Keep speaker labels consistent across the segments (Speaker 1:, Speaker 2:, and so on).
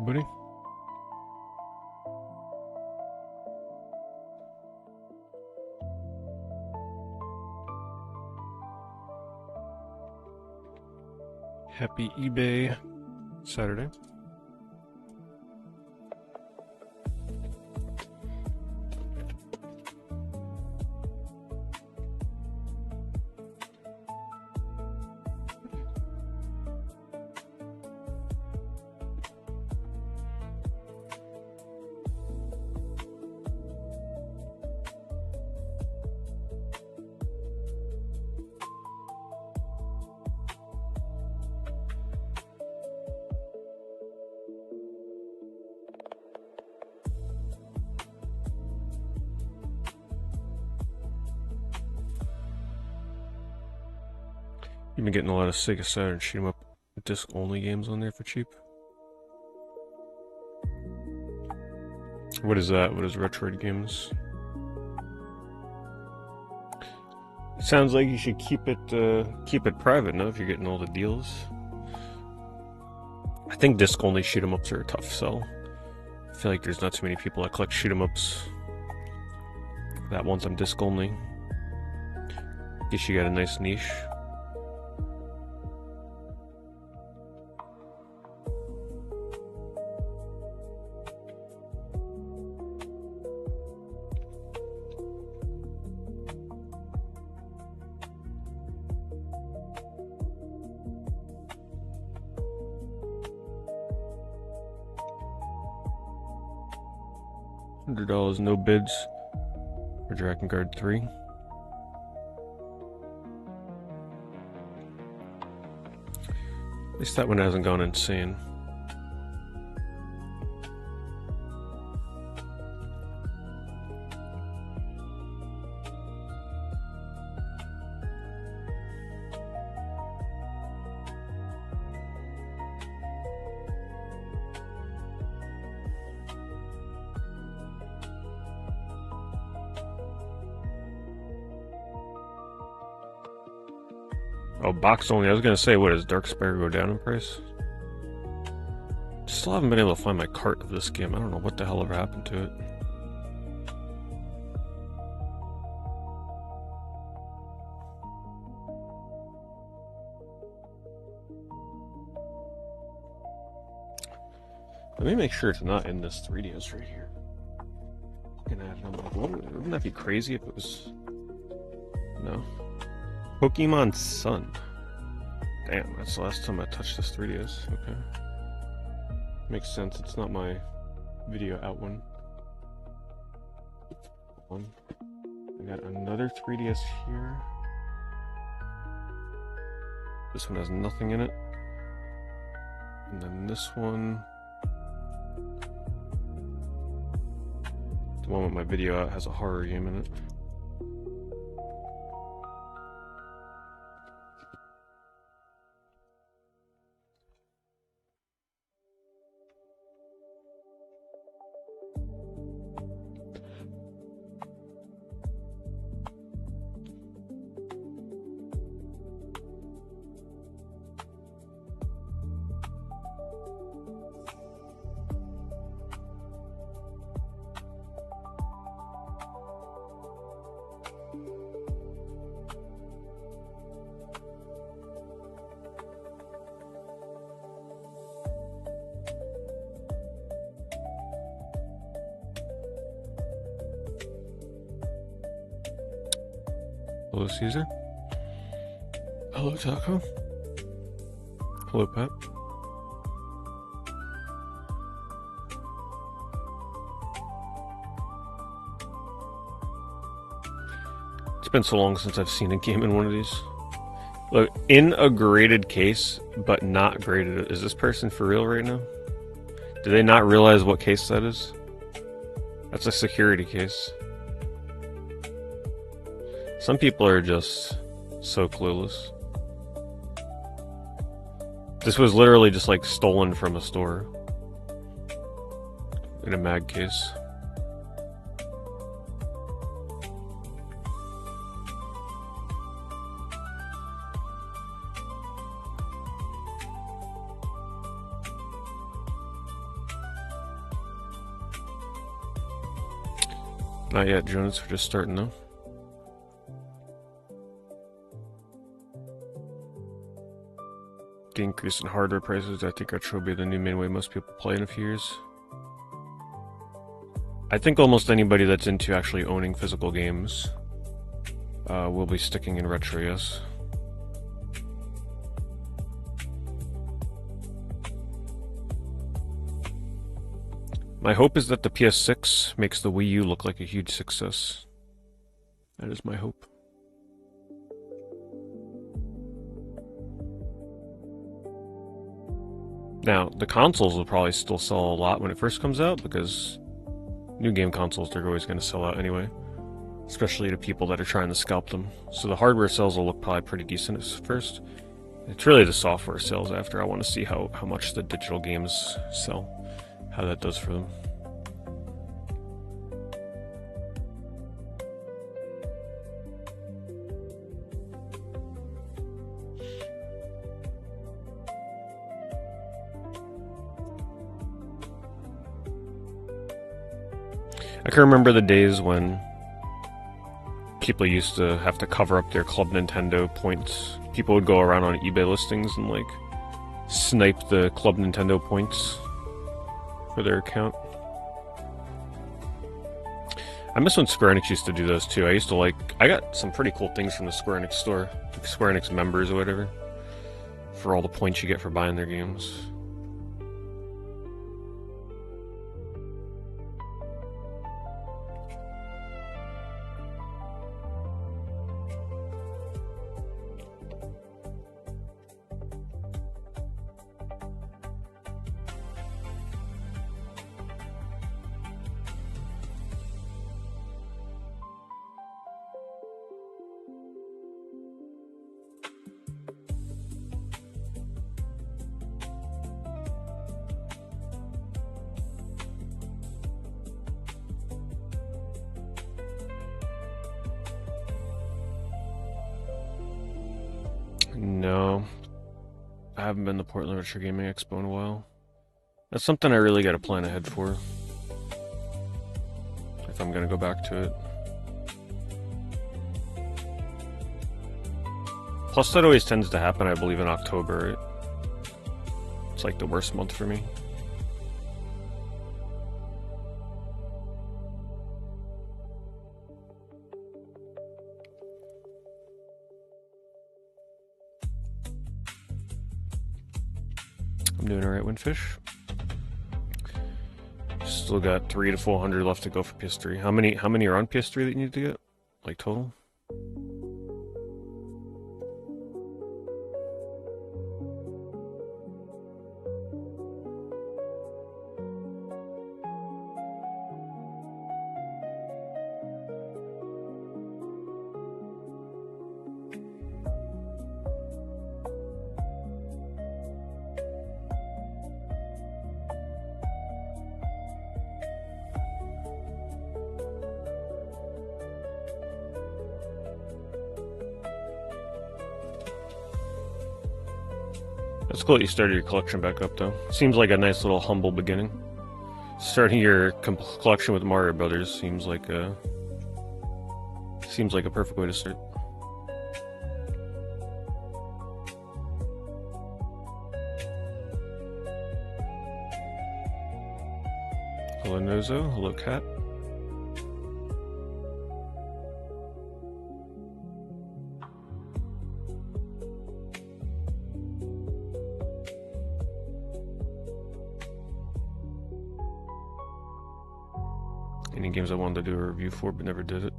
Speaker 1: everybody. Happy eBay Saturday. You've been getting a lot of Sega Saturn shoot 'em up disc only games on there for cheap. What is that? What is Retroid Games? It sounds like you should keep it private, no? If you're getting all the deals. I think disc only shoot 'em ups are a tough sell. I feel like there's not too many people that collect shoot 'em ups that want them disc only. Guess you got a nice niche. $100, no bids for Dragon Guard 3. At least that one hasn't gone insane. Oh, box only. I was gonna say, what, does Darkspire go down in price? Still haven't been able to find my cart of this game. I don't know what the hell ever happened to it. Let me make sure it's not in this 3DS right here. Looking at it, I'm like, wouldn't that be crazy if it was... No. Pokemon Sun. Damn, that's the last time I touched this 3DS. Okay. Makes sense, it's not my video out one. I got another 3DS here. This one has nothing in it. And then this one... The one with my video out has a horror game in it. Hello, Caesar. Hello, Taco. Hello, Pat. It's been so long since I've seen a game in one of these. Look, in a graded case, but not graded. Is this person for real right now? Do they not realize what case that is? That's a security case. Some people are just so clueless. This was literally just like stolen from a store in a mag case. Not yet, Jonas. We're just starting though. The increase in hardware prices, I think retro will be the new main way most people play in a few years. I think almost anybody that's into actually owning physical games will be sticking in retro, yes. My hope is that the PS6 makes the Wii U look like a huge success. That is my hope. Now, the consoles will probably still sell a lot when it first comes out, because new game consoles, they're always going to sell out anyway. Especially to people that are trying to scalp them. So the hardware sales will look probably pretty decent at first. It's really the software sales after. I want to see how much the digital games sell. How that does for them. I can remember the days when people used to have to cover up their Club Nintendo points. People would go around on eBay listings and like snipe the Club Nintendo points for their account. I miss when Square Enix used to do those too. I got some pretty cool things from the Square Enix store, like Square Enix members or whatever, for all the points you get for buying their games. No, I haven't been to Portland Retro Gaming Expo in a while. That's something I really got to plan ahead for, if I'm gonna go back to it. Plus, that always tends to happen, I believe, in October. It's like the worst month for me. I'm doing alright, Windfish. Still got 300 to 400 left to go for PS3. How many are on PS3 that you need to get? Like total? That's cool that you started your collection back up, though. Seems like a nice little humble beginning. Starting your collection with Mario Brothers seems like a perfect way to start. Hello Nozo, hello Cat. Any games I wanted to do a review for, but never did it.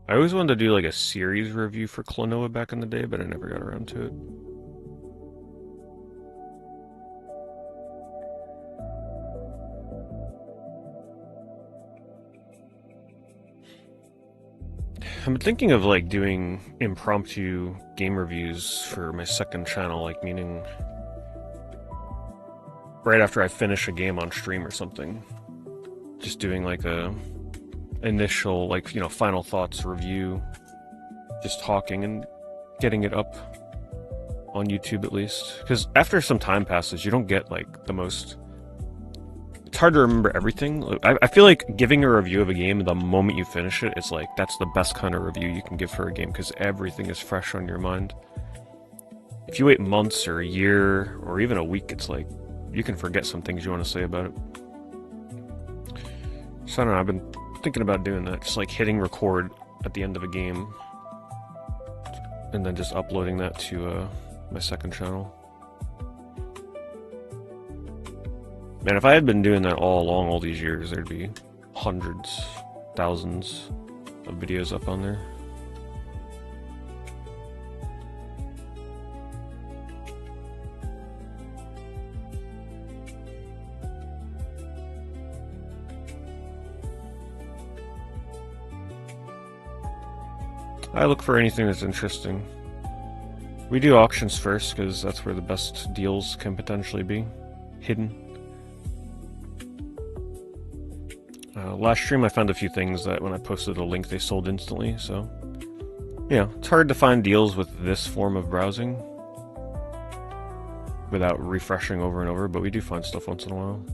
Speaker 1: I always wanted to do like a series review for Klonoa back in the day, but I never got around to it. I'm thinking of like doing impromptu game reviews for my second channel, like meaning right after I finish a game on stream or something. Just doing like a initial, like, you know, final thoughts review, just talking and getting it up on YouTube at least. Because after some time passes, you don't get like the most it's hard to remember everything. I feel like giving a review of a game the moment you finish it, it's like, that's the best kind of review you can give for a game, because everything is fresh on your mind. If you wait months or a year or even a week, it's like, you can forget some things you want to say about it. So I don't know, I've been thinking about doing that, just like hitting record at the end of a game, and then just uploading that to my second channel. Man, if I had been doing that all along all these years, there'd be hundreds, thousands of videos up on there. I look for anything that's interesting. We do auctions first, because that's where the best deals can potentially be hidden. Last stream I found a few things that when I posted a link they sold instantly, so yeah, it's hard to find deals with this form of browsing without refreshing over and over, but we do find stuff once in a while.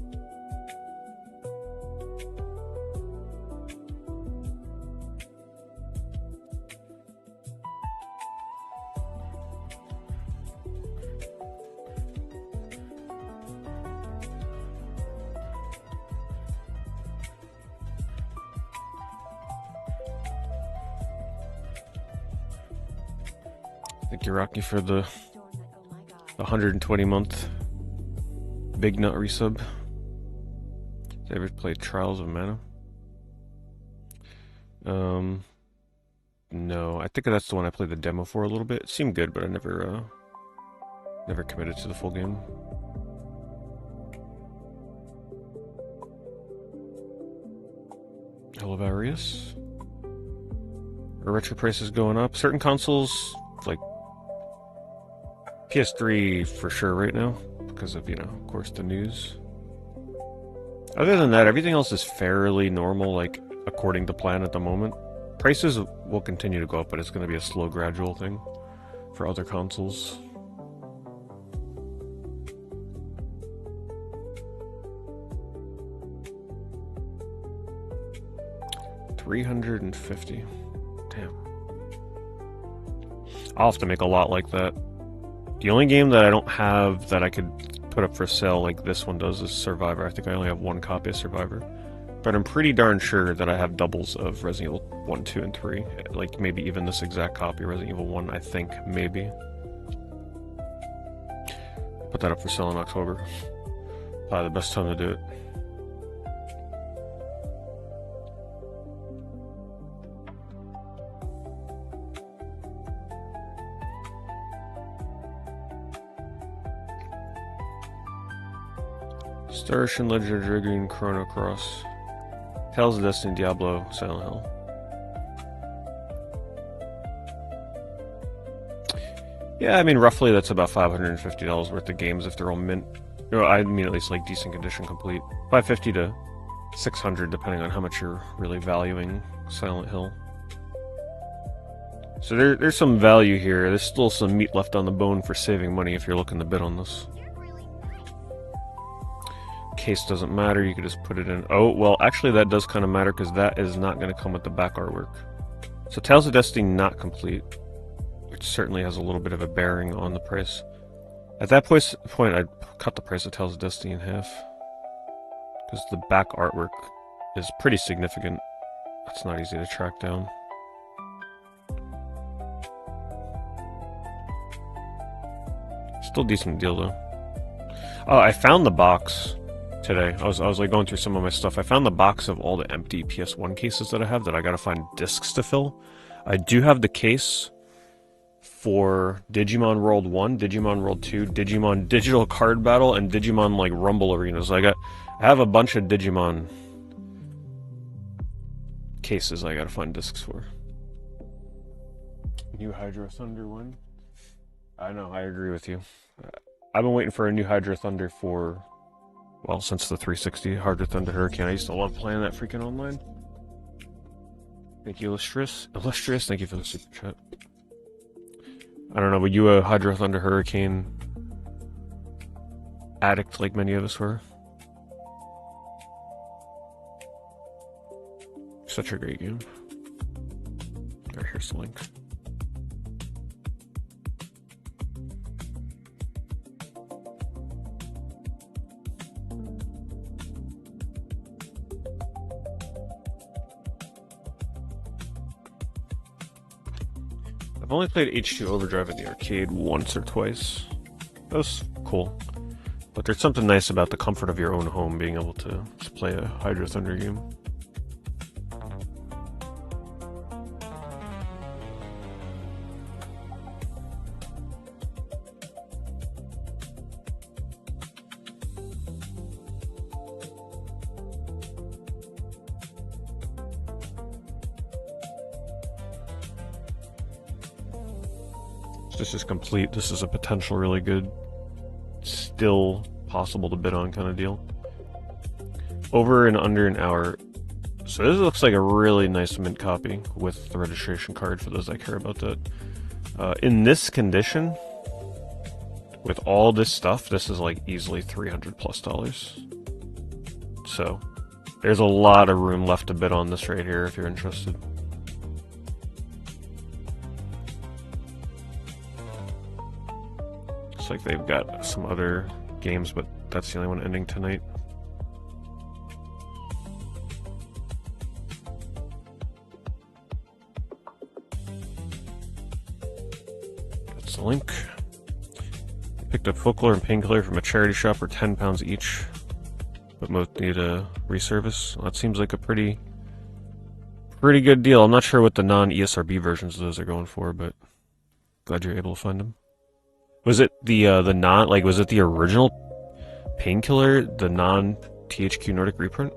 Speaker 1: Thank you, Rocky, for the 120-month Big Nut resub. Did I ever play Trials of Mana? No, I think that's the one I played the demo for a little bit. It seemed good, but I never committed to the full game. Hello, Various. Our retro prices going up. Certain consoles, like PS3 for sure right now, because of, of course, the news. Other than that, everything else is fairly normal, like, according to plan at the moment. Prices will continue to go up, but it's going to be a slow, gradual thing for other consoles. $350. Damn. I'll have to make a lot like that. The only game that I don't have that I could put up for sale like this one does is Survivor. I think I only have one copy of Survivor. But I'm pretty darn sure that I have doubles of Resident Evil 1, 2, and 3. Like, maybe even this exact copy of Resident Evil 1, I think, maybe. Put that up for sale in October. Probably the best time to do it. Star Ocean, Legend of Dragoon, Chrono Cross, Tales of Destiny, Diablo, Silent Hill. Yeah, I mean, roughly that's about $550 worth of games if they're all mint. I mean, at least like decent condition complete. $550 to $600, depending on how much you're really valuing Silent Hill. So there's some value here. There's still some meat left on the bone for saving money if you're looking to bid on this. Case doesn't matter, you could just put it in. Oh, well, actually that does kind of matter because that is not going to come with the back artwork. So Tales of Destiny not complete, which certainly has a little bit of a bearing on the price. At that point I'd cut the price of Tales of Destiny in half, because the back artwork is pretty significant. It's not easy to track down. Still decent deal though. Oh, I found the box today. I was like going through some of my stuff. I found the box of all the empty PS1 cases that I have that I gotta find discs to fill. I do have the case for Digimon World 1, Digimon World 2, Digimon Digital Card Battle, and Digimon like Rumble Arenas. I have a bunch of Digimon cases I gotta find discs for. New Hydro Thunder one. I know, I agree with you. I've been waiting for a new Hydro Thunder for, well, since the 360 Hydro Thunder Hurricane. I used to love playing that freaking online. Thank you, Illustrious. Illustrious, thank you for the super chat. I don't know, were you a Hydro Thunder Hurricane addict like many of us were? Such a great game. Alright, here's the link. I've only played H2 Overdrive in the arcade once or twice. That was cool. But there's something nice about the comfort of your own home, being able to just play a Hydro Thunder game. This is complete. This is a potential really good, still possible to bid on kind of deal. Over and under an hour. So this looks like a really nice mint copy with the registration card for those that care about that. In this condition, with all this stuff, this is like easily $300+. So there's a lot of room left to bid on this right here if you're interested. Looks like they've got some other games, but that's the only one ending tonight. That's the link. Picked up Folklore and Painkiller from a charity shop for £10 each, but both need a reservice. Well, that seems like a pretty good deal. I'm not sure what the non-ESRB versions of those are going for, but glad you're able to find them. Was it the non, like, was it the original Painkiller, the non-THQ Nordic reprint?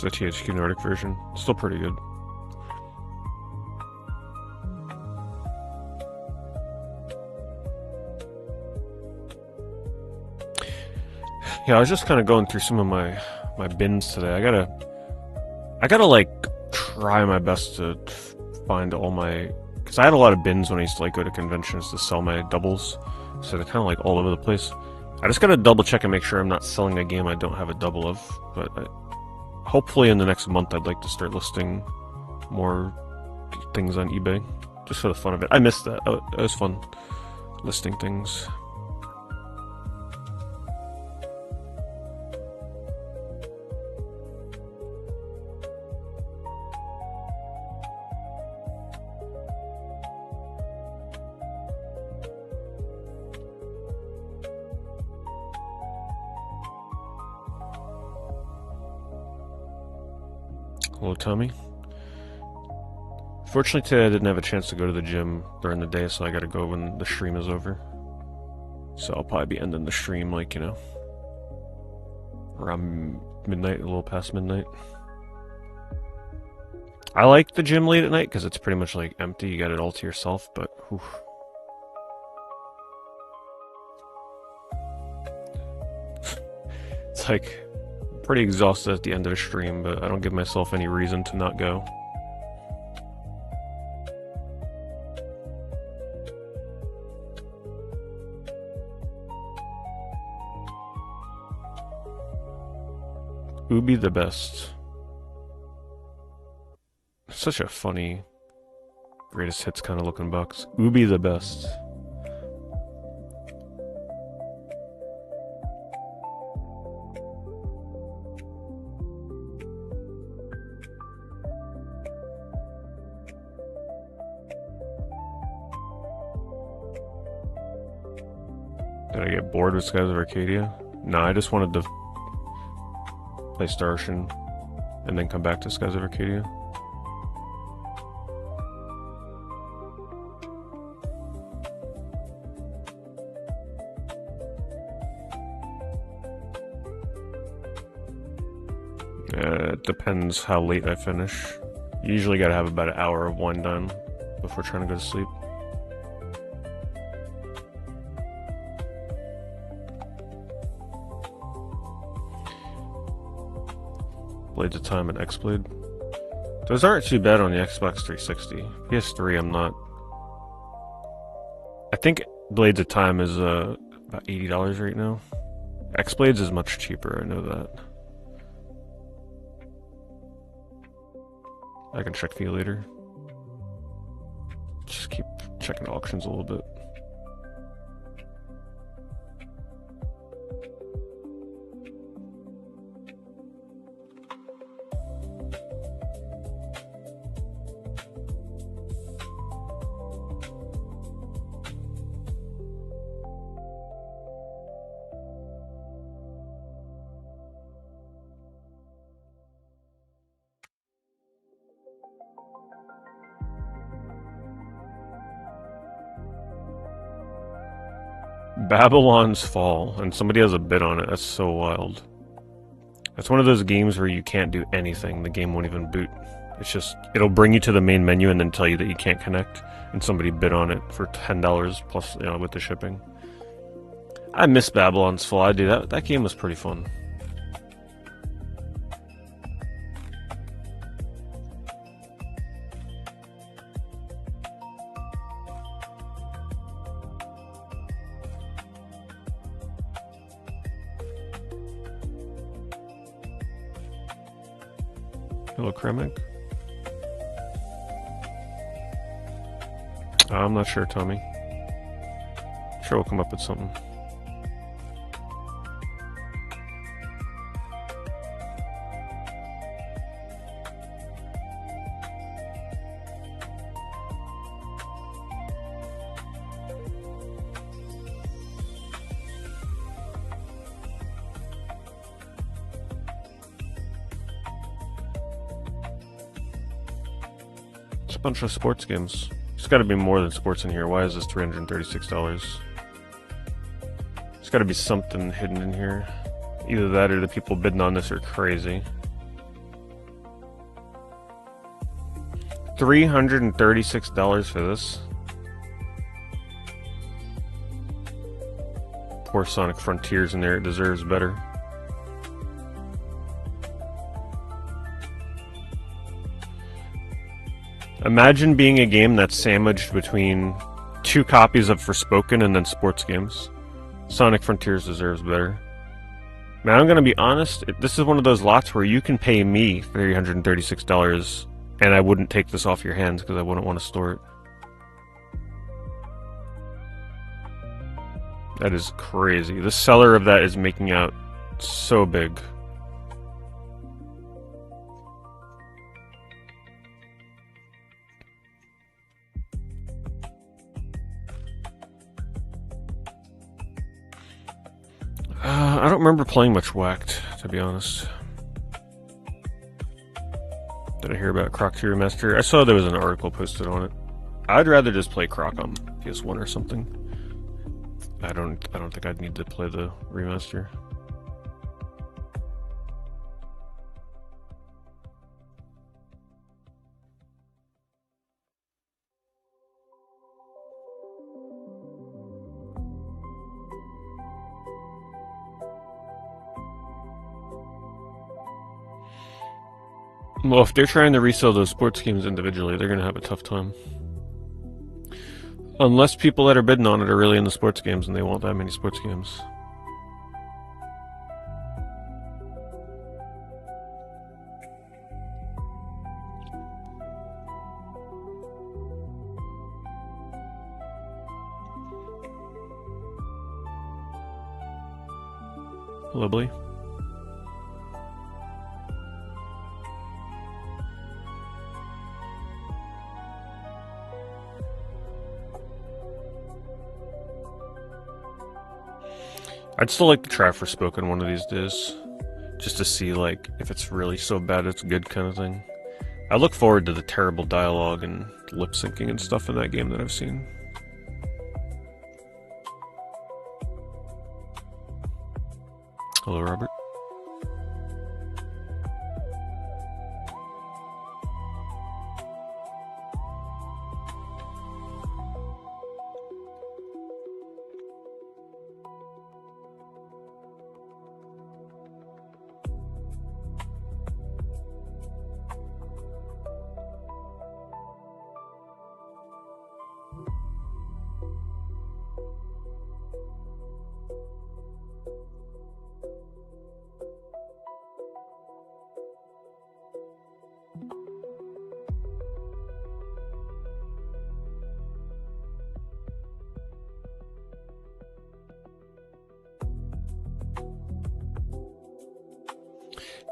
Speaker 1: The THQ Nordic version. Still pretty good. Yeah, I was just kind of going through some of my bins today. I gotta like try my best to find all my, because I had a lot of bins when I used to like go to conventions to sell my doubles, so they're kind of like all over the place. I just gotta double check and make sure I'm not selling a game I don't have a double of, but hopefully in the next month I'd like to start listing more things on eBay, just for the fun of it. I missed that. It was fun listing things. Hello, Tommy. Fortunately today I didn't have a chance to go to the gym during the day, so I gotta go when the stream is over. So I'll probably be ending the stream, like, you know, around midnight, a little past midnight. I like the gym late at night because it's pretty much like empty, you got it all to yourself, but whew. It's like pretty exhausted at the end of the stream, but I don't give myself any reason to not go. Ubi the best. Such a funny greatest hits kind of looking box. Ubi the best. Did I get bored with Skies of Arcadia? No, I just wanted to play Star Ocean and then come back to Skies of Arcadia. It depends how late I finish. You usually gotta have about an hour of wind down before trying to go to sleep. Blades of Time and X-Blade. Those aren't too bad on the Xbox 360. PS3, I'm not. I think Blades of Time is about $80 right now. X-Blades is much cheaper, I know that. I can check for you later. Just keep checking auctions a little bit. Babylon's Fall, and somebody has a bid on it. That's so wild. It's one of those games where you can't do anything. The game won't even boot. It's just, it'll bring you to the main menu and then tell you that you can't connect, and somebody bid on it for $10 plus, you know, with the shipping. I miss Babylon's Fall. I do. That game was pretty fun. Hello, Kremek. I'm not sure, Tommy. Sure, we'll come up with something. It's a bunch of sports games. There's got to be more than sports in here. Why is this $336? There's got to be something hidden in here. Either that or the people bidding on this are crazy. $336 for this? Poor Sonic Frontiers in there. It deserves better. Imagine being a game that's sandwiched between 2 copies of Forspoken and then sports games. Sonic Frontiers deserves better. Man, I'm gonna be honest, this is one of those lots where you can pay me $336 and I wouldn't take this off your hands because I wouldn't want to store it. That is crazy. The seller of that is making out so big. I don't remember playing much Whacked, to be honest. Did I hear about Croc 2 Remaster? I saw there was an article posted on it. I'd rather just play Croc on PS1 or something. I don't think I'd need to play the remaster. Well, if they're trying to resell those sports games individually, they're going to have a tough time. Unless people that are bidding on it are really into sports games and they want that many sports games. Lovely. I'd still like to try Forspoken one of these days, just to see, like, if it's really so bad it's good kind of thing. I look forward to the terrible dialogue and lip syncing and stuff in that game that I've seen. Hello, Robert.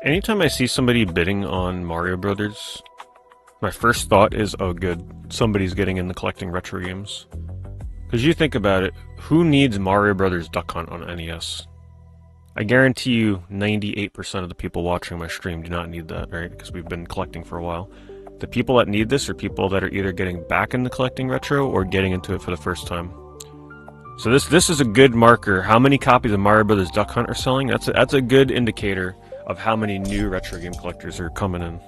Speaker 1: Anytime I see somebody bidding on Mario Brothers, my first thought is, oh good, somebody's getting into collecting retro games. Because you think about it, who needs Mario Brothers Duck Hunt on NES? I guarantee you 98% of the people watching my stream do not need that, right? Because we've been collecting for a while. The people that need this are people that are either getting back into collecting retro or getting into it for the first time. So this is a good marker. How many copies of Mario Brothers Duck Hunt are selling? That's a good indicator of how many new retro game collectors are coming in.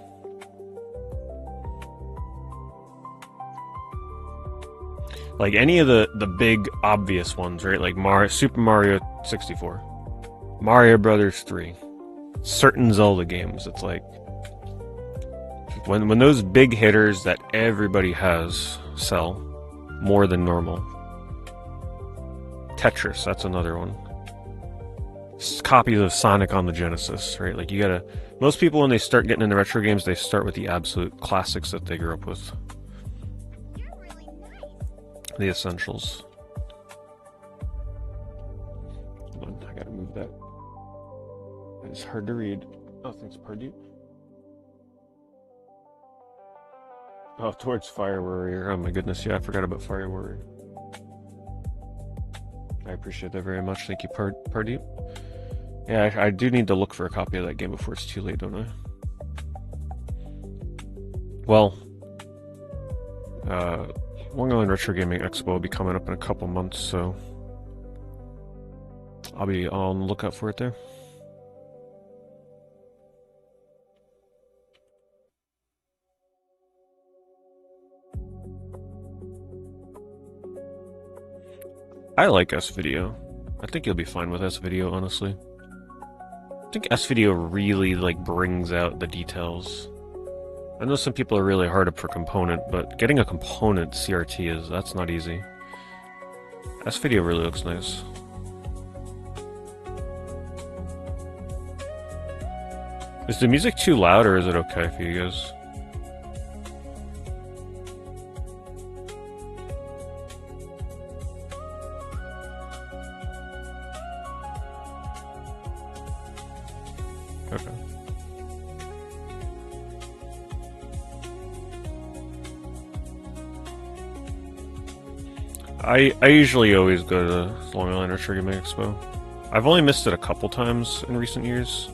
Speaker 1: Like any of the big obvious ones, right? Like Super Mario 64, Mario Brothers 3, certain Zelda games. It's like when those big hitters that everybody has sell more than normal. Tetris, that's another one. Copies of Sonic on the Genesis, right? Like you gotta. Most people when they start getting into retro games, they start with the absolute classics that they grew up with. The essentials. Hold on, I gotta move that. It's hard to read. Oh, thanks, Pardue. Oh, towards Fire Warrior. Oh my goodness, yeah, I forgot about Fire Warrior. I appreciate that very much. Thank you, Pardue. Yeah, I do need to look for a copy of that game before it's too late, don't I? Well, Long Island Retro Gaming Expo will be coming up in a couple months, so I'll be on the lookout for it there. I like S-Video. I think you'll be fine with S-Video, honestly. I think S-Video really, like, brings out the details. I know some people are really hard up for component, but getting a component CRT that's not easy. S-Video really looks nice. Is the music too loud or is it okay for you guys? Okay. I usually always go to Long Island Retro Gaming Expo. I've only missed it a couple times in recent years.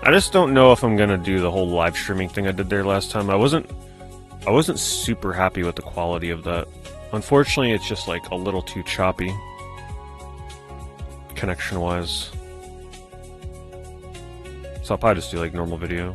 Speaker 1: I just don't know if I'm gonna do the whole live streaming thing I did there last time. I wasn't super happy with the quality of that. Unfortunately, it's just like a little too choppy, connection-wise. So I'll probably just do like normal video.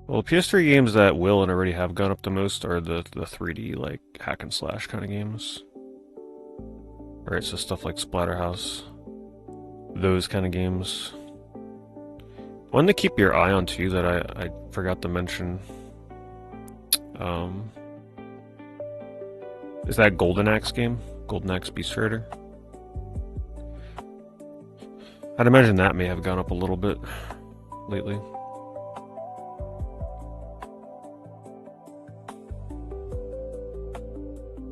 Speaker 1: Well, PS3 games that will and already have gone up the most are the 3D, like, hack and slash kind of games. Right, so stuff like Splatterhouse. Those kind of games. One to keep your eye on, too, that I forgot to mention. Is that Golden Axe game? Golden Axe Beast Rider? I'd imagine that may have gone up a little bit lately.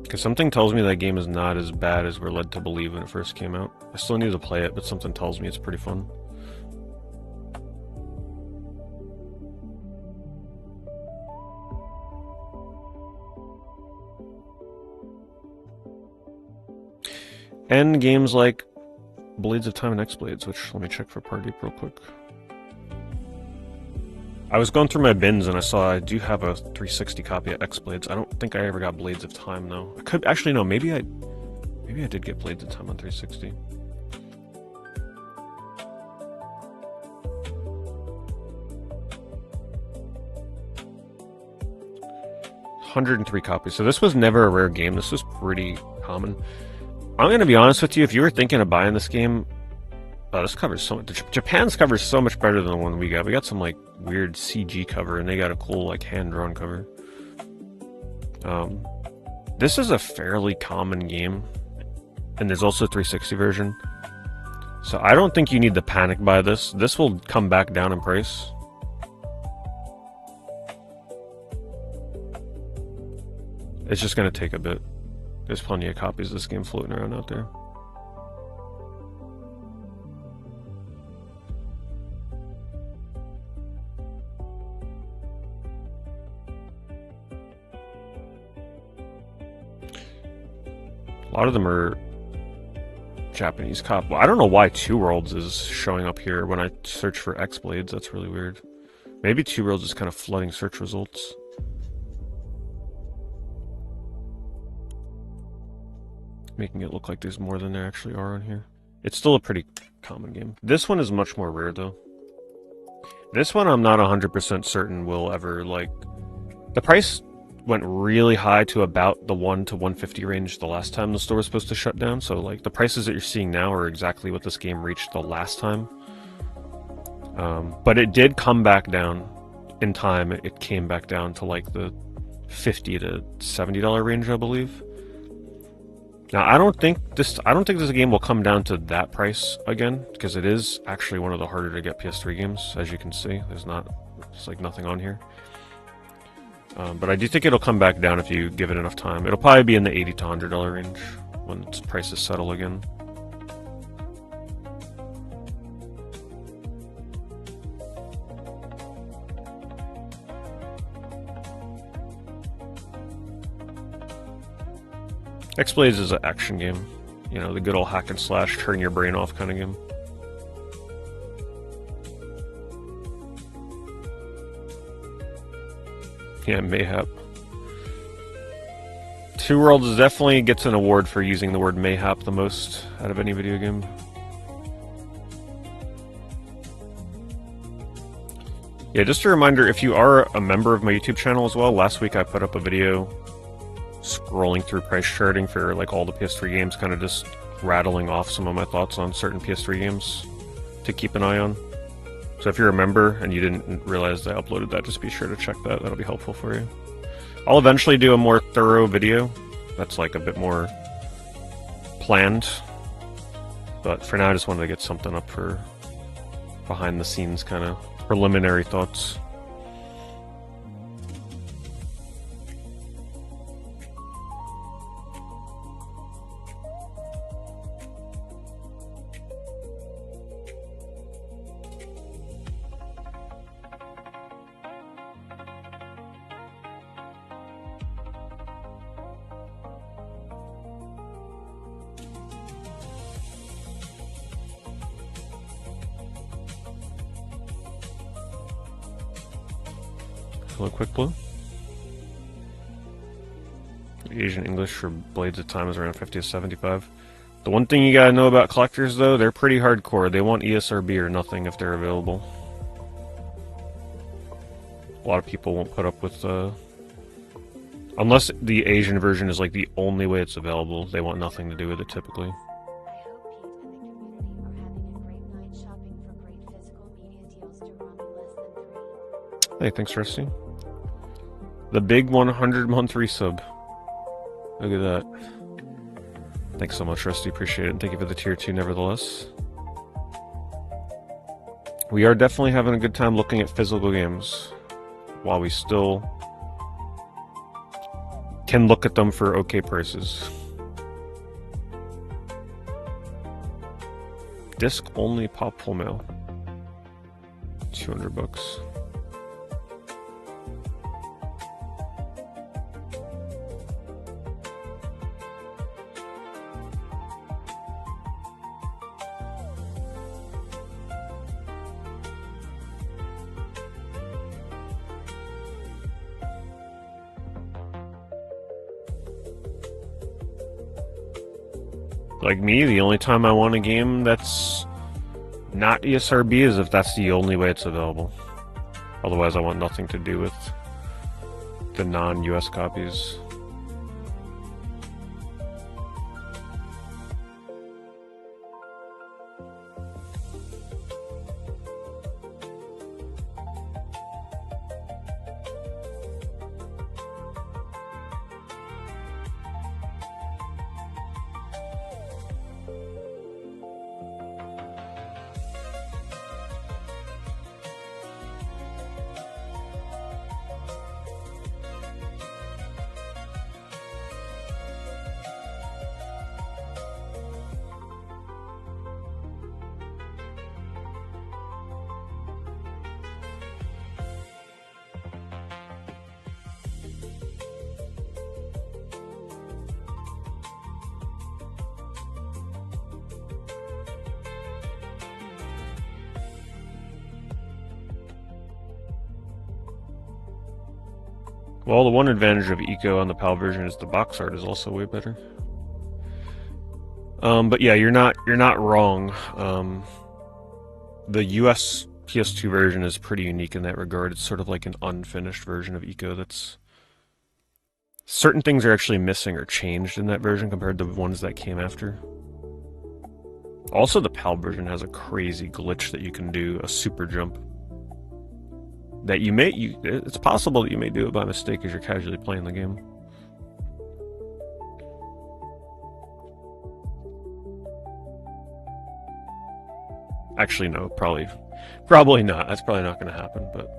Speaker 1: Because something tells me that game is not as bad as we're led to believe when it first came out. I still need to play it, but something tells me it's pretty fun. And games like Blades of Time and X-Blades, which, let me check for Party real quick. I was going through my bins and I saw I do have a 360 copy of X-Blades. I don't think I ever got Blades of Time, though. I could, actually, no, maybe Maybe I did get Blades of Time on 360. $103 copies. So this was never a rare game. This was pretty common. I'm going to be honest with you. If you were thinking of buying this game, this cover's so much. Japan's cover is so much better than the one we got. We got some like weird CG cover, and they got a cool like hand-drawn cover. This is a fairly common game, and there's also a 360 version. So I don't think you need to panic buy this. This will come back down in price. It's just going to take a bit. There's plenty of copies of this game floating around out there. A lot of them are Japanese cop. Well, I don't know why Two Worlds is showing up here when I search for X-Blades. That's really weird. Maybe Two Worlds is kind of flooding search results. Making it look like there's more than there actually are on here. It's still a pretty common game. This one is much more rare, though. This one I'm not 100% certain will ever, like... The price went really high to about the 1 to 150 range the last time the store was supposed to shut down. So, like, the prices that you're seeing now are exactly what this game reached the last time. But it did come back down in time. It came back down to, like, the $50 to $70 range, I believe. Now, I don't think this game will come down to that price again, because it is actually one of the harder to get PS3 games, as you can see. There's like nothing on here. But I do think it'll come back down if you give it enough time. It'll probably be in the $80 to $100 range when its prices settle again. X-Blades is an action game. You know, the good old hack and slash, turn your brain off kind of game. Yeah, mayhap. Two Worlds definitely gets an award for using the word mayhap the most out of any video game. Yeah, just a reminder, if you are a member of my YouTube channel as well, last week I put up a video scrolling through price charting for like all the PS3 games, kind of just rattling off some of my thoughts on certain PS3 games to keep an eye on. So if you're a member and you didn't realize I uploaded that, just be sure to check that. That'll be helpful for you. I'll eventually do a more thorough video that's like a bit more planned. But for now, I just wanted to get something up for behind the scenes kind of preliminary thoughts. Hello, Quick Blue. The Asian English for Blades of Time is around 50 to 75. The one thing you gotta know about collectors, though, they're pretty hardcore. They want ESRB or nothing if they're available. A lot of people won't put up with, unless the Asian version is like the only way it's available, they want nothing to do with it typically. Hey, thanks, Rusty. The big 100-month resub. Look at that. Thanks so much, Rusty. Appreciate it. And thank you for the tier 2, nevertheless. We are definitely having a good time looking at physical games, while we still can look at them for okay prices. Disc only pop full mail. $200. Like me, the only time I want a game that's not ESRB is if that's the only way it's available. Otherwise, I want nothing to do with the non-US copies. Well, the one advantage of Eco on the PAL version is the box art is also way better. But yeah, you're not wrong. The US PS2 version is pretty unique in that regard. It's sort of like an unfinished version of Eco. That's certain things are actually missing or changed in that version compared to the ones that came after. Also, the PAL version has a crazy glitch that you can do, a super jump. That it's possible that you may do it by mistake as you're casually playing the game. Actually, no, probably not. That's probably not going to happen, but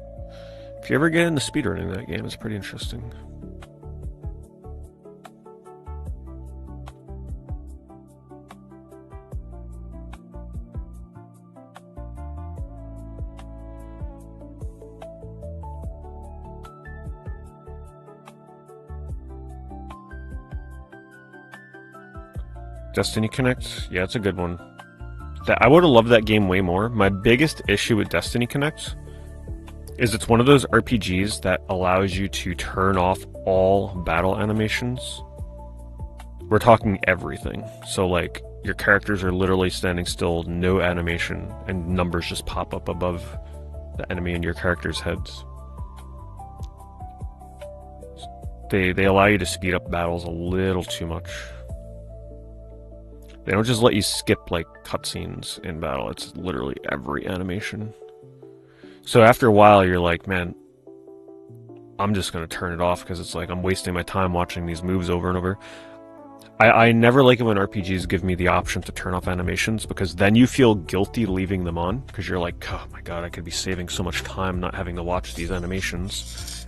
Speaker 1: if you ever get into speedrunning that game, it's pretty interesting. Destiny Connect? Yeah, it's a good one. I would have loved that game way more. My biggest issue with Destiny Connect is it's one of those RPGs that allows you to turn off all battle animations. We're talking everything. So, like, your characters are literally standing still, no animation, and numbers just pop up above the enemy and your characters' heads. They allow you to speed up battles a little too much. They don't just let you skip, like, cutscenes in battle. It's literally every animation. So after a while, you're like, man, I'm just going to turn it off because it's like I'm wasting my time watching these moves over and over. I never like it when RPGs give me the option to turn off animations because then you feel guilty leaving them on because you're like, oh my god, I could be saving so much time not having to watch these animations.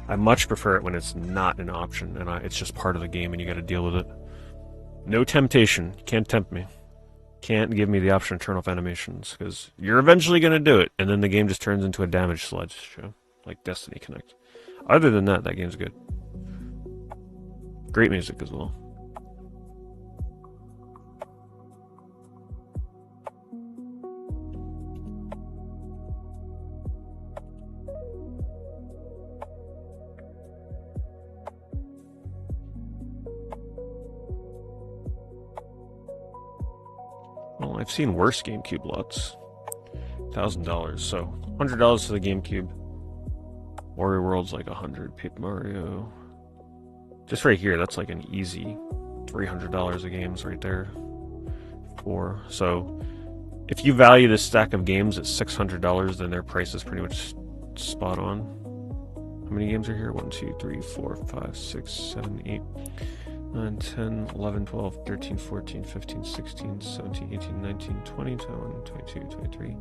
Speaker 1: I much prefer it when it's not an option and it's just part of the game and you got to deal with it. No temptation. You can't tempt me. Can't give me the option to turn off animations, because you're eventually going to do it, and then the game just turns into a damage slideshow, like Destiny Connect. Other than that, that game's good. Great music as well. Well, I've seen worse GameCube lots. $1,000, so $100 for the GameCube. Wario World's like $100. Paper Mario. Just right here, that's like an easy $300 of games right there. So, if you value this stack of games at $600, then their price is pretty much spot on. How many games are here? 1, 2, 3, 4, 5, 6, 7, 8. 9, 10, 11, 12, 13, 14, 15, 16, 17, 18, 19, 20, 21, 22, 23.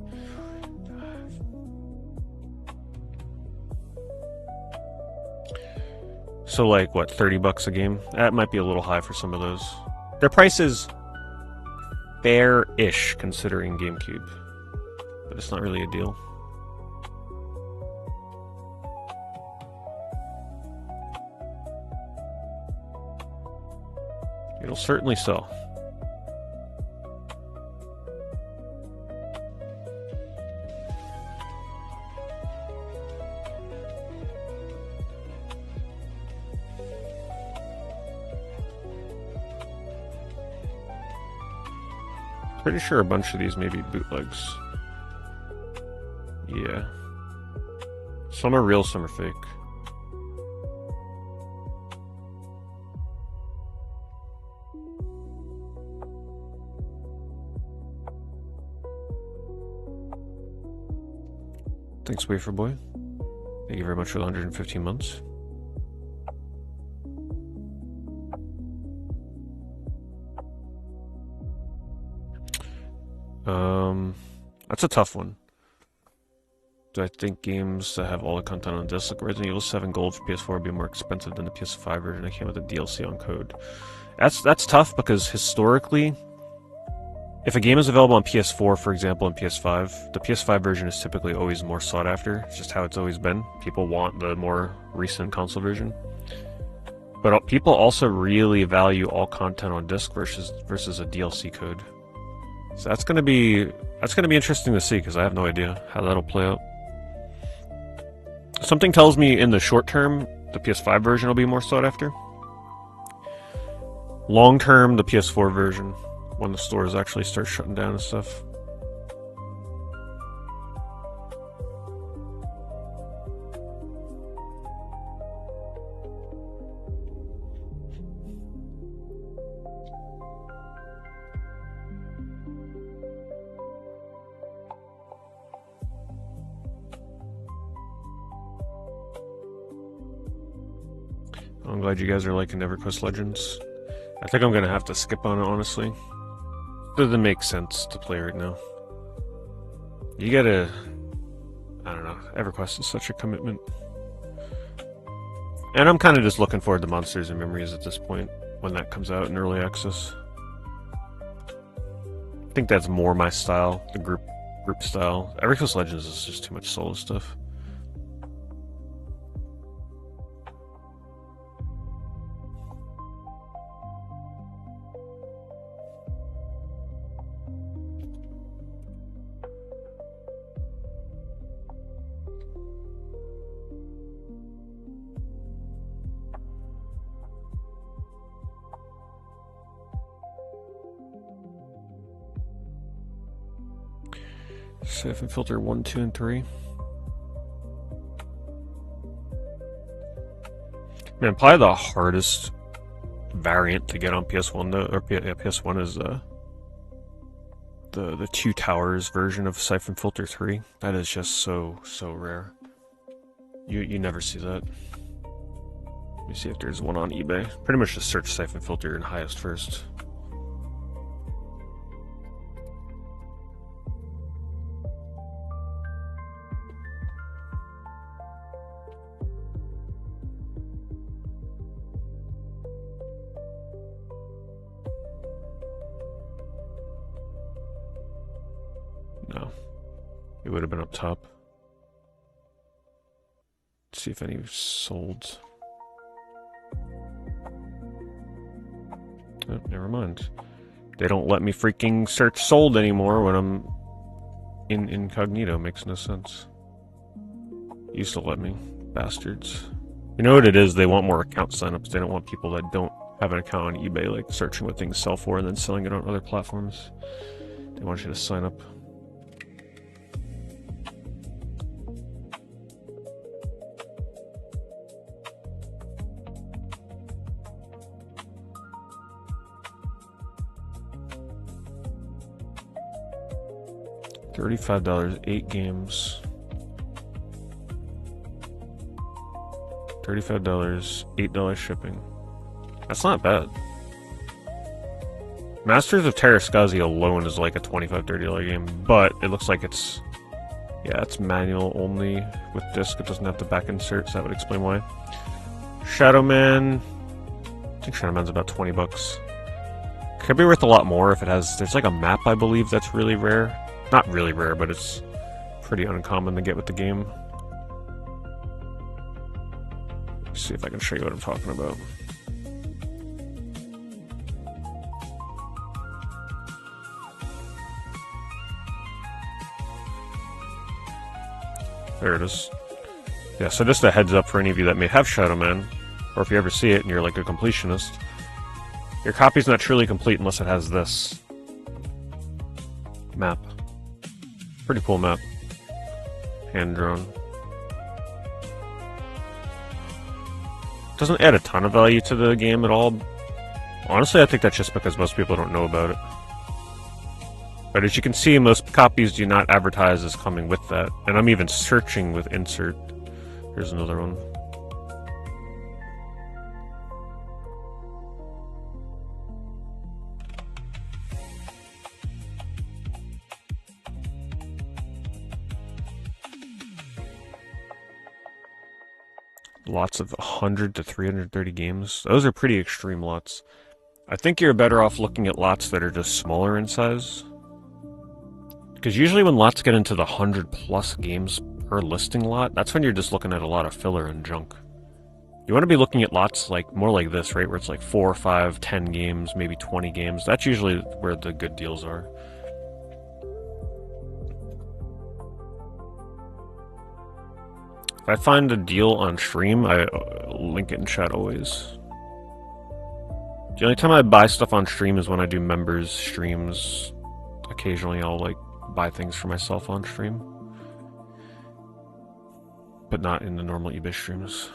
Speaker 1: So like, what, $30 a game? That might be a little high for some of those. Their price is fair-ish considering GameCube, but it's not really a deal. It'll certainly sell. Pretty sure a bunch of these may be bootlegs. Yeah. Some are real, some are fake. Thanks, Wafer Boy. Thank you very much for the 115 months. That's a tough one. Do I think games that have all the content on disc, like Resident Evil 7 Gold for PS4, would be more expensive than the PS5 version that came with the DLC on code? That's tough because historically, if a game is available on PS4, for example, and PS5, the PS5 version is typically always more sought after. It's just how it's always been. People want the more recent console version. But people also really value all content on disc versus a DLC code. So that's gonna be interesting to see because I have no idea how that'll play out. Something tells me in the short term the PS5 version will be more sought after. Long term, the PS4 version, when the stores actually start shutting down and stuff. I'm glad you guys are liking EverQuest Legends. I think I'm gonna have to skip on it, honestly. It doesn't make sense to play right now. You gotta... I don't know. EverQuest is such a commitment. And I'm kind of just looking forward to Monsters and Memories at this point, when that comes out in early access. I think that's more my style, the group style. EverQuest Legends is just too much solo stuff. Siphon Filter 1, 2, and 3. Man, probably the hardest variant to get on PS1 though, or PS1 is the Two Towers version of Siphon Filter 3. That is just so rare. You never see that. Let me see if there's one on eBay. Pretty much just search Siphon Filter and highest first. No. It would have been up top. Let's see if any sold. Oh, never mind. They don't let me freaking search sold anymore when I'm in incognito. Makes no sense. Used to let me. Bastards. You know what it is? They want more account signups. They don't want people that don't have an account on eBay, like searching what things sell for and then selling it on other platforms. They want you to sign up. $35, 8 games. $35, $8 shipping. That's not bad. Masters of Terrascazi alone is like a $25, $30 game, but it looks like it's... Yeah, it's manual only with disc. It doesn't have the back insert, so that would explain why. Shadowman... I think Shadowman's about 20 bucks. Could be worth a lot more if it has... There's like a map, I believe, that's really rare. Not really rare, but it's pretty uncommon to get with the game. Let's see if I can show you what I'm talking about. There it is. Yeah, so just a heads up for any of you that may have Shadowman, or if you ever see it and you're like a completionist, your copy's not truly complete unless it has this. Map. Pretty cool map. Hand drawn. Doesn't add a ton of value to the game at all. Honestly, I think that's just because most people don't know about it. But as you can see, most copies do not advertise as coming with that. And I'm even searching with insert. Here's another one. Lots of 100 to 330 games. Those are pretty extreme lots. I think you're better off looking at lots that are just smaller in size. Because usually when lots get into the 100 plus games per listing lot, that's when you're just looking at a lot of filler and junk. You want to be looking at lots like more like this, right? Where it's like 4, 5, 10 games, maybe 20 games. That's usually where the good deals are. If I find a deal on stream, I link it in chat always. The only time I buy stuff on stream is when I do members streams. Occasionally I'll like buy things for myself on stream. But not in the normal eBay streams.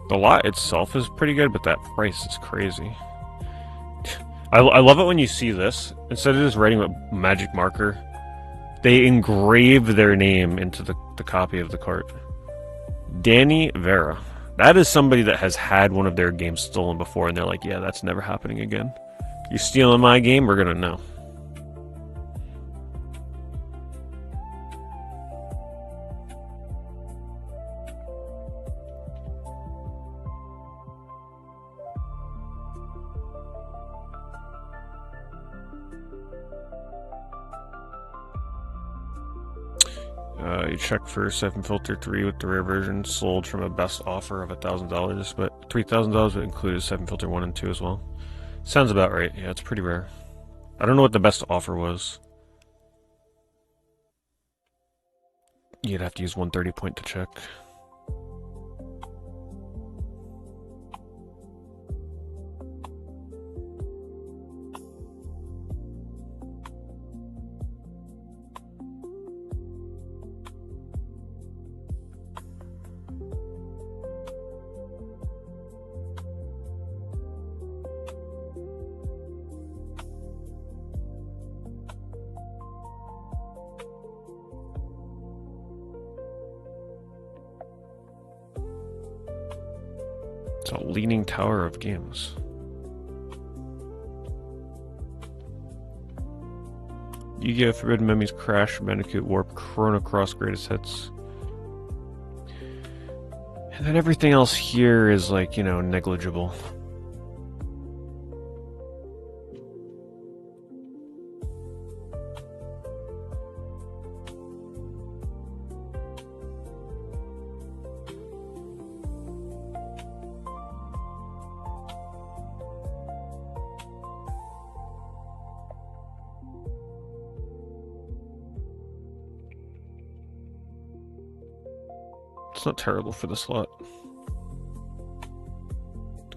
Speaker 1: The lot itself is pretty good, but that price is crazy. I love it when you see this. Instead of just writing with magic marker, they engrave their name into the copy of the cart. Danny Vera. That is somebody that has had one of their games stolen before, and they're like, yeah, that's never happening again. You stealing my game, we're gonna know. You check for Siphon Filter 3 with the rare version, sold from a best offer of $1,000, but $3,000 would include Siphon Filter 1 and 2 as well. Sounds about right. Yeah, it's pretty rare. I don't know what the best offer was. You'd have to use 130 point to check. It's a leaning tower of games. Yu-Gi-Oh! Forbidden Memories, Crash, Bandicoot, Warp, Chrono Cross, Greatest Hits. And then everything else here is like, you know, negligible. It's not terrible for the slot.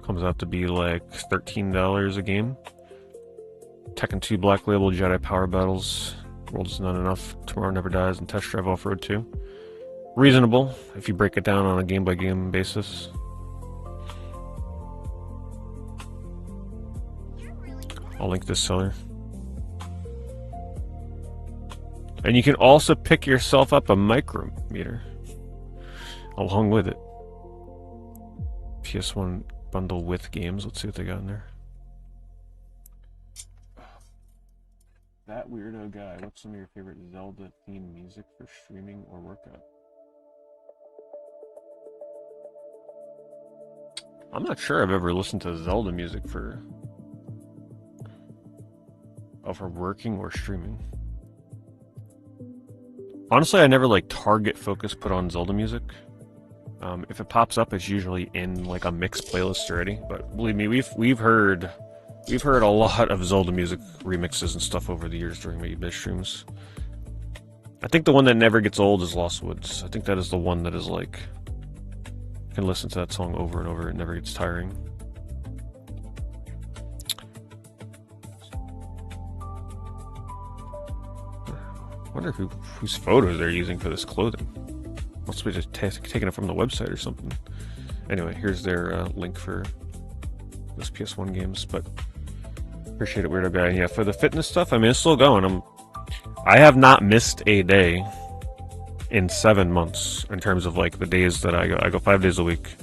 Speaker 1: Comes out to be like $13 a game. Tekken 2 Black Label, Jedi Power Battles, World is Not Enough, Tomorrow Never Dies, and Test Drive Off-Road 2. Reasonable, if you break it down on a game-by-game basis. I'll link this seller. And you can also pick yourself up a micrometer along with it. PS1 bundle with games. Let's see what they got in there. That weirdo guy. What's some of your favorite Zelda themed music for streaming or workout? I'm not sure I've ever listened to Zelda music for working or streaming. Honestly, I never like target focus put on Zelda music. If it pops up, it's usually in like a mixed playlist already. But believe me, we've heard a lot of Zelda music remixes and stuff over the years during my eBay streams. I think the one that never gets old is Lost Woods. I think that is the one that is like, you can listen to that song over and over, it never gets tiring. I wonder whose photos they're using for this clothing. Must be just taking it from the website or something. Anyway, here's their link for those PS1 games, but appreciate it, Weirdo Guy. Yeah, for the fitness stuff, I mean, it's still going. I have not missed a day in 7 months in terms of like the days that I go. I go 5 days a week.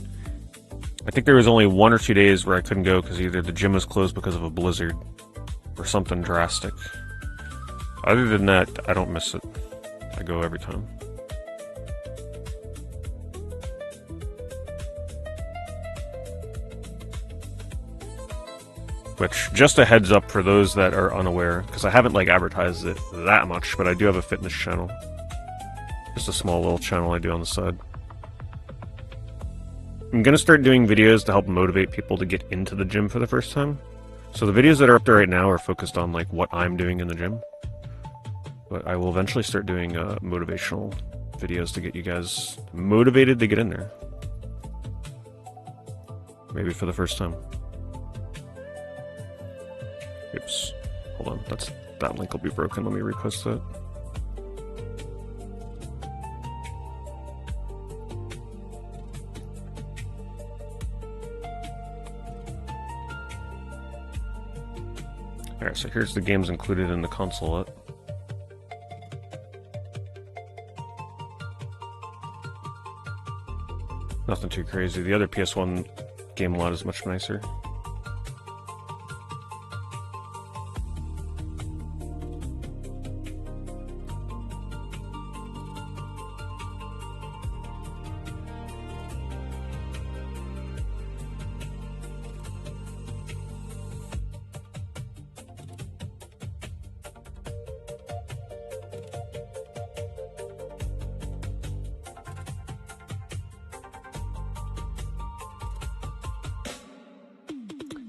Speaker 1: I think there was only 1 or 2 days where I couldn't go because either the gym was closed because of a blizzard or something drastic. Other than that, I don't miss it. I go every time. Which, just a heads up for those that are unaware, because I haven't like advertised it that much, but I do have a fitness channel. Just a small little channel I do on the side. I'm gonna start doing videos to help motivate people to get into the gym for the first time. So the videos that are up there right now are focused on like what I'm doing in the gym. But I will eventually start doing motivational videos to get you guys motivated to get in there. Maybe for the first time. Oops. Hold on. That link will be broken. Let me repost that. Alright, so here's the games included in the console. Nothing too crazy. The other PS1 game lot is much nicer.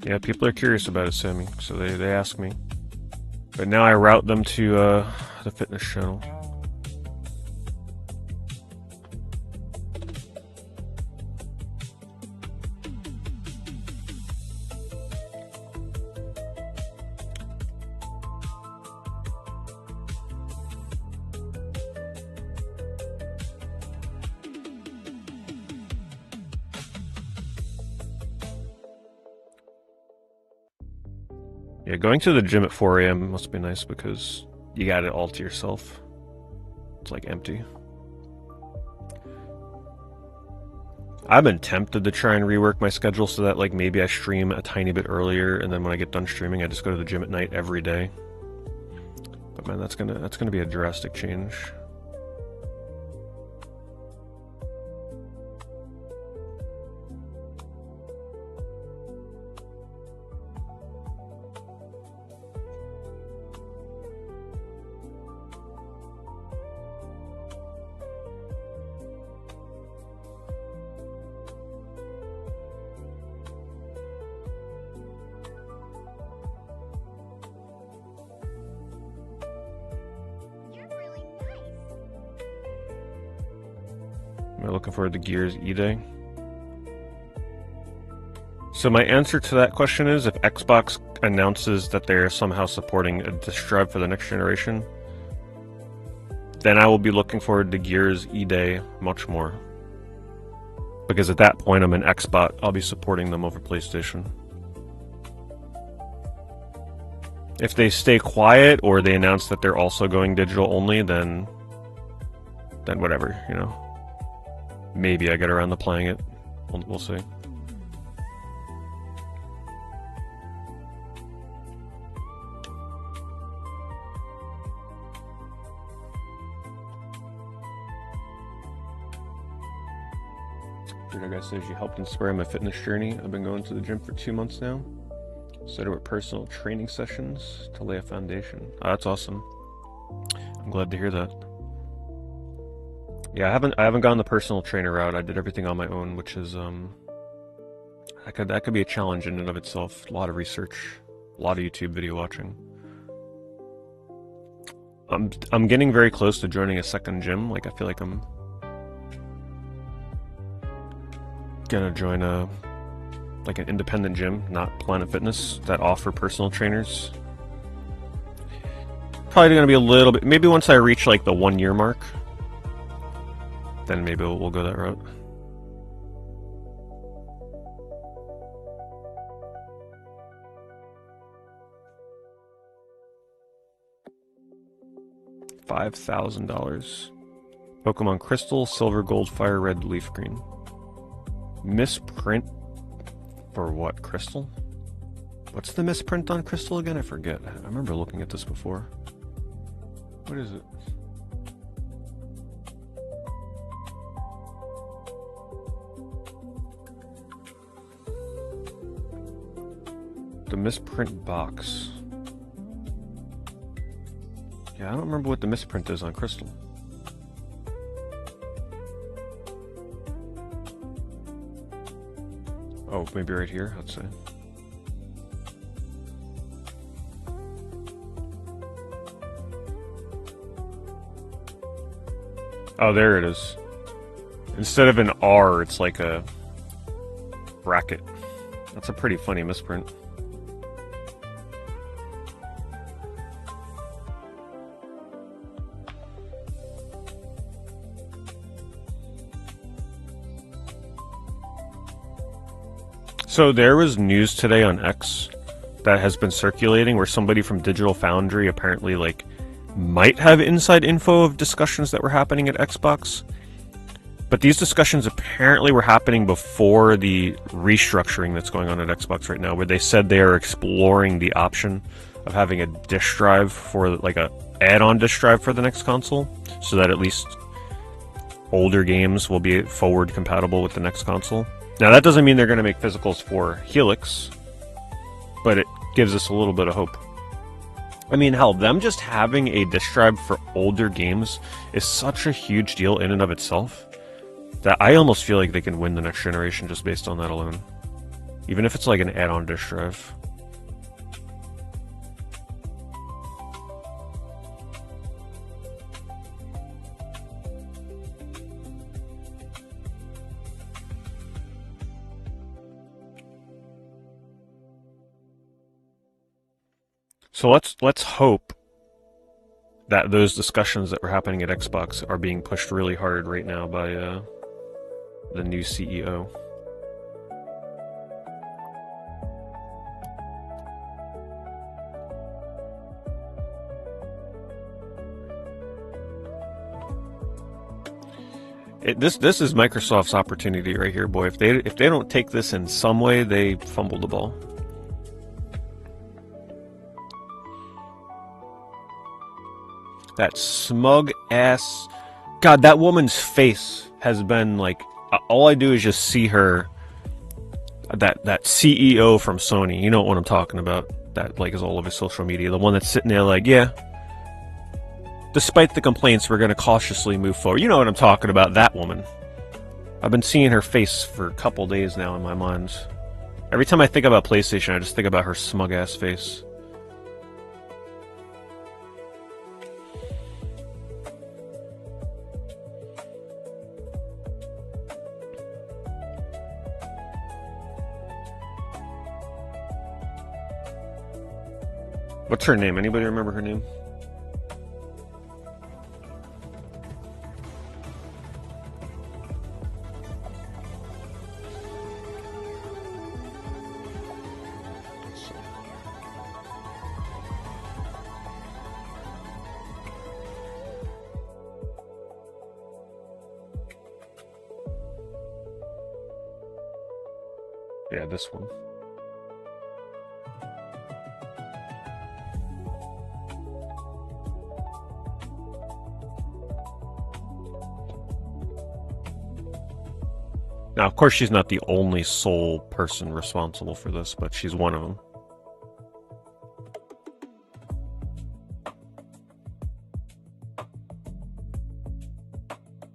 Speaker 1: Yeah, people are curious about it, Sammy, so they ask me. But now I route them to the fitness channel. Yeah, going to the gym at 4 a.m. must be nice because you got it all to yourself. It's like empty. I've been tempted to try and rework my schedule so that like maybe I stream a tiny bit earlier, and then when I get done streaming, I just go to the gym at night every day. But man, that's gonna be a drastic change. Am I looking forward to Gears E-Day? So my answer to that question is, if Xbox announces that they're somehow supporting a disk drive for the next generation, then I will be looking forward to Gears E-Day much more. Because at that point I'm an Xbox, I'll be supporting them over PlayStation. If they stay quiet or they announce that they're also going digital only, then whatever, you know. Maybe I get around to playing it. We'll see. That guy says you helped inspire my fitness journey. I've been going to the gym for 2 months now. Started with personal training sessions to lay a foundation. Oh, that's awesome. I'm glad to hear that. Yeah, I haven't gone the personal trainer route. I did everything on my own, which is that could be a challenge in and of itself. A lot of research, a lot of YouTube video watching. I'm getting very close to joining a second gym. Like, I feel like I'm gonna join an independent gym, not Planet Fitness, that offer personal trainers. Probably gonna be a little bit, maybe once I reach like the 1 year mark, then maybe we'll go that route. $5,000. Pokemon Crystal, Silver, Gold, Fire, Red, Leaf Green. Misprint for what? Crystal? What's the misprint on Crystal again? I forget. I remember looking at this before. What is it? The misprint box. Yeah, I don't remember what the misprint is on Crystal. Oh, maybe right here, I'd say. Oh, there it is. Instead of an R, it's like a bracket. That's a pretty funny misprint. So there was news today on X that has been circulating where somebody from Digital Foundry apparently might have inside info of discussions that were happening at Xbox. But these discussions apparently were happening before the restructuring that's going on at Xbox right now, where they said they are exploring the option of having a disk drive for a add-on disk drive for the next console, so that at least older games will be forward compatible with the next console. Now, that doesn't mean they're going to make physicals for Helix, but it gives us a little bit of hope. I mean, hell, them just having a disk drive for older games is such a huge deal in and of itself that I almost feel like they can win the next generation just based on that alone. Even if it's like an add-on disk drive. So let's hope that those discussions that were happening at Xbox are being pushed really hard right now by the new CEO. This is Microsoft's opportunity right here, boy. If they don't take this in some way, they fumble the ball. That smug ass... God, that woman's face has been all I do is just see her, that CEO from Sony, you know what I'm talking about, that is all over social media, the one that's sitting there yeah, despite the complaints, we're going to cautiously move forward. You know what I'm talking about, that woman. I've been seeing her face for a couple days now in my mind. Every time I think about PlayStation, I just think about her smug ass face. What's her name? Anybody remember her name? Yeah, this one. Now, of course, she's not the only sole person responsible for this, but she's one of them.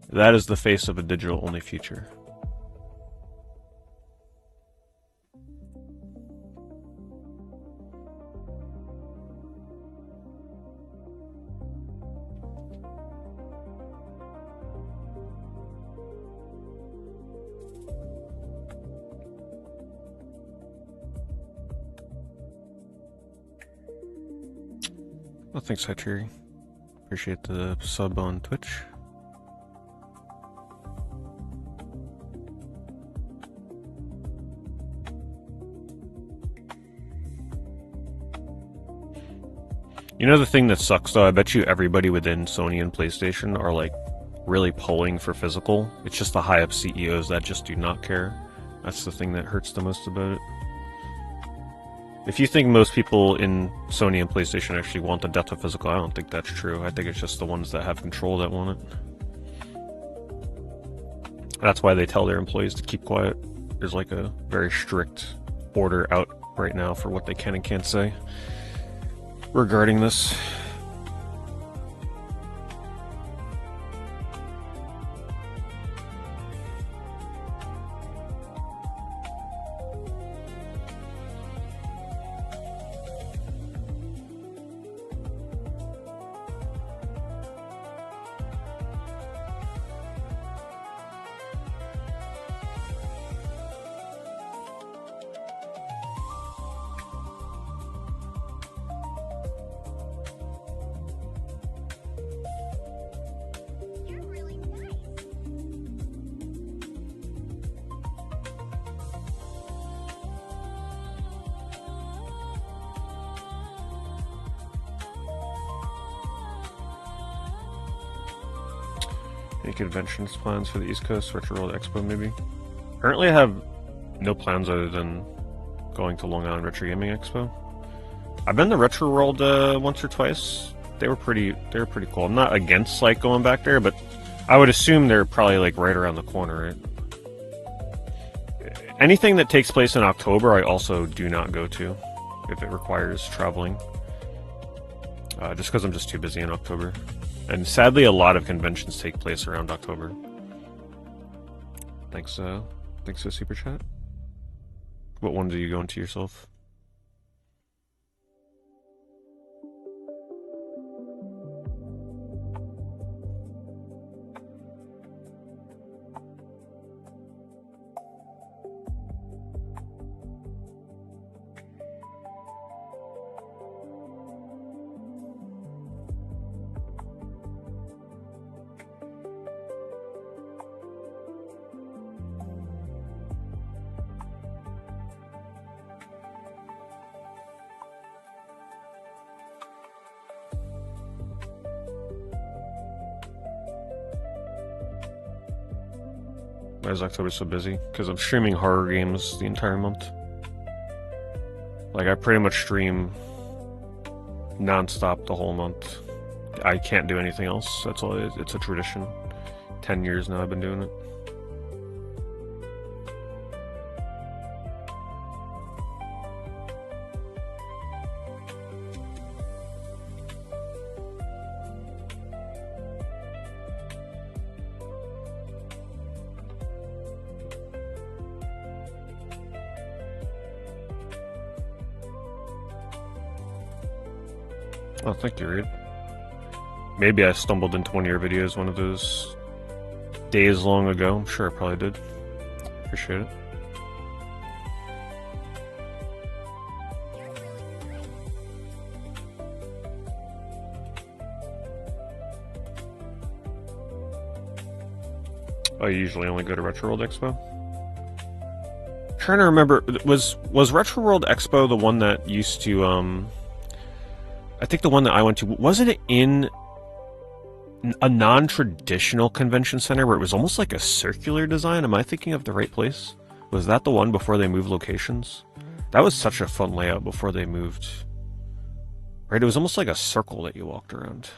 Speaker 1: That is the face of a digital-only future. Well, thanks, Hatchery. Appreciate the sub on Twitch. You know the thing that sucks though? I bet you everybody within Sony and PlayStation are like really pulling for physical. It's just the high up CEOs that just do not care. That's the thing that hurts the most about it. If you think most people in Sony and PlayStation actually want the death of physical, I don't think that's true. I think it's just the ones that have control that want it. That's why they tell their employees to keep quiet. There's like a very strict order out right now for what they can and can't say regarding this. Any conventions plans for the East Coast Retro World Expo, maybe? Currently I have no plans other than going to Long Island Retro Gaming Expo. I've been to Retro World once or twice. They were pretty cool. I'm not against like going back there, but I would assume they're probably like right around the corner, right? Anything that takes place in October I also do not go to if it requires traveling. Just because I'm just too busy in October. And sadly, a lot of conventions take place around October. Thanks for Super Chat. What ones are you going to yourself? Why is October so busy? Because I'm streaming horror games the entire month. Like, I pretty much stream non-stop the whole month. I can't do anything else. That's all it is. It's a tradition. 10 years now I've been doing it. Oh, thank you, Reed. Maybe I stumbled into one of your videos one of those days long ago. I'm sure I probably did. Appreciate it. I usually only go to Retro World Expo. I'm trying to remember, was Retro World Expo the one that used to, I think the one that I went to, wasn't it in a non-traditional convention center where it was almost like a circular design? Am I thinking of the right place? Was that the one before they moved locations? That was such a fun layout before they moved. Right, it was almost like a circle that you walked around.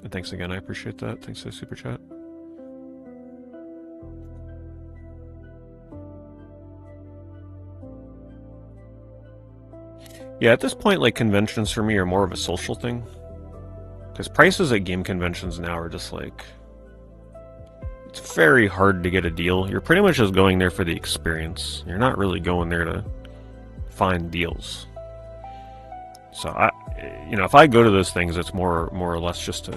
Speaker 1: And thanks again, I appreciate that. Thanks for the super chat. Yeah, at this point, like, conventions for me are more of a social thing. Because prices at game conventions now are just like... It's very hard to get a deal. You're pretty much just going there for the experience. You're not really going there to find deals. So, if I go to those things, it's more or less just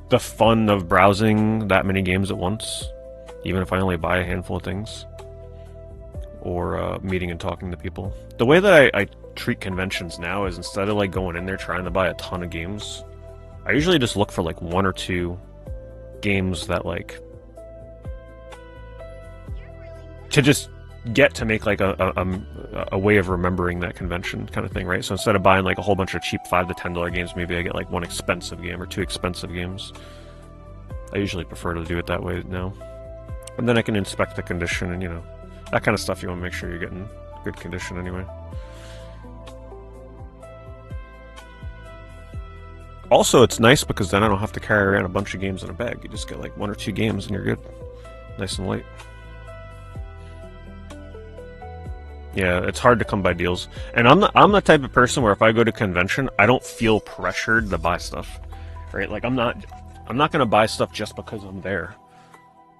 Speaker 1: the fun of browsing that many games at once. Even if I only buy a handful of things. Or meeting and talking to people. The way that I treat conventions now is instead of like going in there trying to buy a ton of games, I usually just look for like one or two games that like to just get to make like a way of remembering that convention kind of thing, right? So instead of buying like a whole bunch of cheap $5 to $10 games, maybe I get like one expensive game or two expensive games. I usually prefer to do it that way now. And then I can inspect the condition and, that kind of stuff you want to make sure you're getting good condition anyway. Also, it's nice because then I don't have to carry around a bunch of games in a bag. You just get like one or two games and you're good. Nice and light. Yeah, it's hard to come by deals. And I'm the type of person where if I go to convention, I don't feel pressured to buy stuff. Right? Like I'm not gonna buy stuff just because I'm there.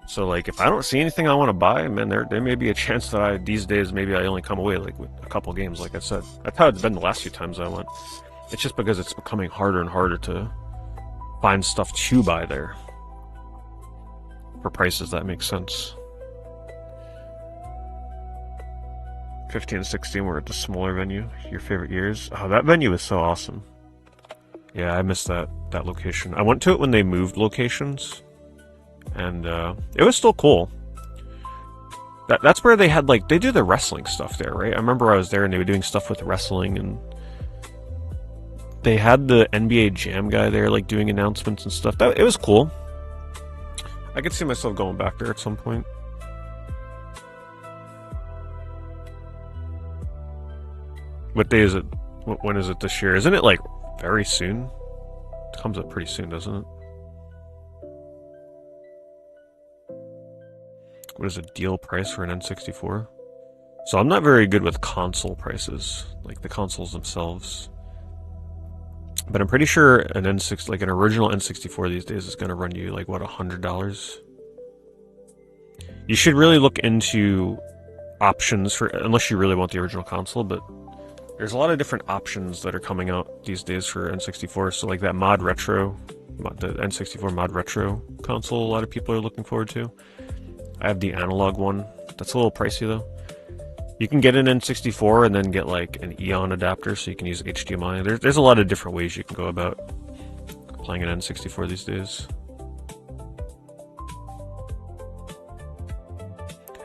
Speaker 1: So like if I don't see anything I want to buy, man, there may be a chance that these days maybe I only come away like with a couple games, like I said. That's how it's been the last few times I went. It's just because it's becoming harder and harder to find stuff to buy there. For prices that make sense. 15 and 16 were at the smaller venue. Your favorite years? Oh, that venue is so awesome. Yeah, I missed that location. I went to it when they moved locations. And it was still cool. That's where they had like, they do the wrestling stuff there, right? I remember I was there and they were doing stuff with wrestling and they had the NBA Jam guy there like doing announcements and stuff. It was cool. I could see myself going back there at some point. What day is it? When is it this year? Isn't it like very soon? It comes up pretty soon, doesn't it? What is a deal price for an N64? So I'm not very good with console prices, like the consoles themselves. But I'm pretty sure an N6, like an original N64 these days is going to run you like, what, $100? You should really look into options for, unless you really want the original console, but there's a lot of different options that are coming out these days for N64. So like that mod retro, the N64 mod retro console, a lot of people are looking forward to. I have the analog one. That's a little pricey though. You can get an N64 and then get like an Eon adapter so you can use HDMI. There's a lot of different ways you can go about playing an N64 these days.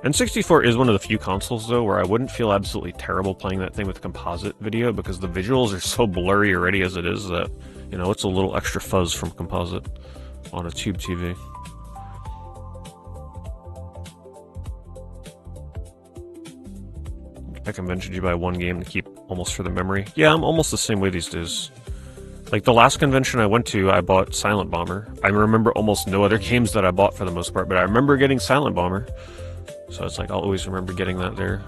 Speaker 1: N64 is one of the few consoles though where I wouldn't feel absolutely terrible playing that thing with composite video because the visuals are so blurry already as it is that, it's a little extra fuzz from composite on a tube TV. At convention, you buy one game to keep almost for the memory. Yeah, I'm almost the same way these days. Like the last convention I went to, I bought Silent Bomber. I remember almost no other games that I bought for the most part, but I remember getting Silent Bomber. So it's like, I'll always remember getting that there.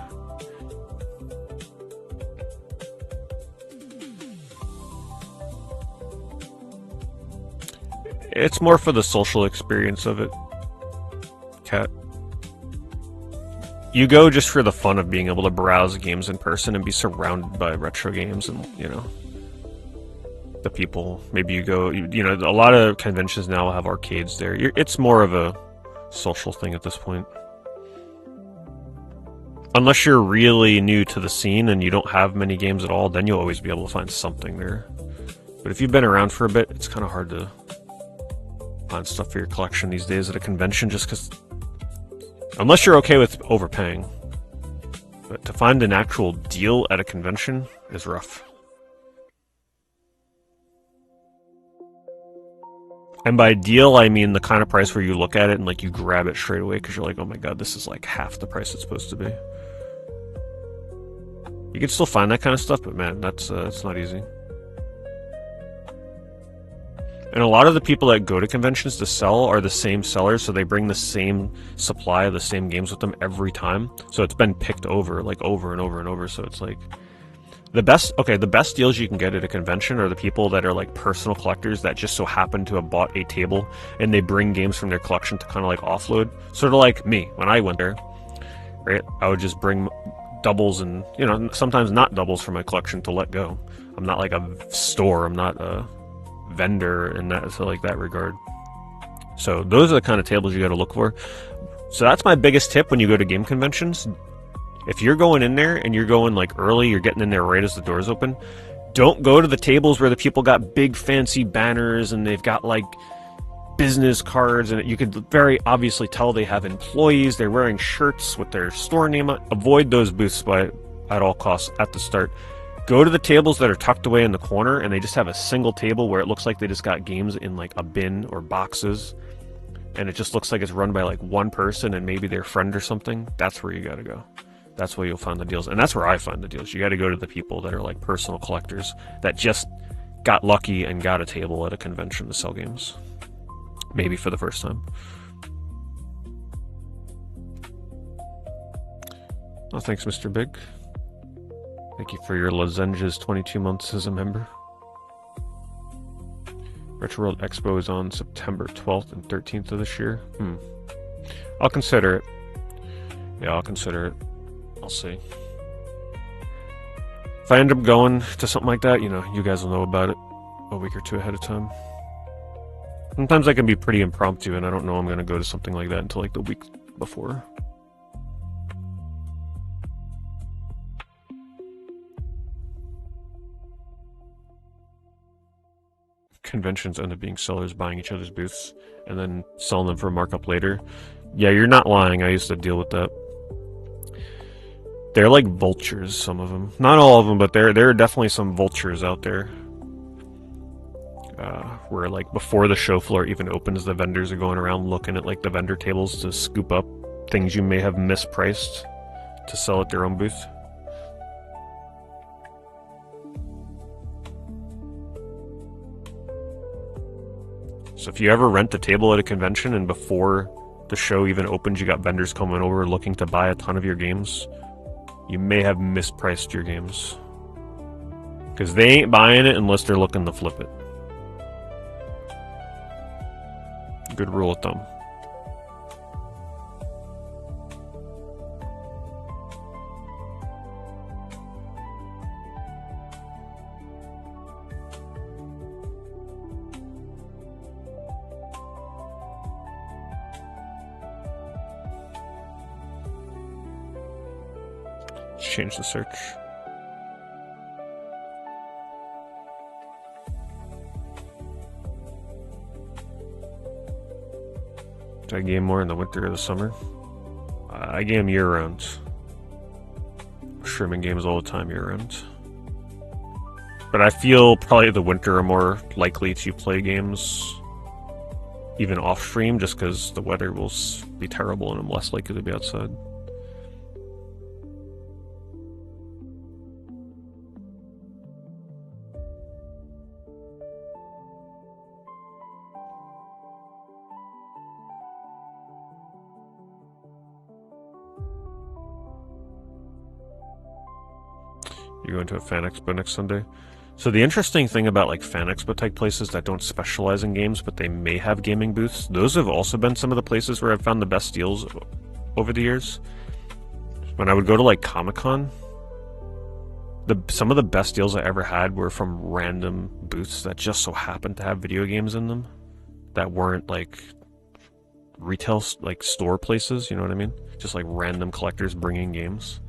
Speaker 1: It's more for the social experience of it, Cat. You go just for the fun of being able to browse games in person and be surrounded by retro games and, the people. Maybe you go, a lot of conventions now have arcades there. It's more of a social thing at this point. Unless you're really new to the scene and you don't have many games at all, then you'll always be able to find something there. But if you've been around for a bit, it's kind of hard to find stuff for your collection these days at a convention just because... Unless you're okay with overpaying. But to find an actual deal at a convention is rough. And by deal, I mean the kind of price where you look at it and like you grab it straight away because you're like, oh my god, this is like half the price it's supposed to be. You can still find that kind of stuff, but man, that's not easy. And a lot of the people that go to conventions to sell are the same sellers, so they bring the same supply of the same games with them every time. So it's been picked over, like over and over and over. So it's like, The best deals you can get at a convention are the people that are like personal collectors that just so happen to have bought a table and they bring games from their collection to kind of like offload. Sort of like me when I went there, right? I would just bring doubles and, you know, sometimes not doubles from my collection to let go. I'm not like a store. I'm not a vendor in that, so like that regard. So those are the kind of tables you got to look for. So that's my biggest tip when you go to game conventions. If you're going in there and you're going like early, you're getting in there right as the doors open, don't go to the tables where the people got big fancy banners and they've got like business cards, and you could very obviously tell they have employees. They're wearing shirts with their store name on. Avoid those booths at all costs at the start. Go to the tables that are tucked away in the corner and they just have a single table where it looks like they just got games in like a bin or boxes, and it just looks like it's run by like one person and maybe their friend or something. That's where you got to go. That's where you'll find the deals. And that's where I find the deals. You got to go to the people that are like personal collectors that just got lucky and got a table at a convention to sell games. Maybe for the first time. Oh, thanks, Mr. Big. Thank you for your lozenges 22 months as a member. Retro World Expo is on September 12th and 13th of this year. I'll consider it. Yeah, I'll consider it. I'll see. If I end up going to something like that, you know, you guys will know about it a week or two ahead of time. Sometimes I can be pretty impromptu, and I don't know I'm going to go to something like that until like the week before. Conventions end up being sellers buying each other's booths and then selling them for a markup later. Yeah, you're not lying. I used to deal with that. They're like vultures, some of them. Not all of them, but there are definitely some vultures out there. Where like before the show floor even opens, the vendors are going around looking at like the vendor tables to scoop up things you may have mispriced to sell at their own booth. So if you ever rent a table at a convention and before the show even opens you got vendors coming over looking to buy a ton of your games, you may have mispriced your games. Because they ain't buying it unless they're looking to flip it. Good rule of thumb. Change the search. Do I game more in the winter or the summer? I game year-round. Streaming games all the time year-round. But I feel probably the winter are more likely to play games even off-stream just because the weather will be terrible and I'm less likely to be outside. You're going to a fan expo next Sunday. So the interesting thing about like fan expo type places that don't specialize in games, but they may have gaming booths, those have also been some of the places where I've found the best deals over the years. When I would go to like Comic-Con, some of the best deals I ever had were from random booths that just so happened to have video games in them that weren't like retail, like store places, you know what I mean? Just like random collectors bringing games.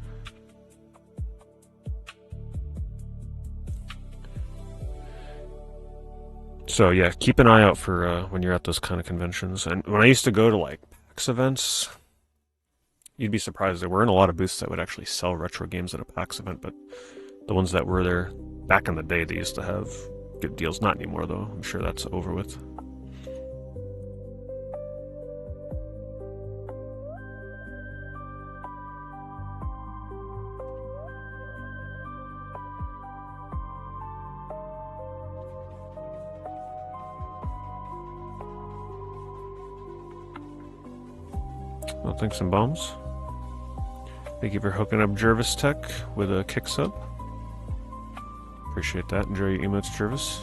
Speaker 1: So yeah, keep an eye out for when you're at those kind of conventions. And when I used to go to like PAX events, you'd be surprised there weren't a lot of booths that would actually sell retro games at a PAX event, but the ones that were there back in the day, they used to have good deals. Not anymore though, I'm sure that's over with. Well, thanks and bombs. Thank you for hooking up Jervis Tech with a kick sub. Appreciate that. Enjoy your emotes, Jervis.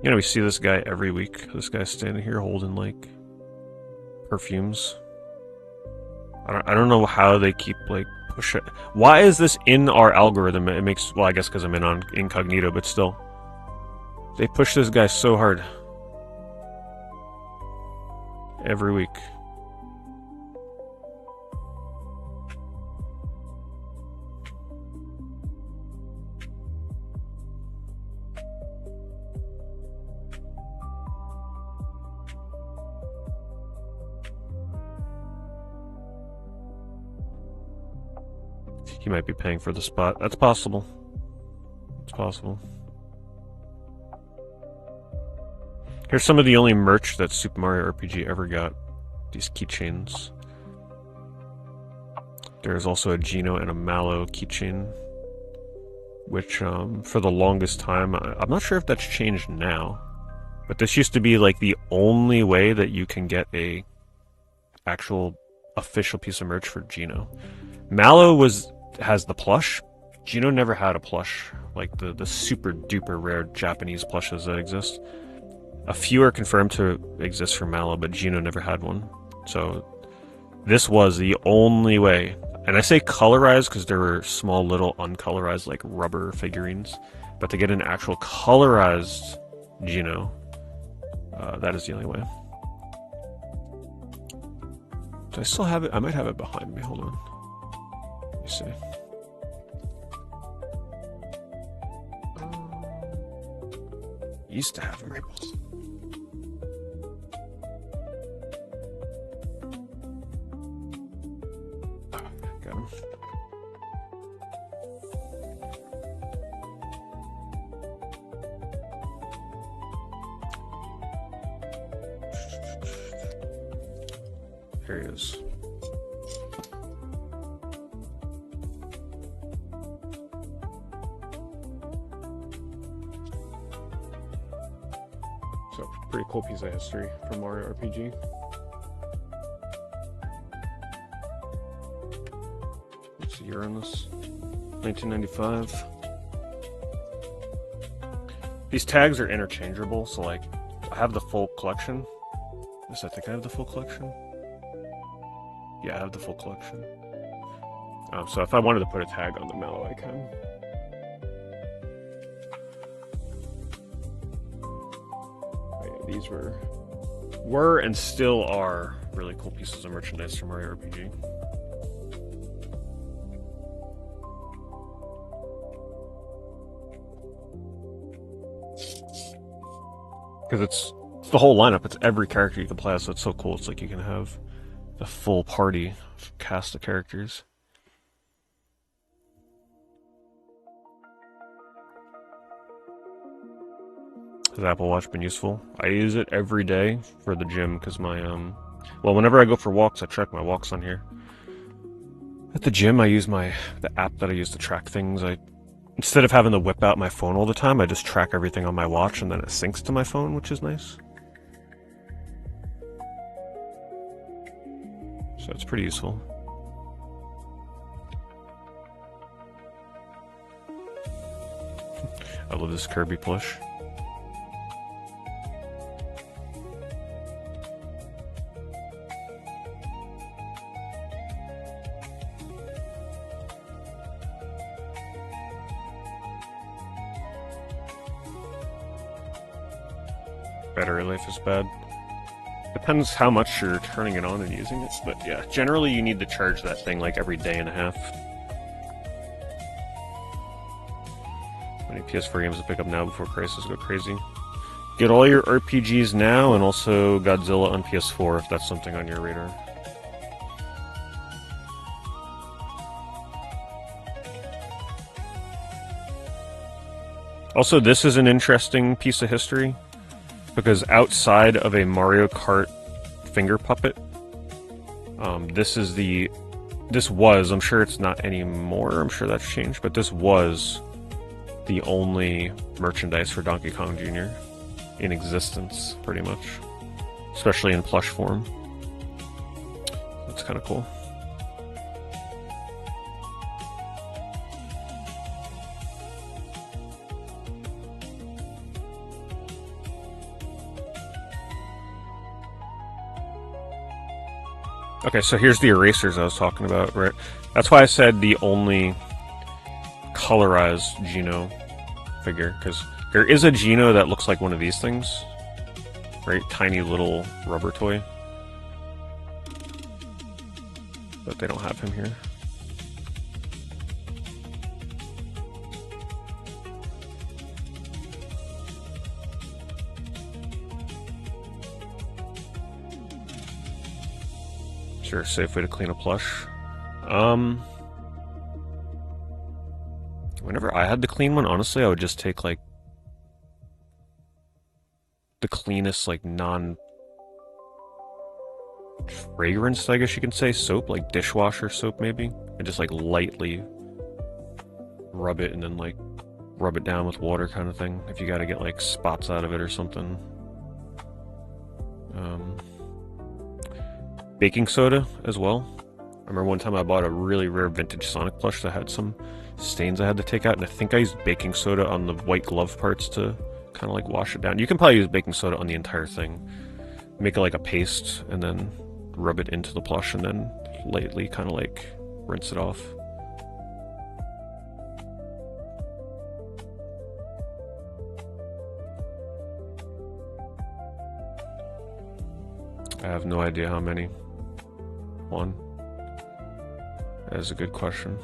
Speaker 1: You know, we see this guy every week. This guy's standing here holding, like, perfumes. I don't know how they keep, like, pushing. Why is this in our algorithm? It makes, well, I guess because I'm in on incognito, but still. They push this guy so hard. Every week. He might be paying for the spot. That's possible. It's possible. Here's some of the only merch that Super Mario RPG ever got. These keychains. There's also a Geno and a Mallow keychain. Which, for the longest time, I'm not sure if that's changed now. But this used to be, like, the only way that you can get a actual official piece of merch for Geno. Mallow has the plush. Geno never had a plush, like the super duper rare Japanese plushes that exist. A few are confirmed to exist for Mallow, but Geno never had one. So this was the only way. And I say colorized because there were small little uncolorized like rubber figurines. But to get an actual colorized Geno, that is the only way. Do I still have it? I might have it behind me. Hold on. Let me see. Used to have them, Rables. Got him. Here he is. So, pretty cool piece of history from Mario RPG. What's the year on this? 1995. These tags are interchangeable, so like, I have the full collection. Yes, I think I have the full collection. Yeah, I have the full collection. So if I wanted to put a tag on the Mallow, I can. These were and still are really cool pieces of merchandise from Mario RPG. Because it's the whole lineup. It's every character you can play as, so it's so cool. It's like you can have the full party cast of characters. Has Apple Watch been useful? I use it every day for the gym because my, well, whenever I go for walks, I track my walks on here. At the gym, I use the app that I use to track things. Instead of having to whip out my phone all the time, I just track everything on my watch and then it syncs to my phone, which is nice. So it's pretty useful. I love this Kirby plush. Battery life is bad. Depends how much you're turning it on and using it, but yeah, generally you need to charge that thing like every day and a half. How many PS4 games to pick up now before prices go crazy? Get all your RPGs now and also Godzilla on PS4 if that's something on your radar. Also, this is an interesting piece of history, because outside of a Mario Kart finger puppet, this was, I'm sure it's not anymore, I'm sure that's changed, but this was the only merchandise for Donkey Kong Jr. in existence, pretty much. Especially in plush form. That's kind of cool. Okay, so here's the erasers I was talking about, right? That's why I said the only colorized Geno figure, because there is a Geno that looks like one of these things, right? Tiny little rubber toy. But they don't have him here. Is there a safe way to clean a plush? Whenever I had to clean one, honestly, I would just take, like, the cleanest, like, non-fragranced, I guess you can say, soap, like dishwasher soap, maybe, and just, like, lightly rub it and then, like, rub it down with water kind of thing, if you gotta get, like, spots out of it or something. Baking soda as well. I remember one time I bought a really rare vintage Sonic plush that had some stains I had to take out, and I think I used baking soda on the white glove parts to kind of like wash it down. You can probably use baking soda on the entire thing. Make it like a paste, and then rub it into the plush, and then lightly kind of like rinse it off. I have no idea how many. One. That is a good question.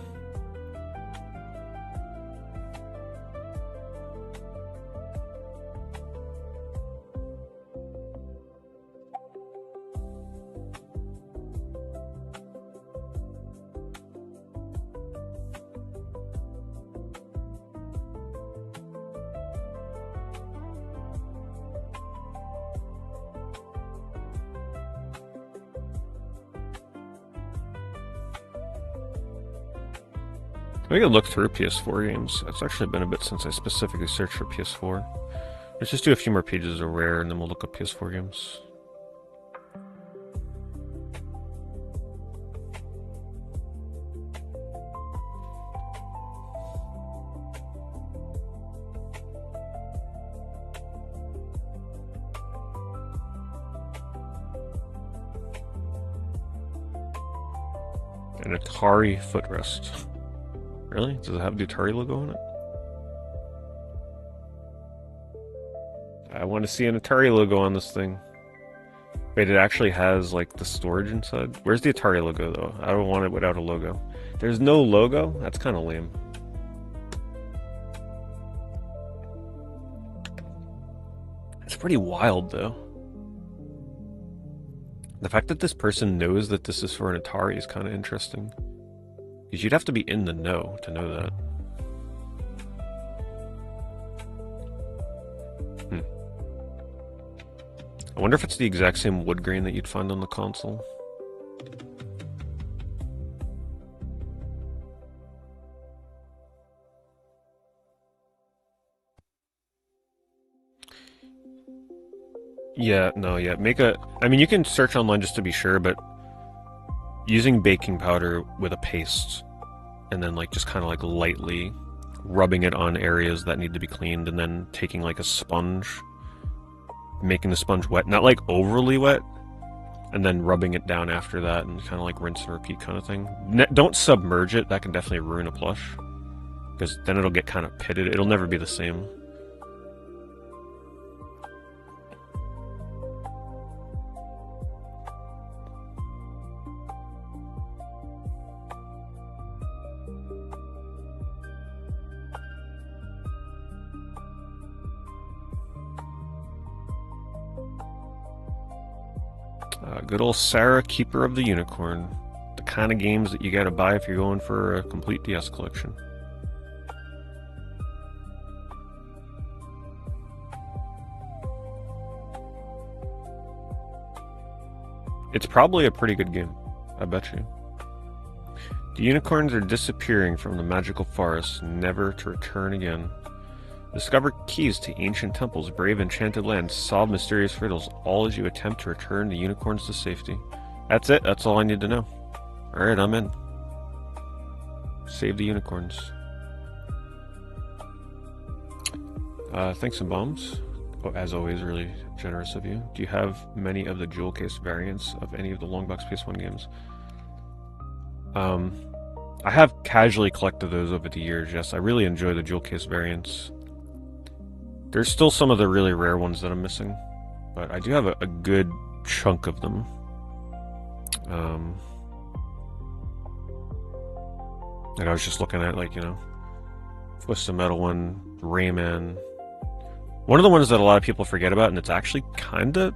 Speaker 1: We can look through PS4 games. It's actually been a bit since I specifically searched for PS4. Let's just do a few more pages of rare, and then we'll look up PS4 games. An Atari footrest. Really? Does it have the Atari logo on it? I want to see an Atari logo on this thing. Wait, it actually has, like, the storage inside? Where's the Atari logo, though? I don't want it without a logo. There's no logo? That's kind of lame. It's pretty wild, though. The fact that this person knows that this is for an Atari is kind of interesting. Because you'd have to be in the know to know that. I wonder if it's the exact same wood grain that you'd find on the console. Yeah, no, yeah. I mean, you can search online just to be sure, but using baking powder with a paste and then like just kind of like lightly rubbing it on areas that need to be cleaned, and then taking like a sponge, making the sponge wet, not like overly wet, and then rubbing it down after that and kind of like rinse and repeat kind of thing. Don't submerge it, that can definitely ruin a plush, because then it'll get kind of pitted. It'll never be the same. Good old Sarah, Keeper of the Unicorn. The kind of games that you gotta buy if you're going for a complete DS collection. It's probably a pretty good game. I bet you. The unicorns are disappearing from the magical forest, never to return again. Discover keys to ancient temples, brave enchanted lands, solve mysterious riddles, all as you attempt to return the unicorns to safety. That's it. That's all I need to know. Alright, I'm in. Save the unicorns. Thanks and bombs. Oh, as always, really generous of you. Do you have many of the jewel case variants of any of the Longbox PS1 games? I have casually collected those over the years, yes. I really enjoy the jewel case variants. There's still some of the really rare ones that I'm missing, but I do have a good chunk of them. Like I was just looking at, like, you know, Twisted Metal one, Rayman. One of the ones that a lot of people forget about, and it's actually kind of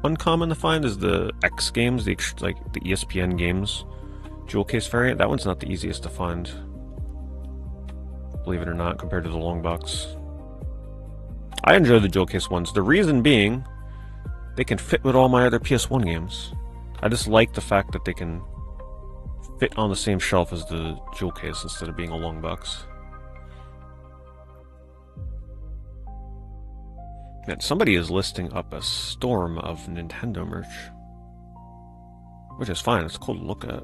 Speaker 1: uncommon to find, is the X games, the ESPN games jewel case variant. That one's not the easiest to find, believe it or not, compared to the long box. I enjoy the jewel case ones. The reason being, they can fit with all my other PS1 games. I just like the fact that they can fit on the same shelf as the jewel case instead of being a long box. Man, somebody is listing up a storm of Nintendo merch, which is fine. It's cool to look at.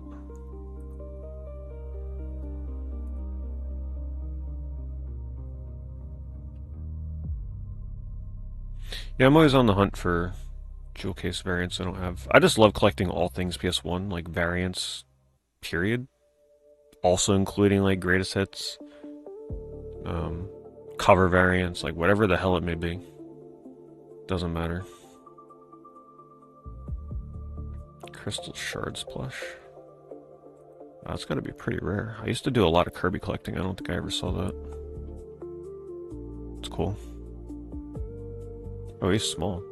Speaker 1: Yeah, I'm always on the hunt for jewel case variants I don't have. I just love collecting all things PS1, like variants, period. Also including like greatest hits, cover variants, like whatever the hell it may be. Doesn't matter. Crystal Shards plush. That's gotta be pretty rare. I used to do a lot of Kirby collecting. I don't think I ever saw that. It's cool. Oh, he's small.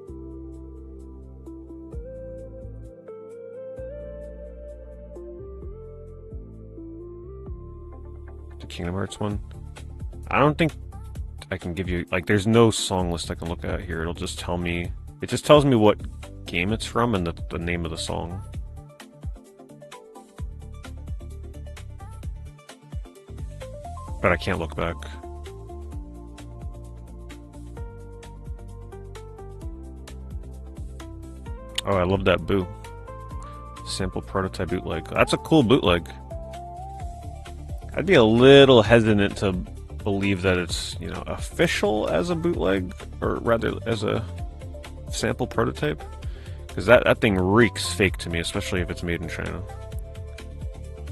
Speaker 1: The Kingdom Hearts one. I don't think I can give you, like, there's no song list I can look at here. It'll just tell me, it just tells me what game it's from and the name of the song. But I can't look back. Oh, I love that Boo. Sample prototype bootleg. That's a cool bootleg. I'd be a little hesitant to believe that it's, you know, official as a bootleg, or rather as a sample prototype, because that thing reeks fake to me, especially if it's made in China.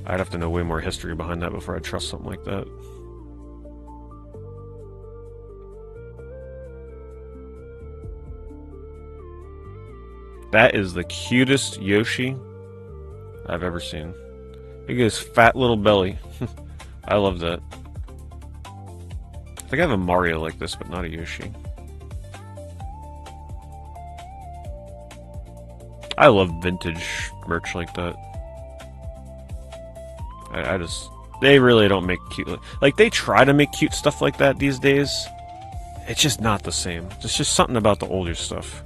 Speaker 1: I'd have to know way more history behind that before I'd trust something like that. That is the cutest Yoshi I've ever seen. Look at his fat little belly. I love that. I think I have a Mario like this, but not a Yoshi. I love vintage merch like that. I just... They really don't make cute... Like, they try to make cute stuff like that these days. It's just not the same. There's just something about the older stuff.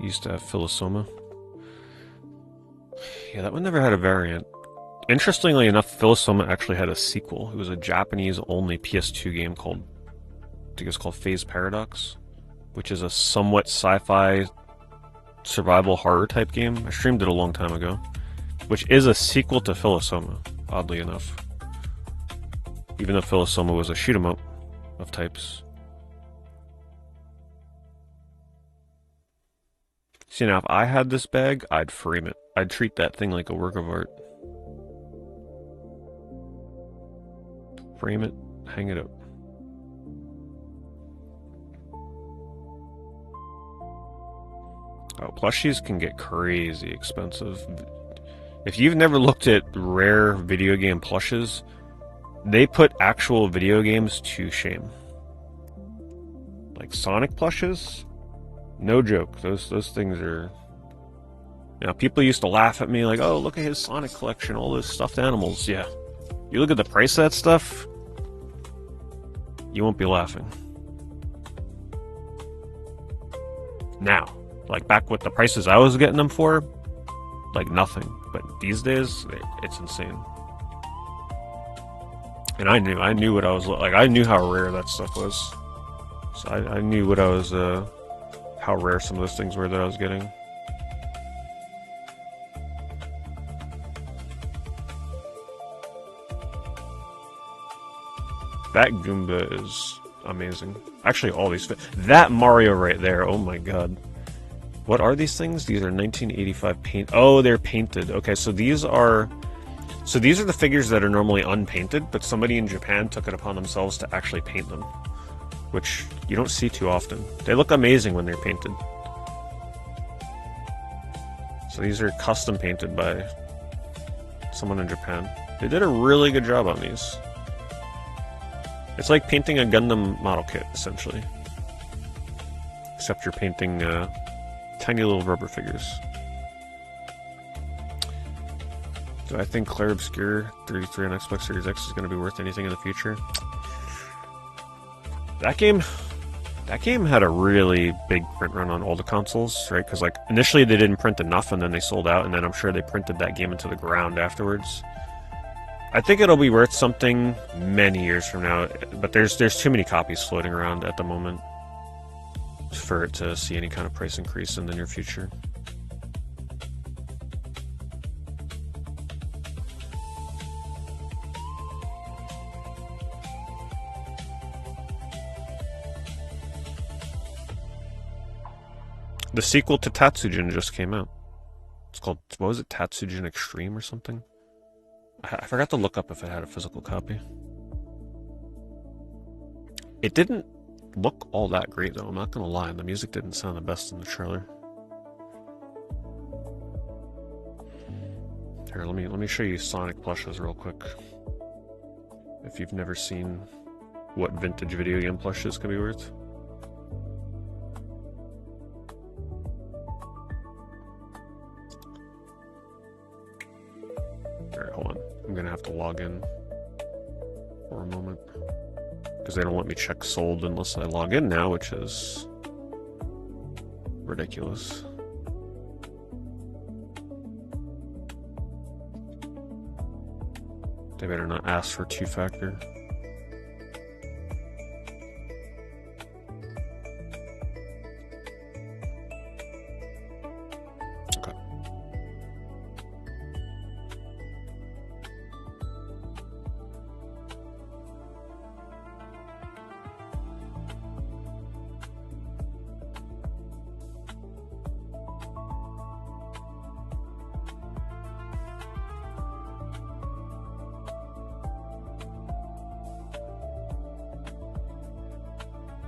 Speaker 1: Used to have Philosoma. Yeah, that one never had a variant. Interestingly enough, Philosoma actually had a sequel. It was a Japanese-only PS2 game called, I think it's called Phase Paradox, which is a somewhat sci-fi survival horror type game. I streamed it a long time ago, which is a sequel to Philosoma, oddly enough. Even though Philosoma was a shoot 'em up of types. See, now if I had this bag, I'd frame it. I'd treat that thing like a work of art. Frame it, hang it up. Oh, plushies can get crazy expensive. If you've never looked at rare video game plushes, they put actual video games to shame. Like Sonic plushes? No joke. Those things are You know, people used to laugh at me like, oh, look at his Sonic collection, all those stuffed animals. Yeah. You look at the price of that stuff, you won't be laughing. Now, like back with the prices I was getting them for, like nothing. But these days, it's insane. And I knew what I was like. I knew how rare that stuff was. So I knew what I was, how rare some of those things were that I was getting. That Goomba is amazing. Actually, all these... That Mario right there, oh my god. What are these things? These are 1985 paint... Oh, they're painted. Okay, so these are... So these are the figures that are normally unpainted, but somebody in Japan took it upon themselves to actually paint them. Which you don't see too often. They look amazing when they're painted. So these are custom painted by someone in Japan. They did a really good job on these. It's like painting a Gundam model kit, essentially. Except you're painting tiny little rubber figures. Do I think Clair Obscur 33 on Xbox Series X is going to be worth anything in the future? That game had a really big print run on all the consoles, right? Because like initially they didn't print enough, and then they sold out, and then I'm sure they printed that game into the ground afterwards. I think it'll be worth something many years from now, but there's too many copies floating around at the moment for it to see any kind of price increase in the near future. The sequel to Tatsujin just came out. It's called, what was it, Tatsujin Extreme or something? I forgot to look up if it had a physical copy. It didn't look all that great though, I'm not gonna lie. The music didn't sound the best in the trailer. Here, let me show you Sonic plushes real quick. If you've never seen what vintage video game plushes can be worth. Alright, hold on. I'm gonna have to log in for a moment. Because they don't let me check sold unless I log in now, which is ridiculous. They better not ask for two-factor.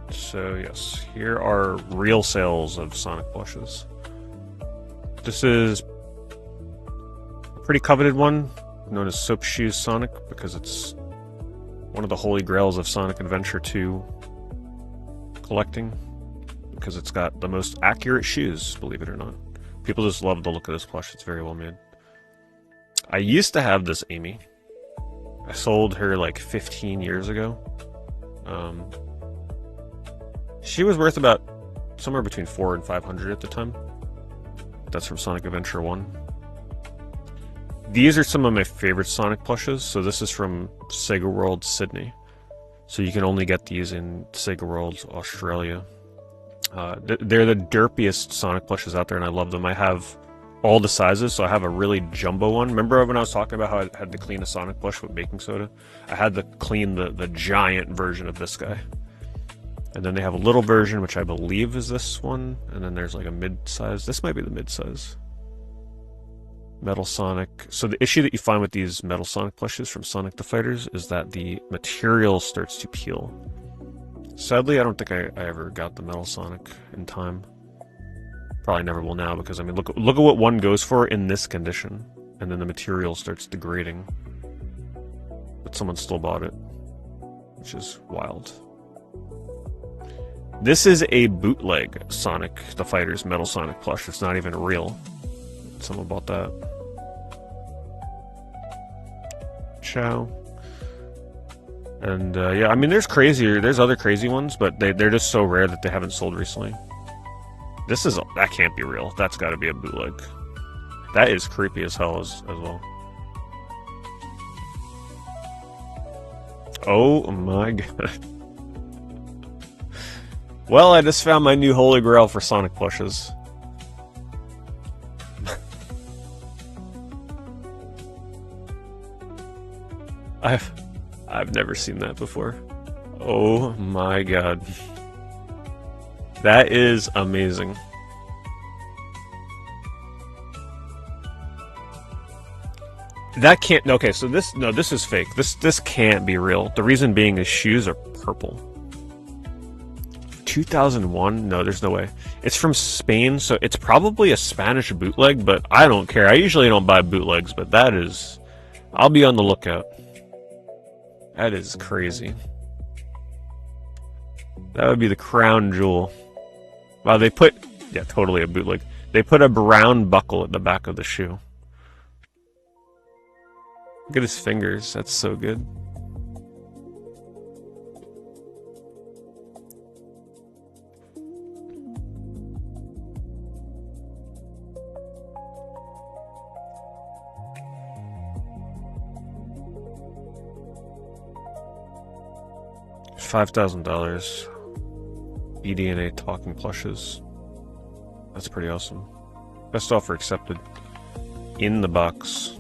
Speaker 1: So yes, here are real sales of Sonic plushes. This is a pretty coveted one, known as Soap Shoes Sonic, because it's one of the holy grails of Sonic Adventure 2 collecting, because it's got the most accurate shoes, believe it or not. People just love the look of this plush, it's very well made. I used to have this Amy. I sold her like 15 years ago. She was worth about somewhere between $400 and $500 at the time. That's from Sonic Adventure 1. These are some of my favorite Sonic plushes. So this is from Sega World Sydney. So you can only get these in Sega World Australia. They're the derpiest Sonic plushes out there, and I love them. I have all the sizes, so I have a really jumbo one. Remember when I was talking about how I had to clean a Sonic plush with baking soda? I had to clean the giant version of this guy. And then they have a little version, which I believe is this one. And then there's like a mid-size. This might be the mid-size. Metal Sonic. So the issue that you find with these Metal Sonic plushes from Sonic the Fighters is that the material starts to peel. Sadly, I don't think I ever got the Metal Sonic in time. Probably never will now, because I mean, look at what one goes for in this condition. And then the material starts degrading. But someone still bought it, which is wild. This is a bootleg Sonic the Fighters Metal Sonic plush. It's not even real. Someone bought that. Ciao. And yeah, I mean, there's other crazy ones, but they're just so rare that they haven't sold recently. That can't be real. That's got to be a bootleg. That is creepy as hell as well. Oh my god. Well, I just found my new holy grail for Sonic plushes. I've never seen that before. Oh my god. That is amazing. That can't... Okay, so this is fake. This can't be real. The reason being his shoes are purple. 2001? No, there's no way. It's from Spain, so it's probably a Spanish bootleg, but I don't care. I usually don't buy bootlegs, but that is... I'll be on the lookout. That is crazy. That would be the crown jewel. Wow, they put... Yeah, totally a bootleg. They put a brown buckle at the back of the shoe. Look at his fingers. That's so good. $5,000. eDNA talking plushes. That's pretty awesome. Best offer accepted. In the box.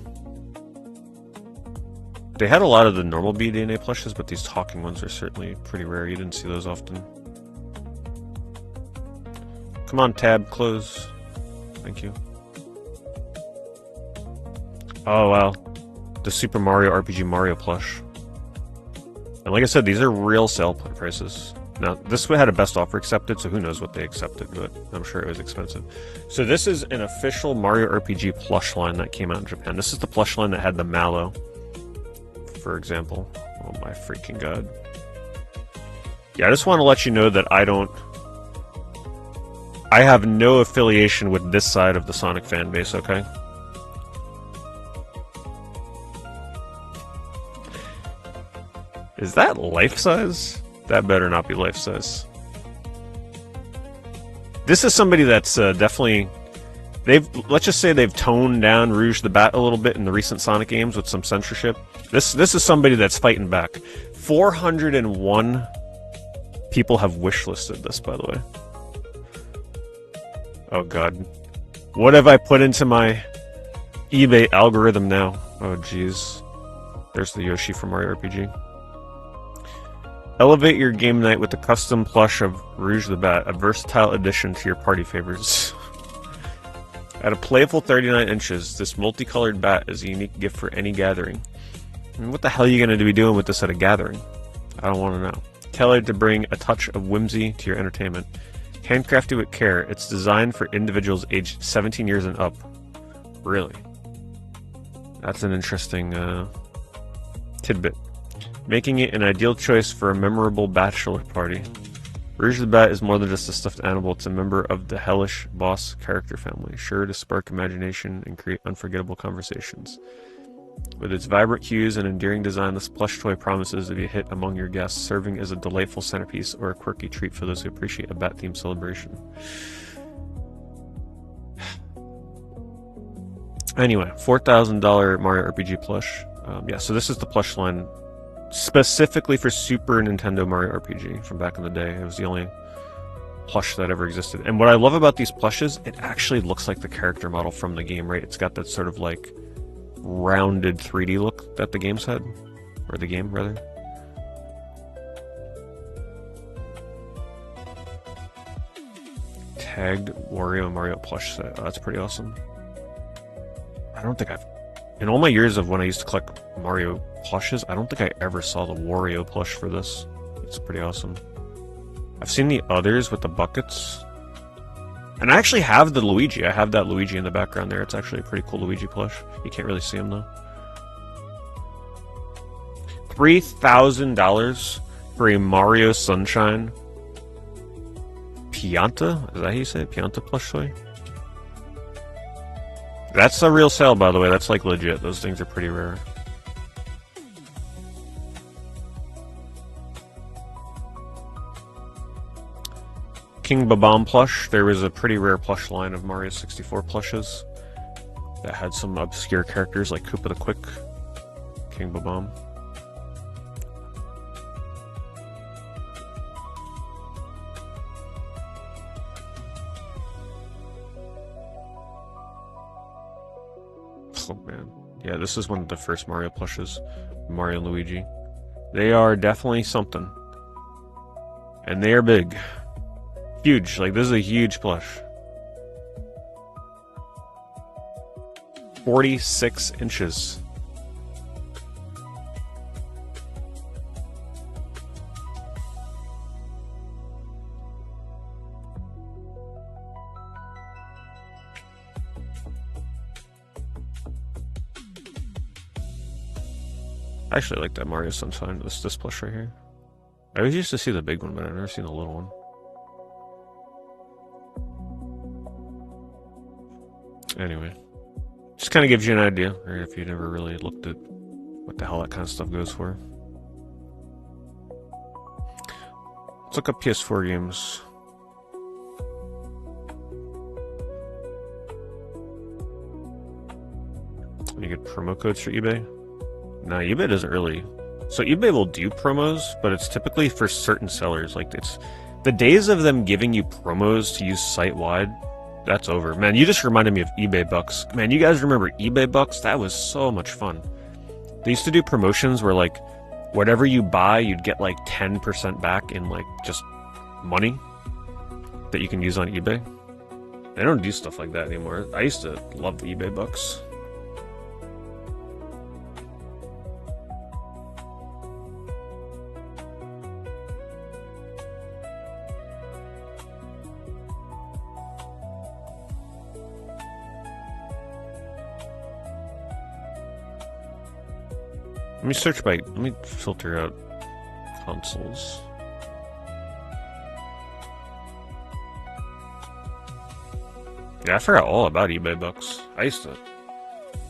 Speaker 1: They had a lot of the normal eDNA plushes, but these talking ones are certainly pretty rare. You didn't see those often. Come on, tab, close. Thank you. Oh, wow. The Super Mario RPG Mario plush. And like I said, these are real sale prices. Now, this had a best offer accepted, so who knows what they accepted, but I'm sure it was expensive. So this is an official Mario RPG plush line that came out in Japan. This is the plush line that had the Mallow, for example. Oh my freaking god. Yeah, I just want to let you know that I have no affiliation with this side of the Sonic fan base, okay? Is that life-size? That better not be life-size. This is somebody that's definitely... Let's just say they've toned down Rouge the Bat a little bit in the recent Sonic games with some censorship. This is somebody that's fighting back. 401 people have wishlisted this, by the way. Oh god. What have I put into my eBay algorithm now? Oh jeez. There's the Yoshi from Mario RPG. Elevate your game night with the custom plush of Rouge the Bat, a versatile addition to your party favorites. At a playful 39 inches, this multicolored bat is a unique gift for any gathering. And what the hell are you going to be doing with this at a gathering? I don't want to know. Tailored to bring a touch of whimsy to your entertainment. Handcrafted with care, it's designed for individuals aged 17 years and up. Really? That's an interesting tidbit. Making it an ideal choice for a memorable bachelor party. Rouge the Bat is more than just a stuffed animal, it's a member of the hellish boss character family, sure to spark imagination and create unforgettable conversations. With its vibrant hues and endearing design, this plush toy promises to be a hit among your guests, serving as a delightful centerpiece or a quirky treat for those who appreciate a bat-themed celebration. Anyway, $4,000 Mario RPG plush. Yeah, so this is the plush line specifically for Super Nintendo Mario RPG from back in the day. It was the only plush that ever existed. And what I love about these plushes, it actually looks like the character model from the game, right? It's got that sort of like rounded 3D look that the game's had. Or the game, rather. Tagged Wario Mario plush set. Oh, that's pretty awesome. I don't think in all my years of when I used to collect Mario plushes, I don't think I ever saw the Wario plush for this. It's pretty awesome. I've seen the others with the buckets. And I actually have the Luigi. I have that Luigi in the background there. It's actually a pretty cool Luigi plush. You can't really see him though. $3,000 for a Mario Sunshine Pianta? Is that how you say it? Pianta plush toy? That's a real sale, by the way. That's like legit. Those things are pretty rare. King Babam plush. There was a pretty rare plush line of Mario 64 plushes that had some obscure characters like Koopa the Quick, King Babam. Oh man. Yeah, this is one of the first Mario plushes, Mario and Luigi. They are definitely something. And they are big. Huge. Like, this is a huge plush. 46 inches. I actually like that Mario Sunshine, this plush right here. I always used to see the big one, but I've never seen the little one. Anyway, just kind of gives you an idea, or if you never really looked at what the hell that kind of stuff goes for. Let's look up PS4 games. You get promo codes for eBay? No, eBay doesn't really. So eBay will do promos, but it's typically for certain sellers. Like, it's the days of them giving you promos to use site-wide, that's over. Man, you just reminded me of eBay Bucks. Man, you guys remember eBay Bucks? That was so much fun. They used to do promotions where, like, whatever you buy, you'd get, like, 10% back in, like, just money that you can use on eBay. They don't do stuff like that anymore. I used to love the eBay Bucks. Let me filter out consoles. Yeah, I forgot all about eBay Bucks. I used to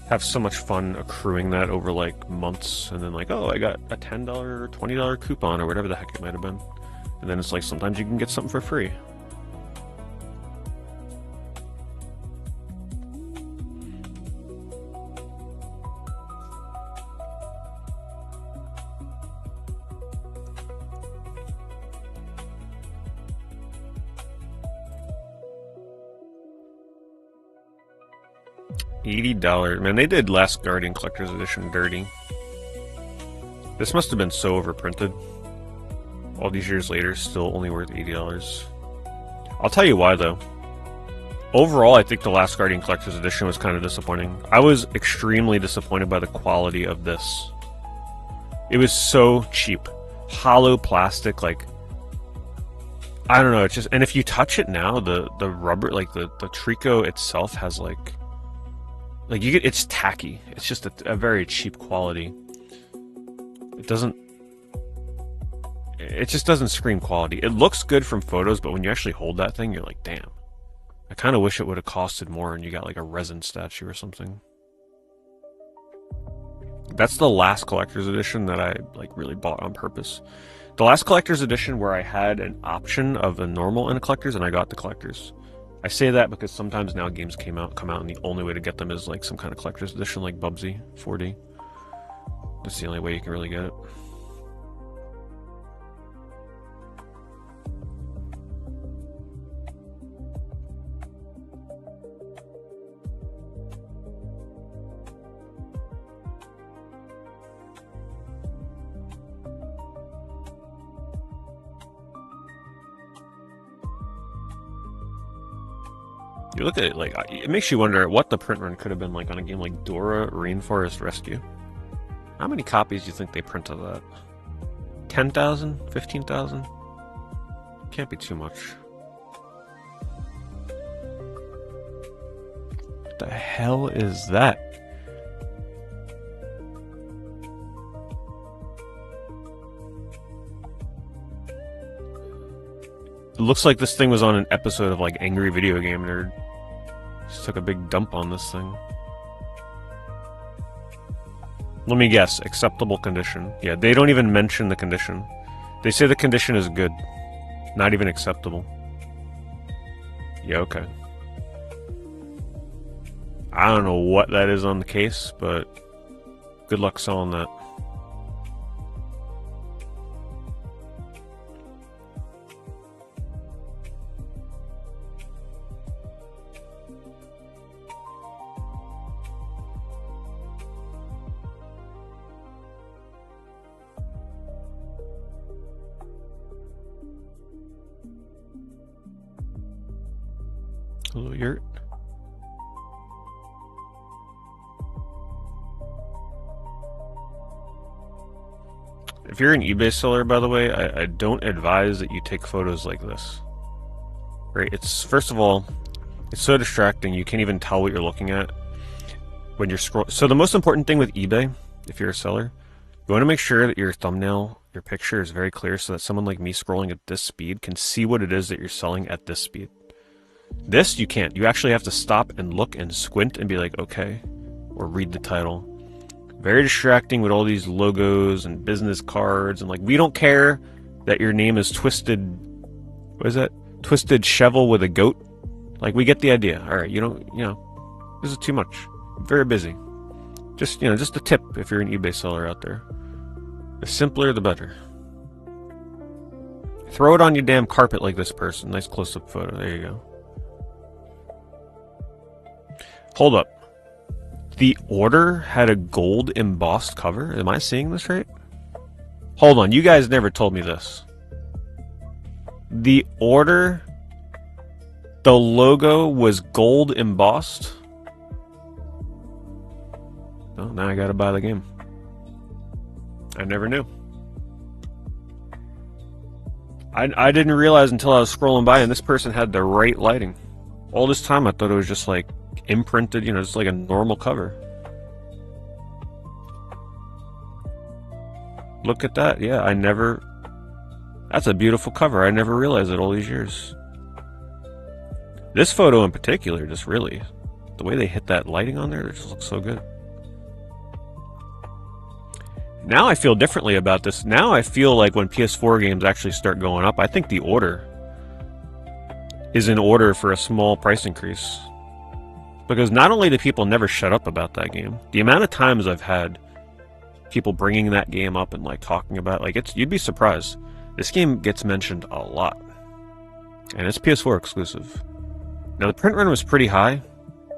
Speaker 1: have so much fun accruing that over like months, and then like, oh, I got a $10 or $20 coupon or whatever the heck it might have been. And then it's like sometimes you can get something for free. $80. Man, they did Last Guardian Collector's Edition dirty. This must have been so overprinted. All these years later, still only worth $80. I'll tell you why, though. Overall, I think the Last Guardian Collector's Edition was kind of disappointing. I was extremely disappointed by the quality of this. It was so cheap. Hollow plastic, like... I don't know, it's just... And if you touch it now, the rubber, like the Trico itself has like you get, it's tacky. It's just a very cheap quality. It just doesn't scream quality. It looks good from photos, but when you actually hold that thing, you're like, damn. I kind of wish it would have costed more and you got like a resin statue or something. That's the last collector's edition that I like really bought on purpose. The last collector's edition where I had an option of a normal and a collector's, and I got the collector's. I say that because sometimes now games come out and the only way to get them is like some kind of collector's edition like Bubsy 4D. That's the only way you can really get it. You look at it, like, it makes you wonder what the print run could have been like on a game like Dora Rainforest Rescue. How many copies do you think they printed of that? 10,000? 15,000? Can't be too much. What the hell is that? It looks like this thing was on an episode of like Angry Video Game Nerd. Just took a big dump on this thing. Let me guess. Acceptable condition. Yeah, they don't even mention the condition. They say the condition is good. Not even acceptable. Yeah, okay. I don't know what that is on the case, but good luck selling that. Hello, Yurt. If you're an eBay seller, by the way, I don't advise that you take photos like this. Right? It's, first of all, it's so distracting, you can't even tell what you're looking at when you're scrolling. So the most important thing with eBay, if you're a seller, you want to make sure that your thumbnail, your picture is very clear so that someone like me scrolling at this speed can see what it is that you're selling at this speed. This, you can't. You actually have to stop and look and squint and be like, okay, or read the title. Very distracting with all these logos and business cards, and like, we don't care that your name is Twisted, what is that? Twisted Shovel with a goat. Like, we get the idea. All right, you know, this is too much. I'm very busy. Just, you know, just a tip if you're an eBay seller out there. The simpler, the better. Throw it on your damn carpet like this person. Nice close-up photo. There you go. Hold up. The order had a gold embossed cover? Am I seeing this right? Hold on, you guys never told me this. The order, the logo was gold embossed? Well, now I gotta buy the game. I never knew. I didn't realize until I was scrolling by and this person had the right lighting. All this time I thought it was just like imprinted, you know, just like a normal cover. Look at that. Yeah, that's a beautiful cover. I never realized it all these years. This photo in particular, just really, the way they hit that lighting on there, it just looks so good. Now I feel differently about this. Now I feel like when PS4 games actually start going up, I think the order is in order for a small price increase. Because not only do people never shut up about that game, the amount of times I've had people bringing that game up and like talking about, like, you'd be surprised. This game gets mentioned a lot. And it's PS4 exclusive. Now the print run was pretty high,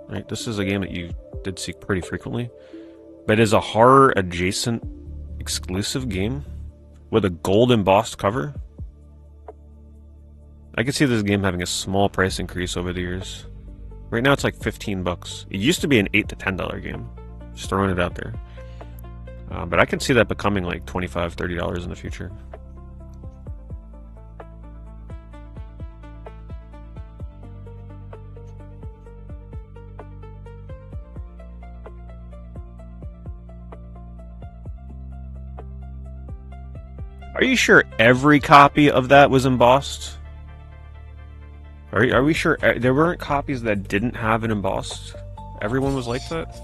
Speaker 1: right? This is a game that you did see pretty frequently. But as a horror adjacent exclusive game with a gold embossed cover, I could see this game having a small price increase over the years. Right now it's like $15. It used to be an $8 to $10 game. Just throwing it out there. But I can see that becoming like $25, $30 in the future. Are you sure every copy of that was embossed? Are we sure there weren't copies that didn't have it embossed? Everyone was like that?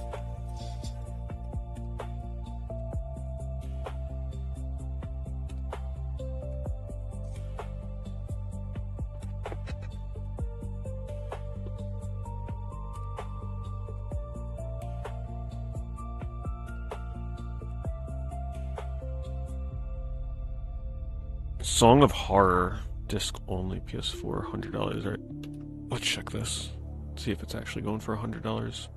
Speaker 1: Song of Horror, disc only, PS4, $100, right? Let's check this. See if it's actually going for $100.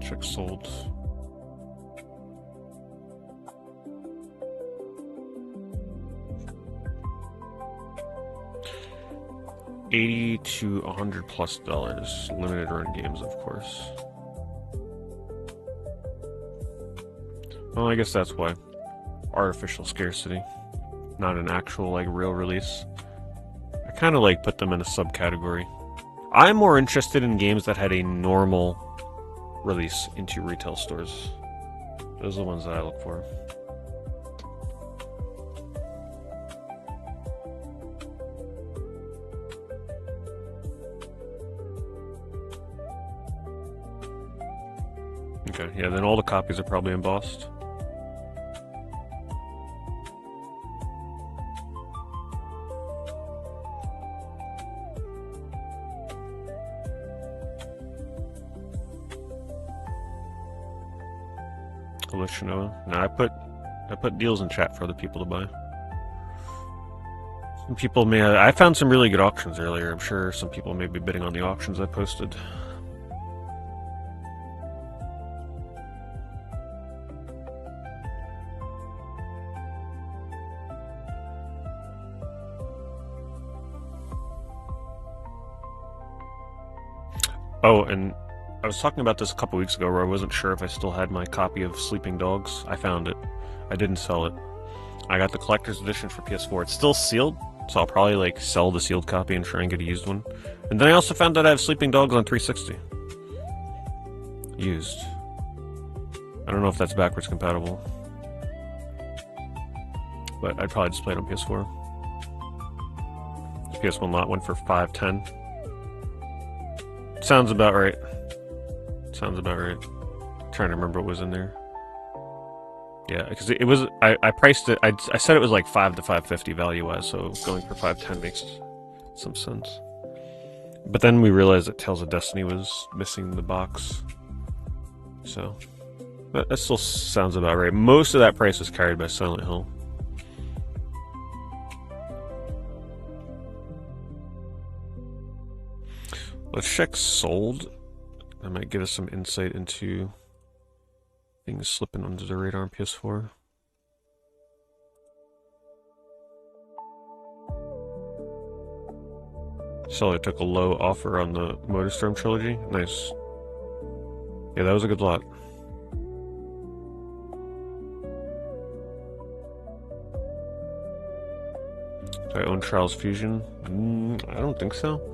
Speaker 1: Check sold. $80 to $100+, limited run games, of course. Well, I guess that's why. Artificial scarcity, not an actual, like, real release. I kind of, like, put them in a subcategory. I'm more interested in games that had a normal release into retail stores. Those are the ones that I look for. Okay, yeah, then all the copies are probably embossed. I'll let you know. Now I put deals in chat for other people to buy. Some people may. I found some really good auctions earlier. I'm sure some people may be bidding on the auctions I posted. Oh, and I was talking about this a couple weeks ago where I wasn't sure if I still had my copy of Sleeping Dogs. I found it. I didn't sell it. I got the collector's edition for PS4. It's still sealed, so I'll probably like sell the sealed copy and try and get a used one. And then I also found that I have Sleeping Dogs on 360. Used. I don't know if that's backwards compatible. But I'd probably just play it on PS4. The PS1 lot went for $510. Sounds about right. Sounds about right. I'm trying to remember what was in there. Yeah, because it was. I priced it. I said it was like $5 to $550 value wise, so going for $510 makes some sense. But then we realized that Tales of Destiny was missing the box. So that still sounds about right. Most of that price was carried by Silent Hill. Let's check sold. That might give us some insight into things slipping under the radar on PS4. So I took a low offer on the Motorstorm trilogy. Nice. Yeah, that was a good lot. Do I own Trials Fusion? I don't think so.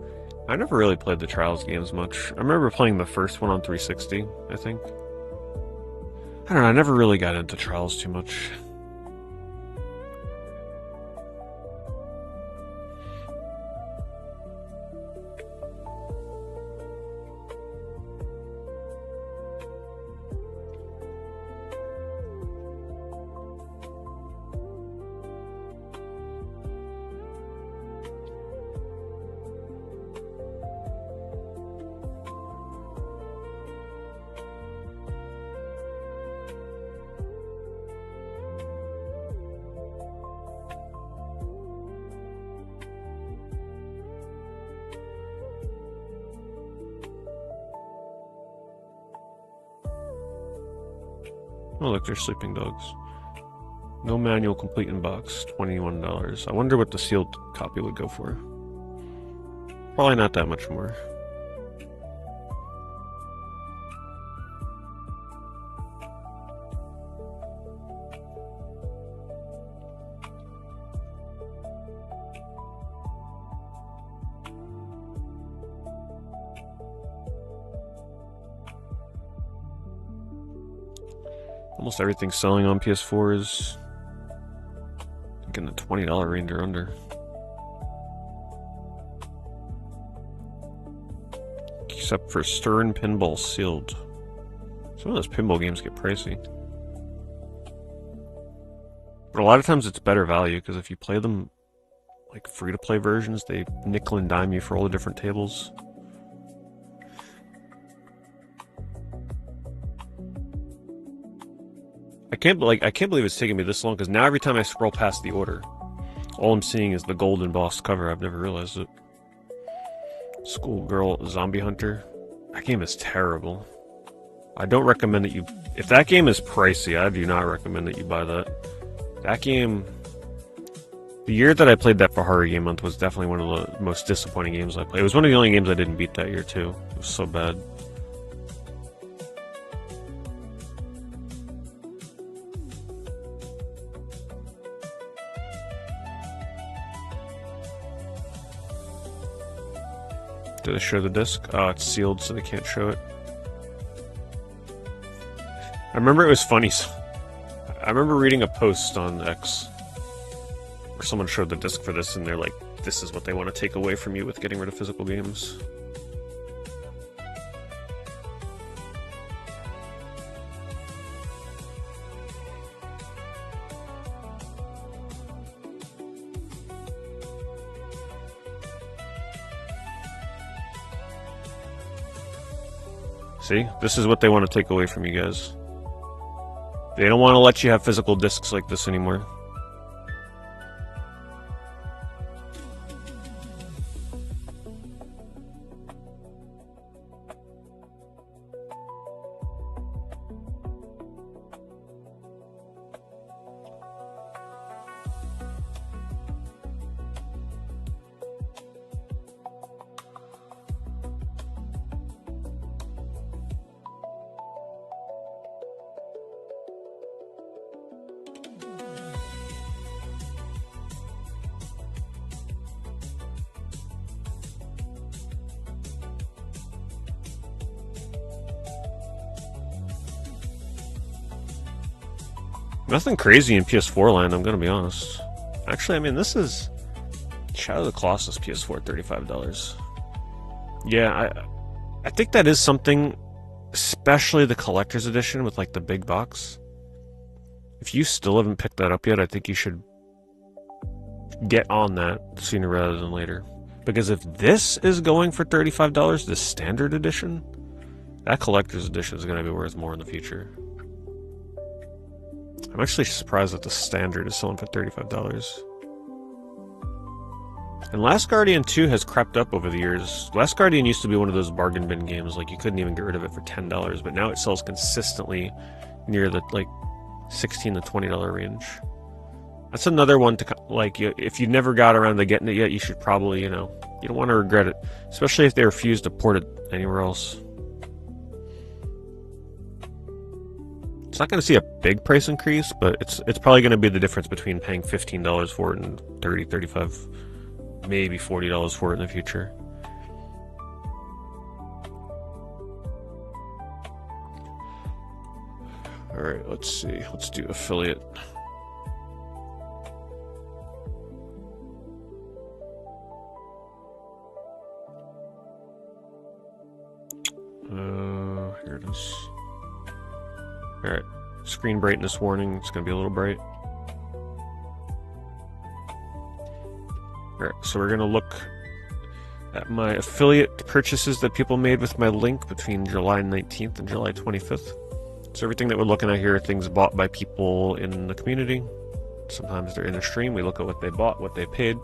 Speaker 1: I never really played the Trials games much. I remember playing the first one on 360, I think. I don't know, I never really got into Trials too much. Oh look, there's Sleeping Dogs. No manual, complete in box, $21. I wonder what the sealed copy would go for. Probably not that much more. Almost everything selling on PS4 is in the $20 range or under. Except for Stern Pinball Sealed. Some of those pinball games get pricey. But a lot of times it's better value, because if you play them like free-to-play versions, they nickel and dime you for all the different tables. I can't believe it's taking me this long, because now every time I scroll past the order, all I'm seeing is the gold embossed cover. I've never realized it. Schoolgirl Zombie Hunter. That game is terrible. I don't recommend that you... If that game is pricey, I do not recommend that you buy that. That game... The year that I played that for Horror Game Month was definitely one of the most disappointing games I played. It was one of the only games I didn't beat that year, too. It was so bad. Do they show the disc? Oh, it's sealed, so they can't show it. I remember it was funny. I remember reading a post on X where someone showed the disc for this, and they're like, this is what they want to take away from you with getting rid of physical games. See? This is what they want to take away from you guys. They don't want to let you have physical discs like this anymore. Nothing crazy in PS4 land, I'm gonna be honest. Actually, I mean, this is Shadow of the Colossus PS4, $35. Yeah, I think that is something, especially the collector's edition with like the big box. If you still haven't picked that up yet, I think you should get on that sooner rather than later. Because if this is going for $35, the standard edition, that collector's edition is gonna be worth more in the future. I'm actually surprised that the standard is selling for $35. And Last Guardian 2 has crept up over the years. Last Guardian used to be one of those bargain bin games, like you couldn't even get rid of it for $10, but now it sells consistently near the like $16 to $20 range. That's another one to, like, if you never got around to getting it yet, you should probably, you don't want to regret it, especially if they refuse to port it anywhere else. It's not going to see a big price increase, but it's probably going to be the difference between paying $15 for it and $30, $35, maybe $40 for it in the future. Alright, let's see. Let's do affiliate. Here it is. Alright, screen brightness warning, it's going to be a little bright. Alright, so we're going to look at my affiliate purchases that people made with my link between July 19th and July 25th. So everything that we're looking at here are things bought by people in the community. Sometimes they're in the stream, we look at what they bought, what they paid.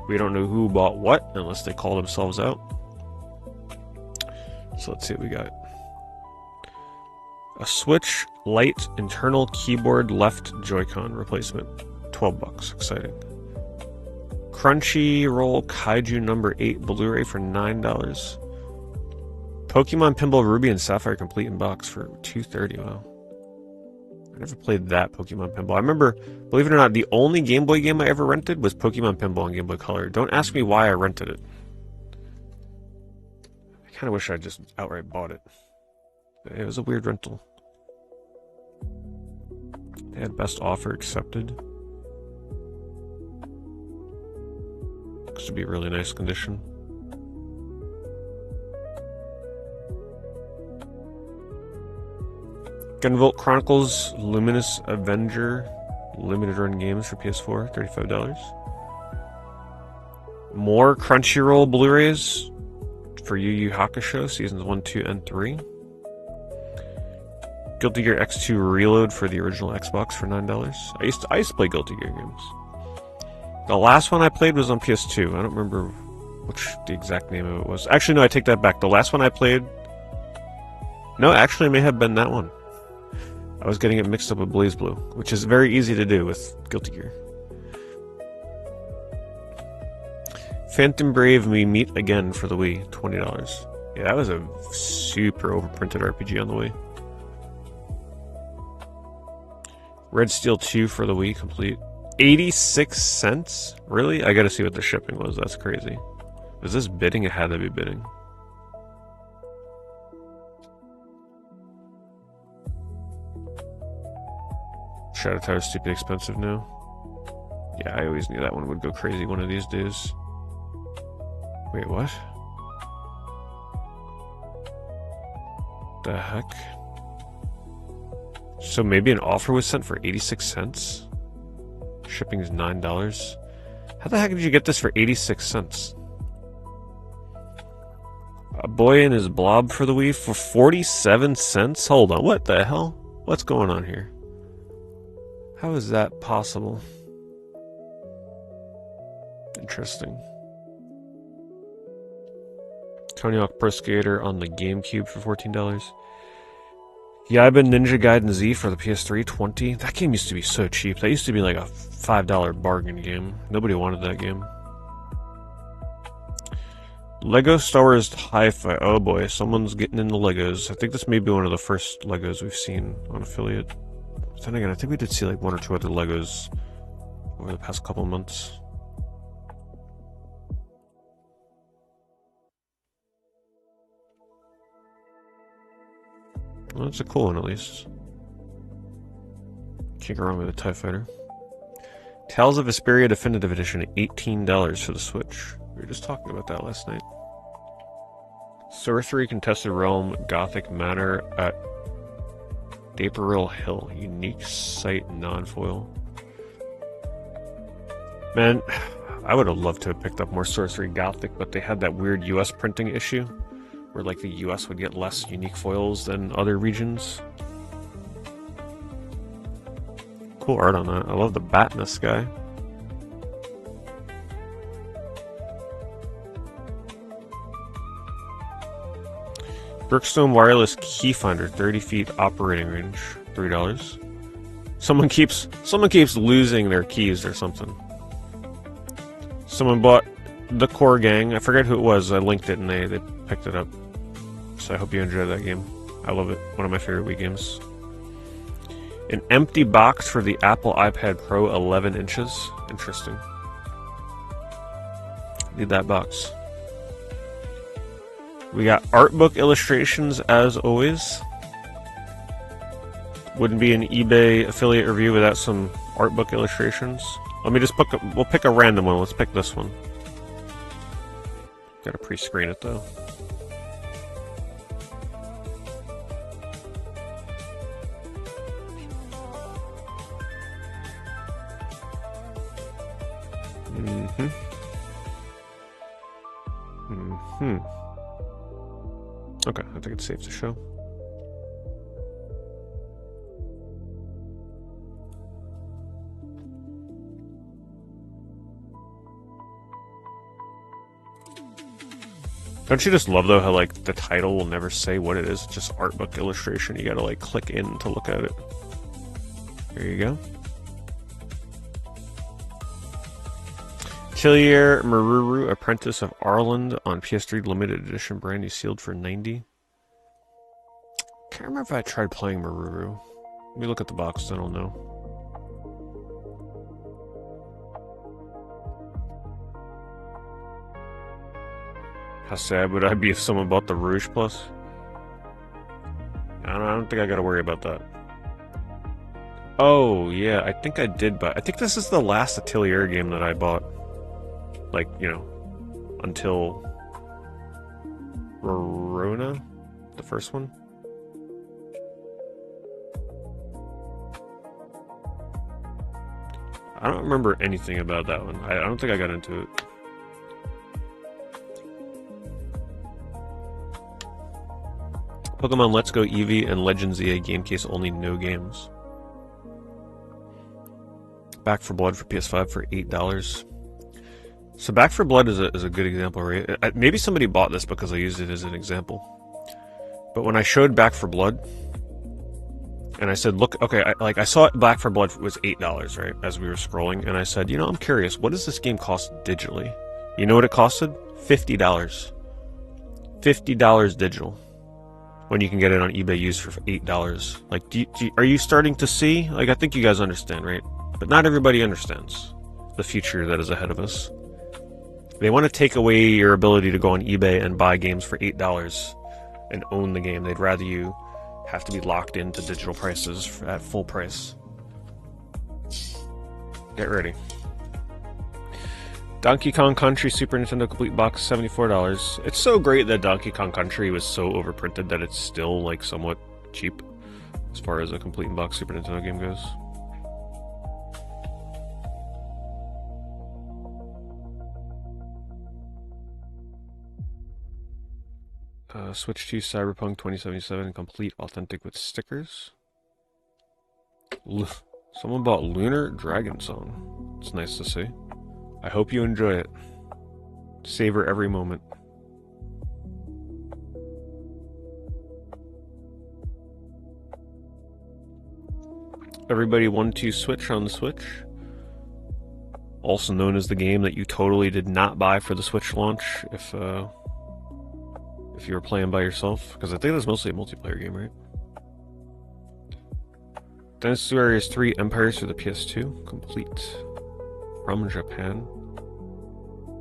Speaker 1: We don't know who bought what unless they call themselves out. So let's see what we got. A Switch Lite internal keyboard left Joy-Con replacement, $12, exciting. Crunchyroll Kaiju number 8 Blu-ray for $9. Pokemon Pinball Ruby and Sapphire complete in box for $2.30. Wow. I never played that Pokemon Pinball. I remember, believe it or not, the only Game Boy game I ever rented was Pokemon Pinball on Game Boy Color. Don't ask me why I rented it. I kind of wish I just outright bought it. It was a weird rental. They had best offer accepted. Looks to be a really nice condition. Gunvolt Chronicles Luminous Avenger limited run games for PS4, $35. More Crunchyroll Blu-rays for Yu Yu Hakusho seasons 1, 2, and 3. Guilty Gear X2 Reload for the original Xbox for $9. I used to play Guilty Gear games. The last one I played was on PS2. I don't remember which the exact name of it was. Actually, no, I take that back. The last one I played... No, actually, it may have been that one. I was getting it mixed up with BlazBlue, which is very easy to do with Guilty Gear. Phantom Brave We Meet Again for the Wii, $20. Yeah, that was a super overprinted RPG on the Wii. Red Steel 2 for the Wii, complete. 86 cents? Really? I gotta see what the shipping was. That's crazy. Was this bidding? It had to be bidding. Shadow Tower is stupid expensive now. Yeah, I always knew that one would go crazy one of these days. Wait, what? The heck? So maybe an offer was sent for 86 cents? Shipping is $9. How the heck did you get this for 86 cents? A boy and his blob for the Wii for 47 cents? Hold on, what the hell? What's going on here? How is that possible? Interesting. Tony Hawk Pro Skater on the GameCube for $14. Yaiba Ninja Gaiden Z for the PS3, $20. That game used to be so cheap. That used to be like a $5 bargain game. Nobody wanted that game. Lego Star Wars Hi-Fi. Oh boy, someone's getting into Legos. I think this may be one of the first Legos we've seen on Affiliate. But then again, I think we did see like one or two other Legos over the past couple months. Well, that's a cool one, at least. Can't go wrong with a TIE Fighter. Tales of Vesperia Definitive Edition, $18 for the Switch. We were just talking about that last night. Sorcery Contested Realm Gothic Manor at Daperil Hill. Unique site non-foil. Man, I would have loved to have picked up more Sorcery Gothic, but they had that weird US printing issue where like the US would get less unique foils than other regions. Cool art on that. I love the bat in the sky. Brookstone Wireless Key Finder, 30 feet operating range, $3. Someone keeps losing their keys or something. Someone bought The Core Gang. I forget who it was. I linked it and they picked it up. So I hope you enjoy that game. I love it. One of my favorite Wii games. An empty box for the Apple iPad Pro 11 inches. Interesting. Need that box. We got art book illustrations as always. Wouldn't be an eBay affiliate review without some art book illustrations. Let me just we'll pick a random one. Let's pick this one. Gotta pre-screen it though. Okay, I think it's safe to show. Don't you just love though how like the title will never say what it is, it's just art book illustration. You gotta like click in to look at it. There you go. Atelier Maruru, Apprentice of Arland on PS3 limited edition, brand new, sealed for $90. Can't remember if I tried playing Maruru. Let me look at the box, then I'll know. How sad would I be if someone bought the Rouge Plus? I don't think I gotta worry about that. Oh, yeah, I think I did buy... I think this is the last Atelier game that I bought. Like, you know, until Verona, the first one. I don't remember anything about that one. I don't think I got into it. Pokemon Let's Go Eevee and Legends EA game case only, no games. Back 4 Blood for PS5 for $8. So Back 4 Blood is a good example, right? Maybe somebody bought this because I used it as an example. But when I showed Back 4 Blood, and I said, look, okay, I saw Back 4 Blood was $8, right, as we were scrolling, and I said, you know, I'm curious, what does this game cost digitally? You know what it costed? $50. $50 digital. When you can get it on eBay used for $8. Like, are you starting to see? Like, I think you guys understand, right? But not everybody understands the future that is ahead of us. They want to take away your ability to go on eBay and buy games for $8 and own the game. They'd rather you have to be locked into digital prices at full price. Get ready. Donkey Kong Country Super Nintendo Complete Box, $74. It's so great that Donkey Kong Country was so overprinted that it's still like somewhat cheap as far as a complete box Super Nintendo game goes. Switch to Cyberpunk 2077 complete authentic with stickers. Someone bought Lunar Dragon Song. It's nice to see. I hope you enjoy it. Savor every moment. Everybody 1-2 Switch on the Switch. Also known as the game that you totally did not buy for the Switch launch if you were playing by yourself, because I think that's mostly a multiplayer game, right? Dynasty Warriors 3 Empires for the PS2, complete from Japan.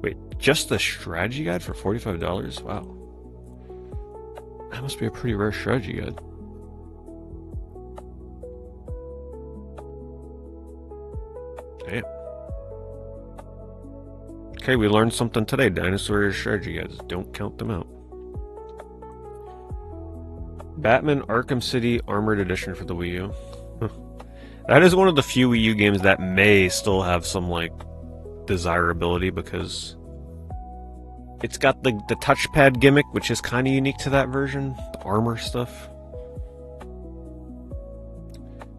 Speaker 1: Wait, just the strategy guide for $45? Wow. That must be a pretty rare strategy guide. Damn. Okay, we learned something today. Dynasty Warriors strategy guides. Don't count them out. Batman Arkham City Armored Edition for the Wii U. That is one of the few Wii U games that may still have some, like, desirability, because it's got the touchpad gimmick, which is kind of unique to that version. The armor stuff.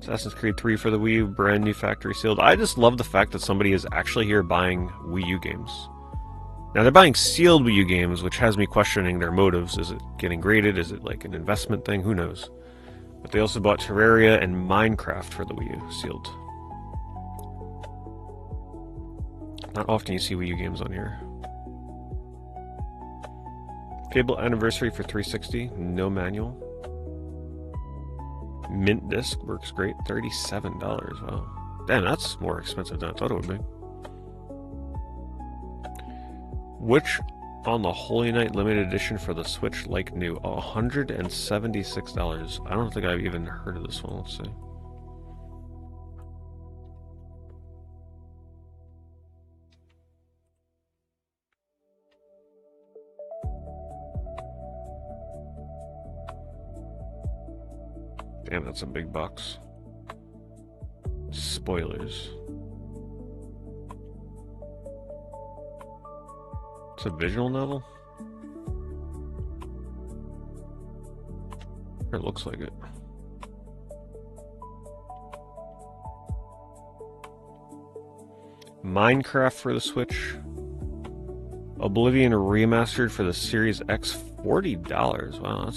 Speaker 1: Assassin's Creed 3 for the Wii U, brand new factory sealed. I just love the fact that somebody is actually here buying Wii U games. Now, they're buying sealed Wii U games, which has me questioning their motives. Is it getting graded? Is it like an investment thing? Who knows? But they also bought Terraria and Minecraft for the Wii U, sealed. Not often you see Wii U games on here. Fable Anniversary for 360, no manual. Mint disc works great, $37. Wow. Damn, that's more expensive than I thought it would be. Witch on the Holy Night limited edition for the Switch, like new, $176. I don't think I've even heard of this one. Let's see. Damn, that's a big box. Spoilers. It's a visual novel? It looks like it. Minecraft for the Switch. Oblivion Remastered for the Series X, $40. Wow,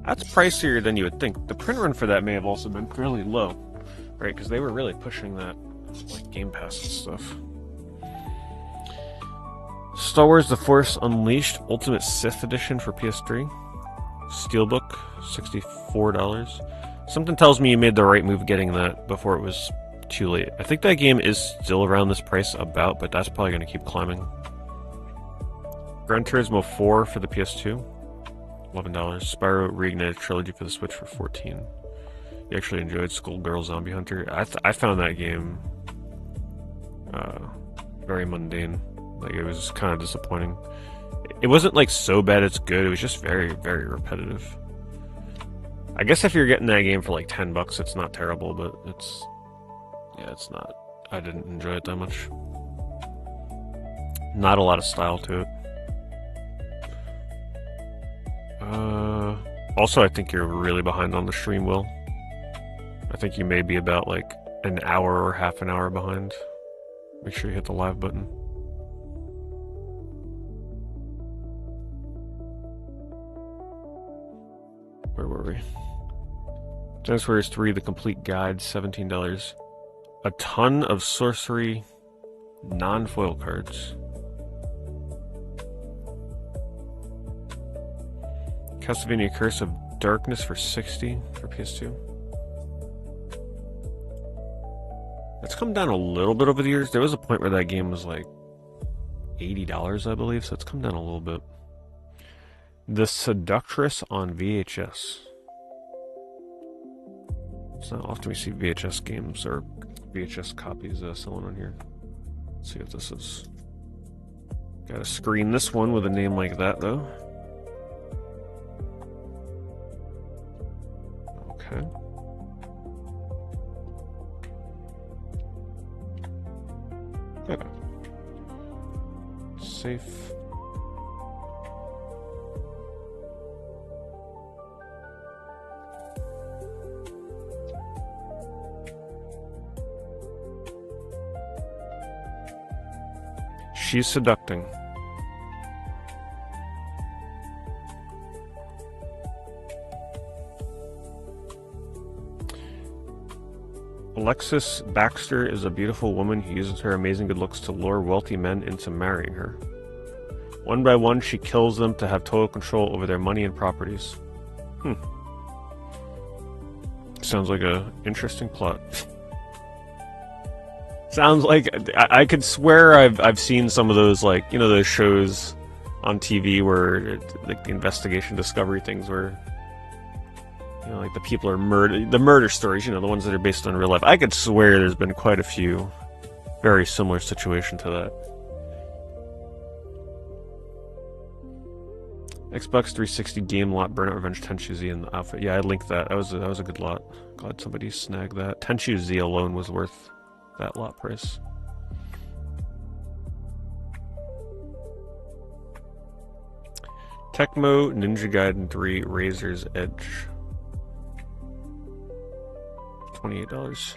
Speaker 1: that's pricier than you would think. The print run for that may have also been fairly low, right? Because they were really pushing that, like, Game Pass and stuff. Star Wars The Force Unleashed Ultimate Sith Edition for PS3. Steelbook, $64. Something tells me you made the right move getting that before it was too late. I think that game is still around this price about, but that's probably going to keep climbing. Gran Turismo 4 for the PS2, $11. Spyro Reignited Trilogy for the Switch for $14. You actually enjoyed Skullgirl Zombie Hunter? I found that game very mundane. Like, it was kind of disappointing. It wasn't like so bad it's good, it was just very, very repetitive. I guess if you're getting that game for like $10, it's not terrible, but it's not. I didn't enjoy it that much. Not a lot of style to it. Also, I think you're really behind on the stream, Will. I think you may be about like an hour or half an hour behind. Make sure you hit the live button. Where were we? Dynasty Warriors 3, the complete guide, $17. A ton of sorcery non-foil cards. Castlevania Curse of Darkness for $60 for PS2. It's come down a little bit over the years. There was a point where that game was like $80, I believe, so it's come down a little bit. The Seductress on VHS. It's not often we see VHS games or VHS copies selling on here. Let's see what this is. Gotta screen this one with a name like that, though. Okay. Yeah. Safe. She's seducting. Alexis Baxter is a beautiful woman who uses her amazing good looks to lure wealthy men into marrying her. One by one, she kills them to have total control over their money and properties. Sounds like a interesting plot. Sounds like I could swear I've seen some of those, like, you know, those shows on TV where like the investigation discovery things where, you know, like the people are the murder stories, you know, the ones that are based on real life. I could swear there's been quite a few very similar situations to that. Xbox 360 game lot, Burnout Revenge, Tenchu Z in the outfit. Yeah, I linked that. That was a good lot. Glad somebody snagged that. Tenchu Z alone was worth that lot price. Tecmo Ninja Gaiden 3 Razor's Edge. $28.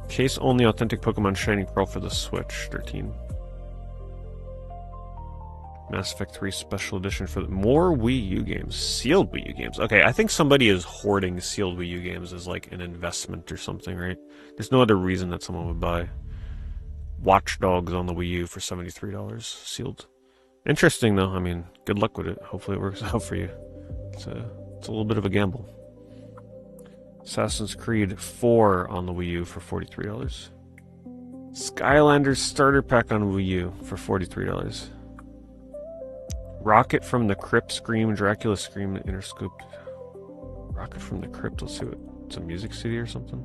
Speaker 1: Case only authentic Pokemon Shining Pearl for the Switch. $13. Mass Effect 3 Special Edition for more Wii U games. Sealed Wii U games. Okay, I think somebody is hoarding sealed Wii U games as like an investment or something, right? There's no other reason that someone would buy Watch Dogs on the Wii U for $73 sealed. Interesting though. I mean, good luck with it. Hopefully it works out for you. It's a little bit of a gamble. Assassin's Creed 4 on the Wii U for $43. Skylanders Starter Pack on Wii U for $43. Rocket from the Crypt, Scream, Dracula Scream, Interscope. Rocket from the Crypt, let's see what, it's a music CD or something?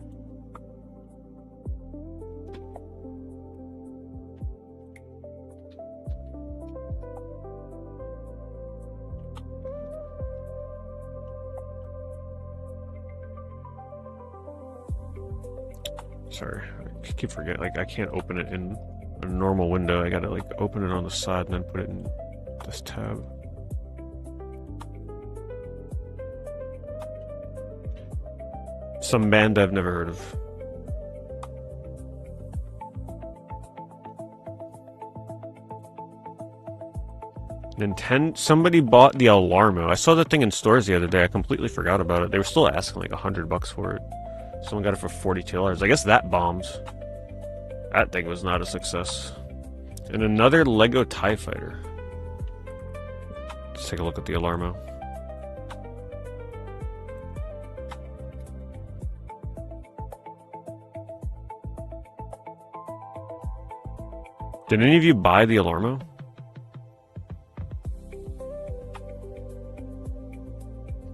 Speaker 1: Sorry, I keep forgetting, like I can't open it in a normal window. I gotta like open it on the side and then put it in this tab. Some band I've never heard of. Nintendo. Somebody bought the Alarmo. I saw that thing in stores the other day. I completely forgot about it. They were still asking like $100 for it. Someone got it for $42. I guess that bombs. That thing was not a success. And another Lego TIE Fighter. Let's take a look at the Alarmo. Did any of you buy the Alarmo?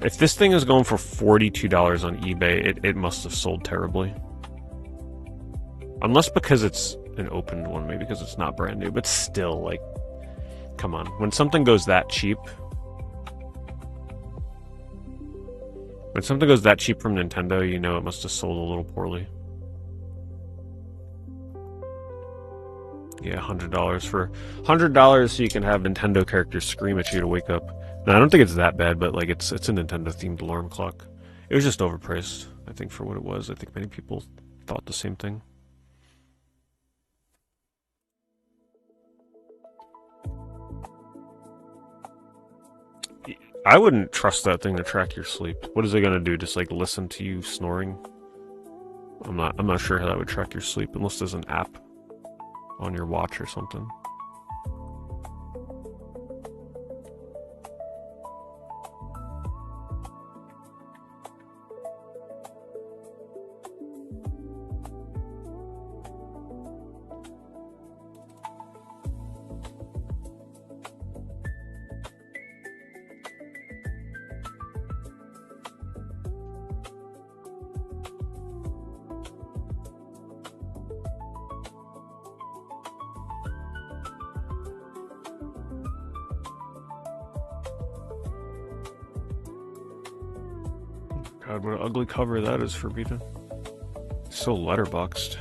Speaker 1: If this thing is going for $42 on eBay, it must have sold terribly. Unless because it's an opened one, maybe because it's not brand new, but still, like, come on. When something goes that cheap... When something goes that cheap from Nintendo, you know it must have sold a little poorly. Yeah, $100 for $100 so you can have Nintendo characters scream at you to wake up. No, I don't think it's that bad, but like it's a Nintendo-themed alarm clock. It was just overpriced, I think, for what it was. I think many people thought the same thing. I wouldn't trust that thing to track your sleep. What is it gonna do? Just like listen to you snoring? I'm not sure how that would track your sleep unless there's an app on your watch or something. God, what an ugly cover that is for Vita. So letterboxed.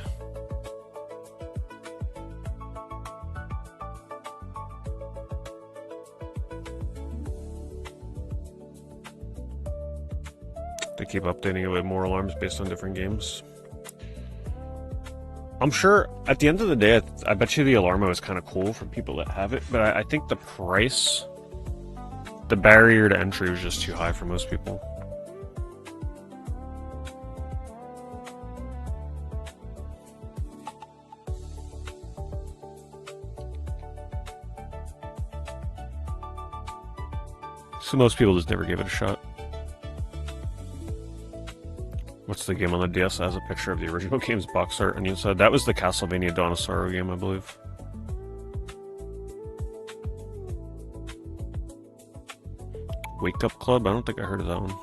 Speaker 1: They keep updating it with more alarms based on different games. I'm sure at the end of the day, I bet you the Alarmo is kind of cool for people that have it, but I think the price, the barrier to entry was just too high for most people. So most people just never give it a shot. What's the game on the DS that has a picture of the original game's box art on the inside? That was the Castlevania Dawn of Sorrow game, I believe. Wake Up Club? I don't think I heard of that one.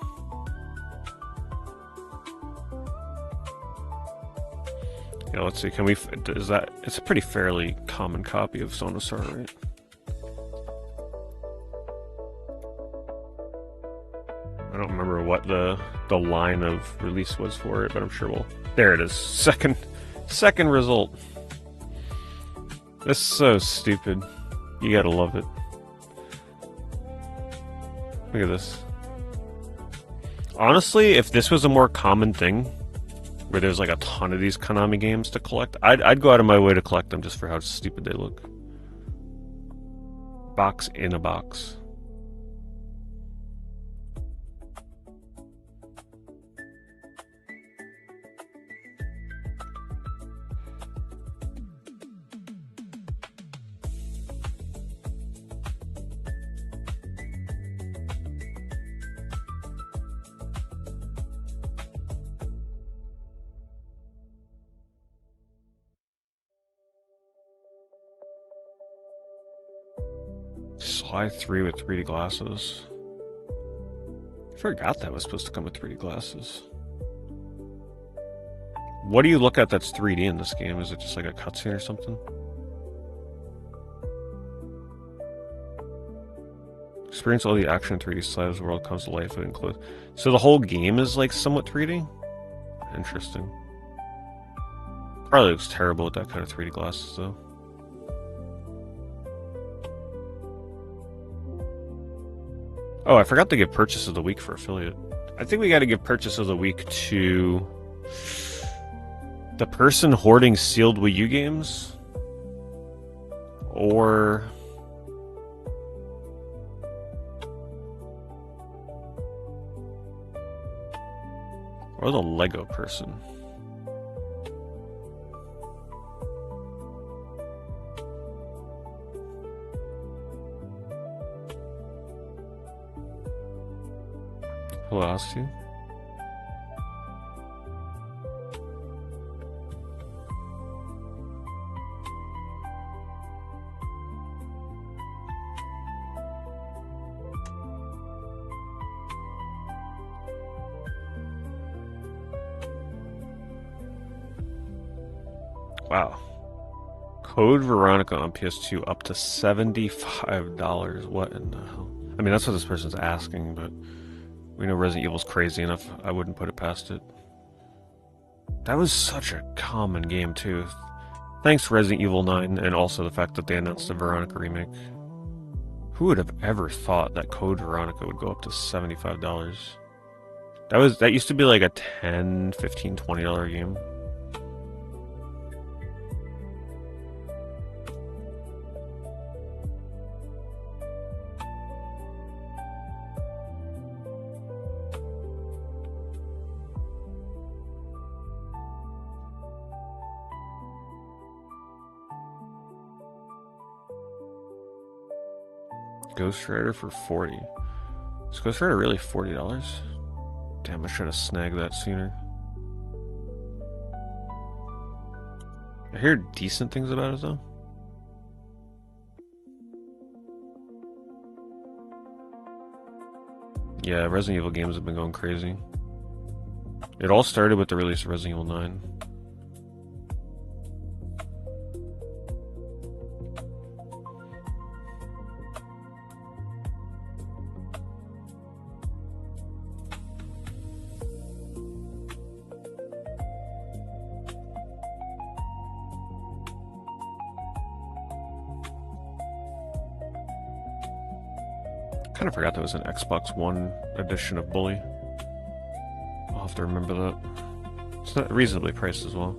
Speaker 1: Yeah, let's see. Can we... Is that... It's a pretty fairly common copy of Dawn of Sorrow, right? I don't remember what the line of release was for it, but I'm sure we'll... There it is. Second result. This is so stupid. You gotta love it. Look at this. Honestly, if this was a more common thing, where there's like a ton of these Konami games to collect, I'd go out of my way to collect them just for how stupid they look. Box in a box. Sly 3 with 3D glasses. I forgot that was supposed to come with 3D glasses. What do you look at that's 3D in this game? Is it just like a cutscene or something? Experience all the action in 3D. Sly as the world comes to life and includes. So the whole game is like somewhat 3D? Interesting. Probably looks terrible with that kind of 3D glasses though. Oh, I forgot to give Purchase of the Week for affiliate. I think we got to give Purchase of the Week to the person hoarding sealed Wii U games, or the Lego person. Who asked you? Wow. Code Veronica on PS2 up to $75. What in the hell? I mean, that's what this person's asking, but we know Resident Evil's crazy enough. I wouldn't put it past it. That was such a common game, too. Thanks, Resident Evil 9, and also the fact that they announced the Veronica remake. Who would have ever thought that Code Veronica would go up to $75? That used to be like a $10, $15, $20 game. Ghost Rider for $40. Is Ghost Rider really $40? Damn, I should have snagged that sooner. I hear decent things about it though. Yeah, Resident Evil games have been going crazy. It all started with the release of Resident Evil 9. Kind of forgot there was an Xbox One edition of Bully. I'll have to remember that. It's not reasonably priced as well.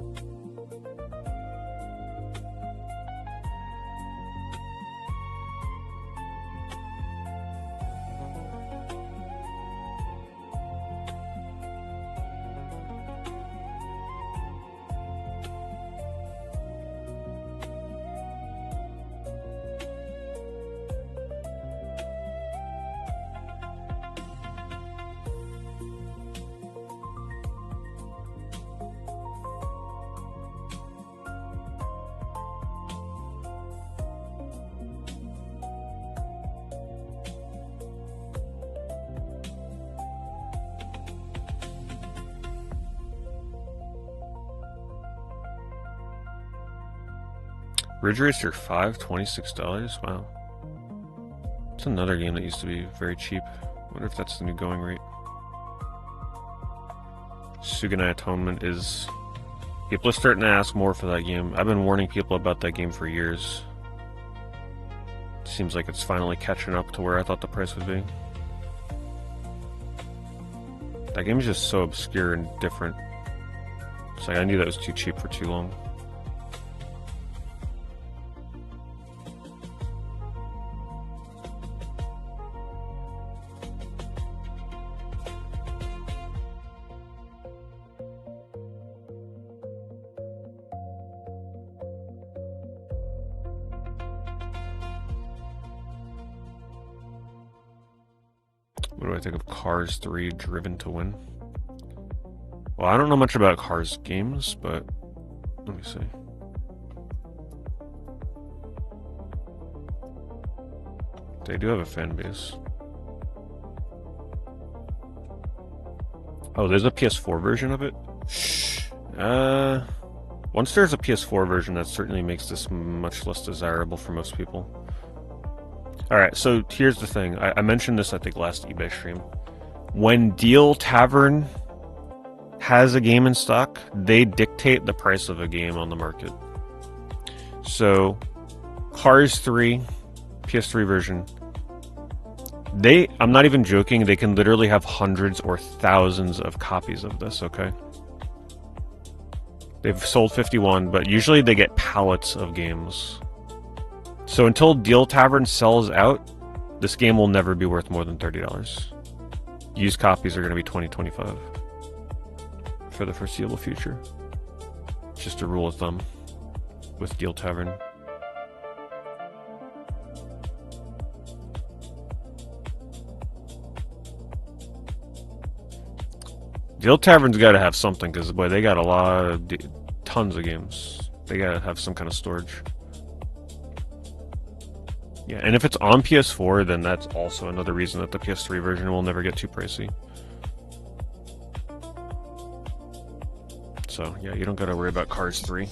Speaker 1: Ridge Racer 5, $26? Wow. It's another game that used to be very cheap. I wonder if that's the new going rate. Suganai Atonement is... People are starting to ask more for that game. I've been warning people about that game for years. Seems like it's finally catching up to where I thought the price would be. That game is just so obscure and different. It's like I knew that was too cheap for too long. What do I think of Cars 3 Driven to Win? Well, I don't know much about Cars games, but let me see. They do have a fan base. Oh, there's a PS4 version of it? Once there's a PS4 version, that certainly makes this much less desirable for most people. Alright, so here's the thing. I mentioned this, I think, last eBay stream. When Deal Tavern has a game in stock, they dictate the price of a game on the market. So, Cars 3, PS3 version, I'm not even joking, they can literally have hundreds or thousands of copies of this, okay? They've sold 51, but usually they get pallets of games. So until Deal Tavern sells out, this game will never be worth more than $30. Used copies are going to be $20, $25 for the foreseeable future. Just a rule of thumb with Deal Tavern. Deal Tavern's got to have something, because boy, they got a lot of tons of games. They got to have some kind of storage. Yeah, and if it's on PS4, then that's also another reason that the PS3 version will never get too pricey. So, yeah, you don't gotta worry about Cars 3.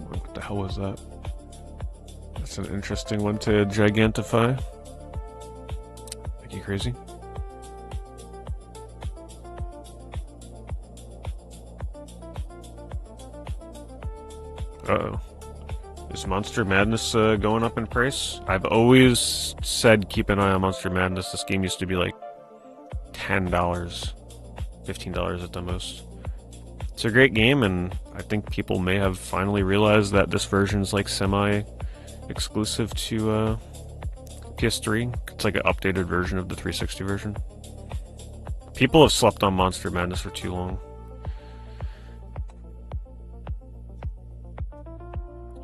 Speaker 1: What the hell was that? That's an interesting one to gigantify. Are you crazy? Uh-oh. Is Monster Madness going up in price? I've always said keep an eye on Monster Madness. This game used to be like $10, $15 at the most. It's a great game, and I think people may have finally realized that this version's like semi-exclusive to PS3. It's like an updated version of the 360 version. People have slept on Monster Madness for too long.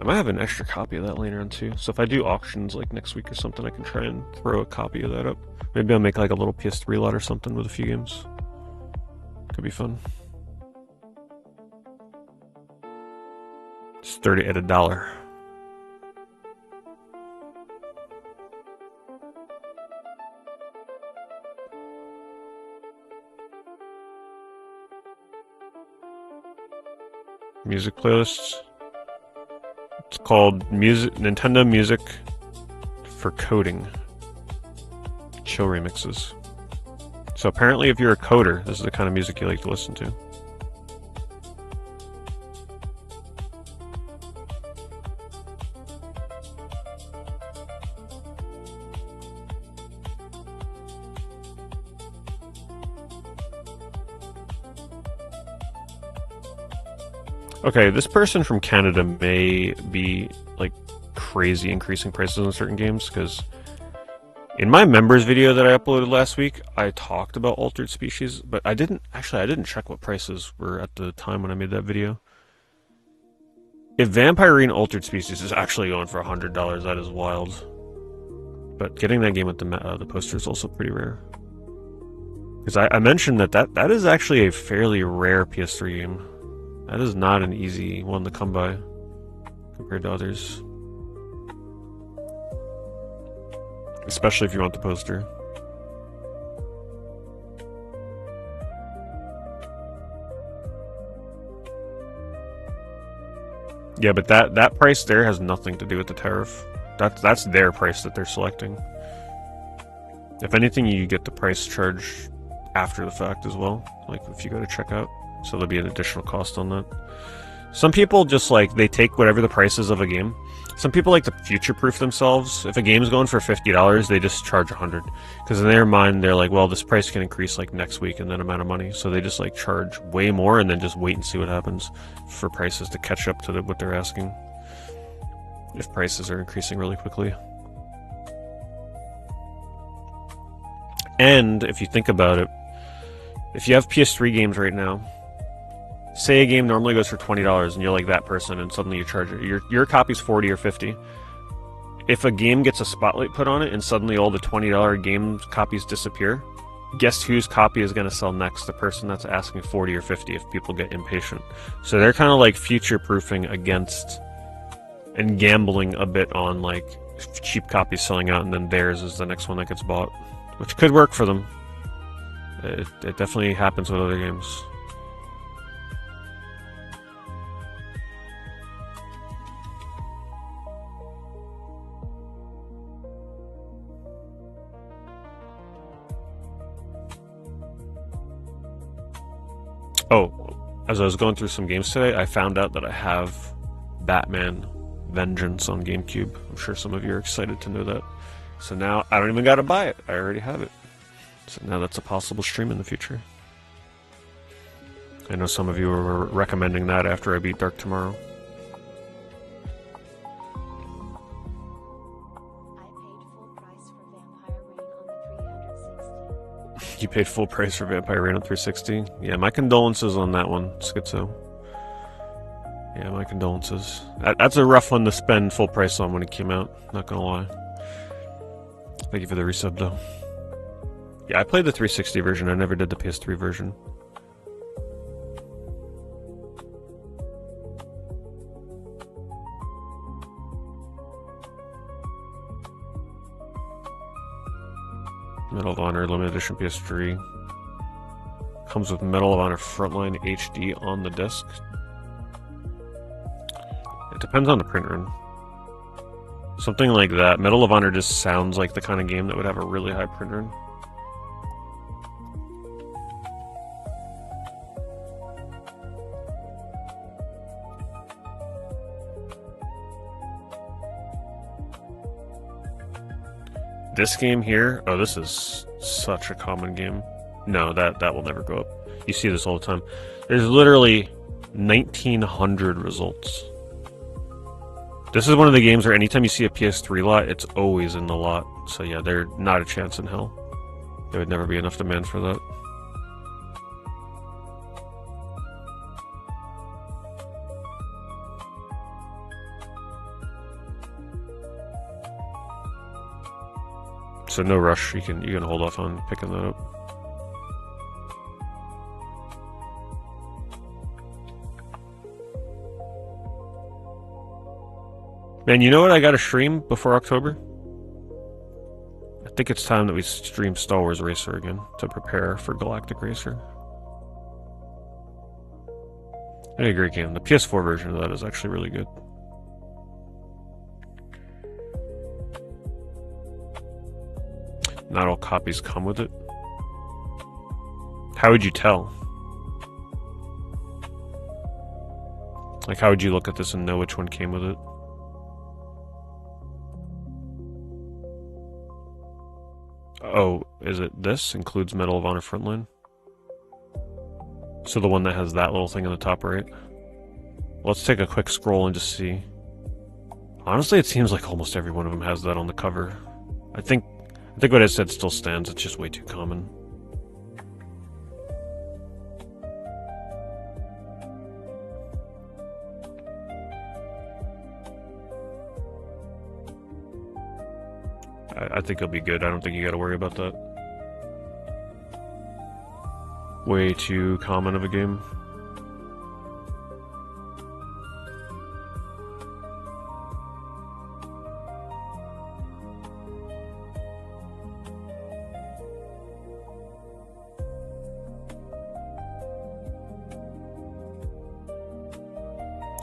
Speaker 1: I might have an extra copy of that later on too. So if I do auctions like next week or something, I can try and throw a copy of that up. Maybe I'll make like a little PS3 lot or something with a few games. Could be fun. It's 30 at $1. Music playlists. It's called Nintendo Music for Coding. Chill remixes. So apparently if you're a coder, this is the kind of music you like to listen to. Okay, this person from Canada may be like crazy increasing prices on certain games, because in my members video that I uploaded last week, I talked about Altered Species, but I didn't check what prices were at the time when I made that video. If Vampirine Altered Species is actually going for $100, that is wild. But getting that game with the poster is also pretty rare. Because I mentioned that is actually a fairly rare PS3 game. That is not an easy one to come by compared to others. Especially if you want the poster. Yeah, but that price there has nothing to do with the tariff. That's their price that they're selecting. If anything, you get the price charge after the fact as well, like if you go to checkout. So there'll be an additional cost on that. Some people just like, they take whatever the price is of a game. Some people like to future-proof themselves. If a game's going for $50, they just charge $100. Because in their mind, they're like, well, this price can increase like next week and that amount of money. So they just like charge way more and then just wait and see what happens for prices to catch up to what they're asking. If prices are increasing really quickly. And if you think about it, if you have PS3 games right now, say a game normally goes for $20 and you're like that person and suddenly you charge it. Your copy's $40 or $50. If a game gets a spotlight put on it and suddenly all the $20 game copies disappear, guess whose copy is going to sell next? The person that's asking $40 or $50 if people get impatient. So they're kind of like future-proofing against and gambling a bit on like cheap copies selling out and then theirs is the next one that gets bought. Which could work for them. It definitely happens with other games. Oh, as I was going through some games today, I found out that I have Batman Vengeance on GameCube. I'm sure some of you are excited to know that. So now I don't even gotta buy it. I already have it. So now that's a possible stream in the future. I know some of you were recommending that after I beat Dark Tomorrow. You paid full price for Vampire Rain on 360? Yeah, my condolences on that one, Schizo. Yeah, my condolences. That's a rough one to spend full price on when it came out, not gonna lie. Thank you for the resub, though. Yeah, I played the 360 version, I never did the PS3 version. Medal of Honor Limited Edition PS3. Comes with Medal of Honor Frontline HD on the disc. It depends on the print run. Something like that. Medal of Honor just sounds like the kind of game that would have a really high print run. This game here, oh, this is such a common game. No, that will never go up. You see this all the time. There's literally 1,900 results. This is one of the games where anytime you see a PS3 lot, it's always in the lot. So yeah, they're not a chance in hell. There would never be enough demand for that. So no rush, you can hold off on picking that up. Man, you know what I gotta stream before October? I think it's time that we stream Star Wars Racer again to prepare for Galactic Racer. A great game. The PS4 version of that is actually really good. not all copies come with it. How would you tell? Like, how would you look at this and know which one came with it? Oh, is it this? Includes Medal of Honor Frontline? So the one that has that little thing in the top right? Let's take a quick scroll and just see. Honestly, it seems like almost every one of them has that on the cover. I think what I said still stands, it's just way too common. I think it'll be good. I don't think you gotta worry about that. Way too common of a game.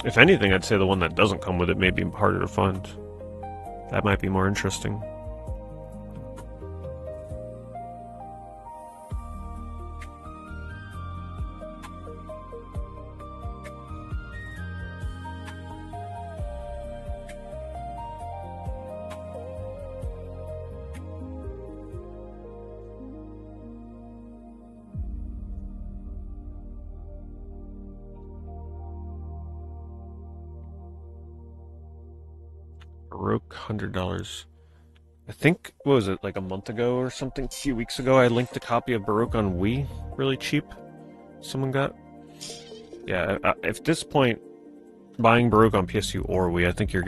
Speaker 1: If anything, I'd say the one that doesn't come with it may be harder to find. That might be more interesting. Baroque, $100. I think, what was it, like a month ago or something? A few weeks ago, I linked a copy of Baroque on Wii, really cheap. Someone got. Yeah, at this point, buying Baroque on PS2 or Wii, I think you're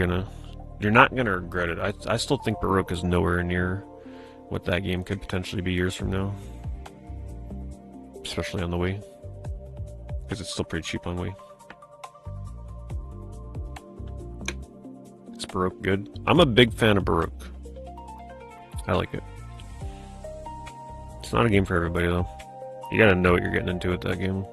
Speaker 1: not gonna regret it. I still think Baroque is nowhere near what that game could potentially be years from now. Especially on the Wii. Because it's still pretty cheap on Wii. Is Baroque good? I'm a big fan of Baroque. I like it. It's not a game for everybody though. You gotta know what you're getting into with that game.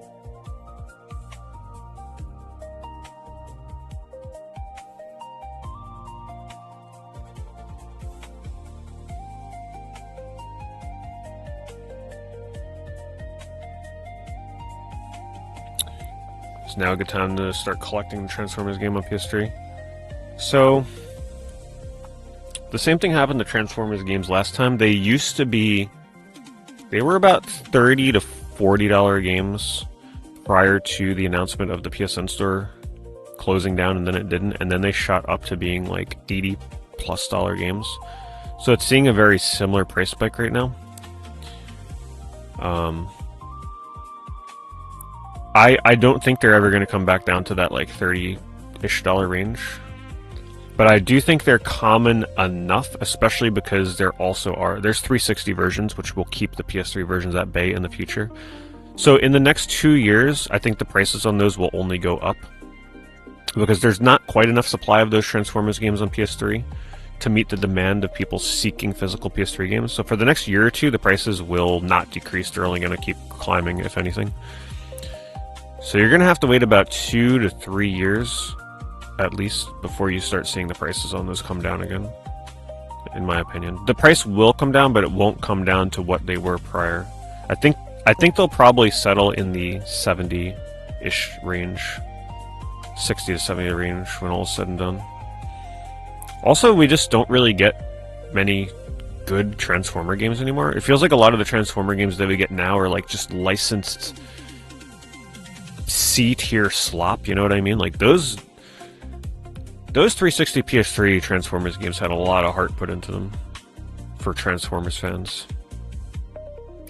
Speaker 1: It's now a good time to start collecting the Transformers game on PS3. So, the same thing happened to Transformers games last time. They were about $30 to $40 games prior to the announcement of the PSN store closing down, and then it didn't, and then they shot up to being like $80+ games. So it's seeing a very similar price spike right now. I don't think they're ever going to come back down to that like $30-ish range. But I do think they're common enough, especially because there's 360 versions, which will keep the PS3 versions at bay in the future. So in the next 2 years, I think the prices on those will only go up. Because there's not quite enough supply of those Transformers games on PS3 to meet the demand of people seeking physical PS3 games. So for the next year or two, the prices will not decrease. They're only going to keep climbing, if anything. So you're going to have to wait about 2 to 3 years at least before you start seeing the prices on those come down again, in my opinion. The price will come down, but it won't come down to what they were prior. I think they'll probably settle in the 70-ish range, 60 to 70 range when all is said and done. Also, we just don't really get many good Transformer games anymore. It feels like a lot of the Transformer games that we get now are like just licensed C-tier slop, you know what I mean? Like those 360 PS3 Transformers games had a lot of heart put into them for Transformers fans.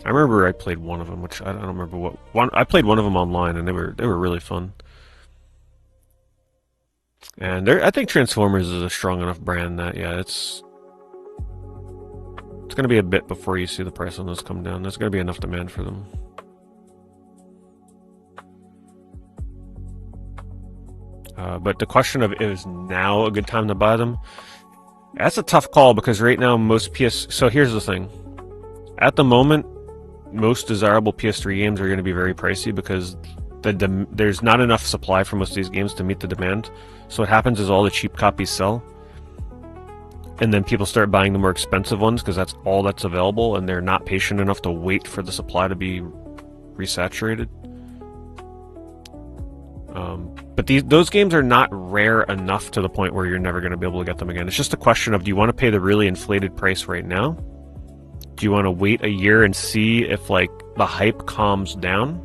Speaker 1: I remember I played one of them, which I don't remember what one. I played one of them online, and they were really fun. And I think Transformers is a strong enough brand that it's going to be a bit before you see the price on those come down. There's going to be enough demand for them. But the question of is now a good time to buy them? That's a tough call because right now so here's the thing. At the moment, most desirable PS3 games are going to be very pricey because there's not enough supply for most of these games to meet the demand. So what happens is all the cheap copies sell. and then people start buying the more expensive ones because that's all that's available, and they're not patient enough to wait for the supply to be resaturated. But those games are not rare enough to the point where you're never going to be able to get them again. It's just a question of, do you want to pay the really inflated price right now? Do you want to wait a year and see if like the hype calms down,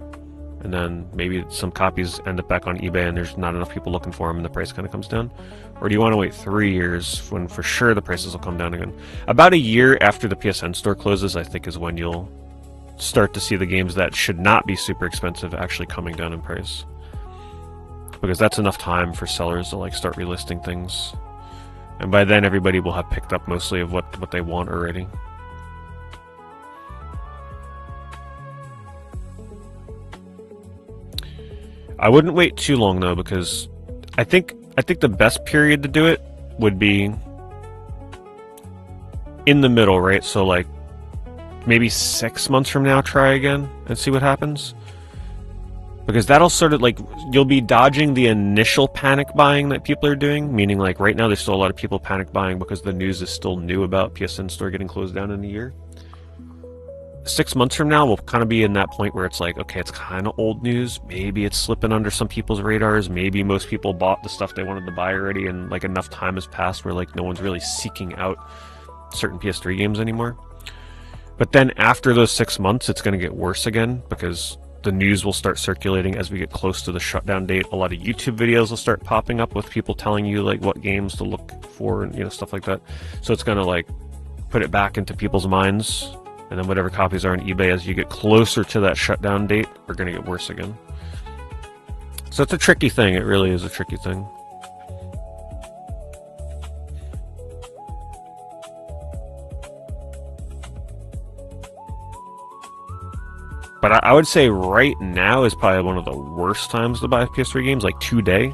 Speaker 1: and then maybe some copies end up back on eBay and there's not enough people looking for them and the price kind of comes down? Or do you want to wait 3 years when for sure the prices will come down again? About a year after the PSN store closes, I think, is when you'll start to see the games that should not be super expensive actually coming down in price. Because that's enough time for sellers to like start relisting things. And by then everybody will have picked up mostly of what they want already. I wouldn't wait too long though, because I think the best period to do it would be in the middle, right? So like maybe 6 months from now, try again and see what happens. Because that'll sort of like, you'll be dodging the initial panic buying that people are doing, meaning like right now there's still a lot of people panic buying because the news is still new about PSN Store getting closed down in a year. 6 months from now, we'll kind of be in that point where it's like, okay, it's kind of old news. Maybe it's slipping under some people's radars. Maybe most people bought the stuff they wanted to buy already, and like enough time has passed where like no one's really seeking out certain PS3 games anymore. But then after those 6 months, it's going to get worse again because the news will start circulating as we get close to the shutdown date. A lot of YouTube videos will start popping up with people telling you like what games to look for and, you know, stuff like that. So it's going to like put it back into people's minds. And then whatever copies are on eBay as you get closer to that shutdown date are going to get worse again. So it's a tricky thing. It really is a tricky thing. But I would say right now is probably one of the worst times to buy PS3 games, like today.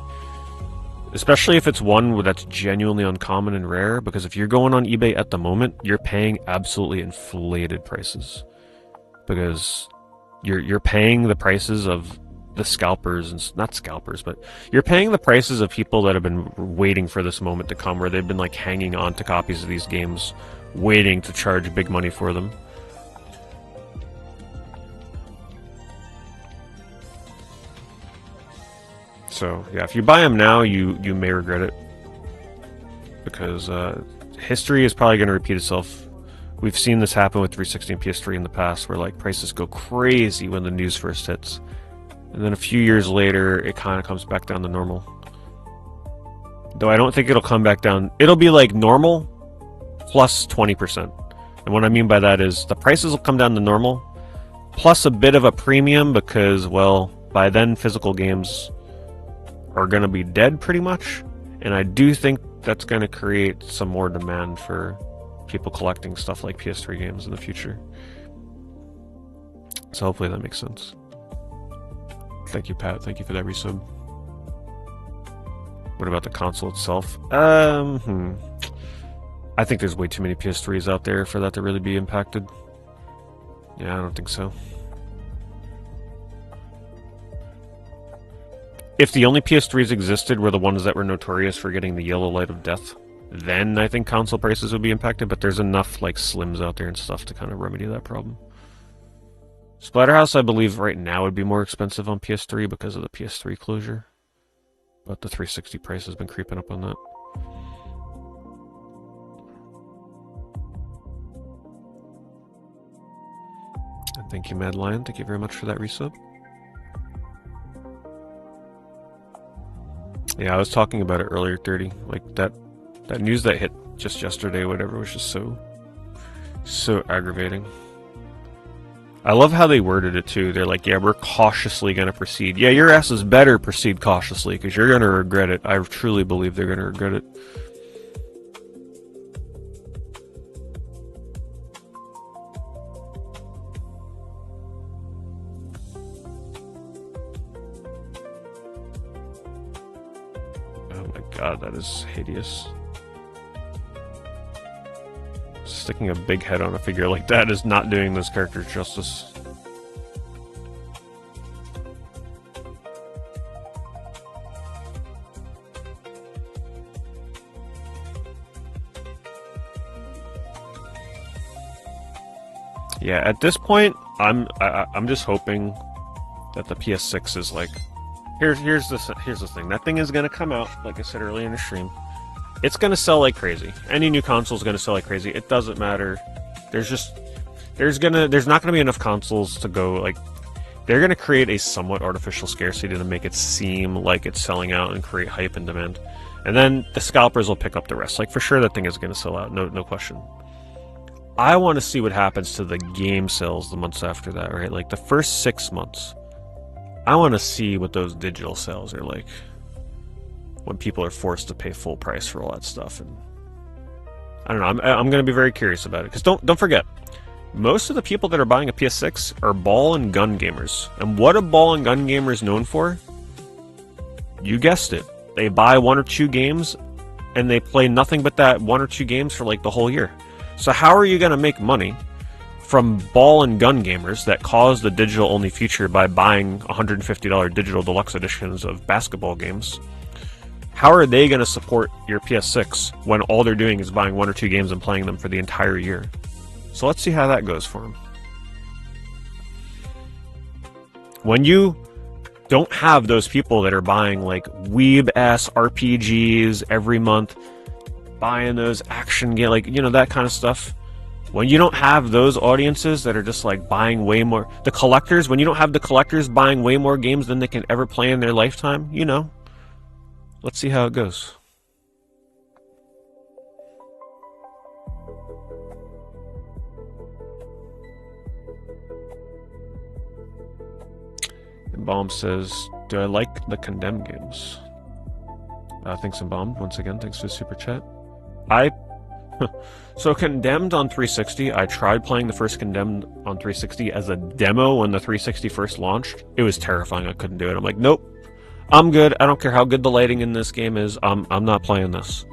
Speaker 1: Especially if it's one that's genuinely uncommon and rare, because if you're going on eBay at the moment, you're paying absolutely inflated prices. Because you're paying the prices of the scalpers, and not scalpers, but you're paying the prices of people that have been waiting for this moment to come, where they've been like hanging on to copies of these games, waiting to charge big money for them. So yeah, if you buy them now, you may regret it, because history is probably going to repeat itself. We've seen this happen with 360 and PS3 in the past, where like prices go crazy when the news first hits, and then a few years later, it kind of comes back down to normal. Though I don't think it'll come back down. It'll be like normal plus 20%. And what I mean by that is the prices will come down to normal, plus a bit of a premium, because, well, by then physical games are going to be dead pretty much, and I do think that's going to create some more demand for people collecting stuff like PS3 games in the future. So hopefully that makes sense. Thank you, Pat. Thank you for that resub. What about the console itself? I think there's way too many PS3s out there for that to really be impacted. Yeah, I don't think so. If the only PS3s existed were the ones that were notorious for getting the yellow light of death, then I think console prices would be impacted, but there's enough like Slims out there and stuff to kind of remedy that problem. Splatterhouse, I believe right now would be more expensive on PS3 because of the PS3 closure, but the 360 price has been creeping up on that. And thank you, Mad Lion. Thank you very much for that resub. Yeah, I was talking about it earlier, 30. Like that news that hit just yesterday, whatever, was just so aggravating. I love how they worded it too. They're like, yeah, we're cautiously going to proceed. Yeah, your asses better proceed cautiously, because you're going to regret it. I truly believe they're going to regret it. God, that is hideous. Sticking a big head on a figure like that is not doing those characters justice. Yeah, at this point, I'm just hoping that the PS6 is like, here's the thing. That thing is gonna come out, like I said earlier in the stream. It's gonna sell like crazy. Any new console is gonna sell like crazy. It doesn't matter. There's not gonna be enough consoles to go like. They're gonna create a somewhat artificial scarcity to make it seem like it's selling out and create hype and demand, and then the scalpers will pick up the rest. Like for sure, that thing is gonna sell out. No question. I want to see what happens to the game sales the months after that, right? Like the first 6 months. I want to see what those digital sales are like when people are forced to pay full price for all that stuff. And I don't know. I'm going to be very curious about it because don't forget, most of the people that are buying a PS6 are ball and gun gamers. And what are ball and gun gamers known for? You guessed it. They buy 1 or 2 games and they play nothing but that 1 or 2 games for like the whole year. So how are you going to make money from ball and gun gamers that cause the digital only feature by buying $150 digital deluxe editions of basketball games? How are they going to support your PS6 when all they're doing is buying 1 or 2 games and playing them for the entire year? So let's see how that goes for them. When you don't have those people that are buying like weeb-ass RPGs every month, buying those action game, like, you know, that kind of stuff. When you don't have those audiences that are just like buying way more, the collectors, when you don't have the collectors buying way more games than they can ever play in their lifetime, you know, let's see how it goes. And Bomb says, do I like the Condemned games? Thanks, and Bomb, once again, thanks for the super chat. So Condemned on 360, I tried playing the first Condemned on 360 as a demo when the 360 first launched. It was terrifying. I couldn't do it. I'm like, nope, I'm good. I don't care how good the lighting in this game is. I'm not playing this.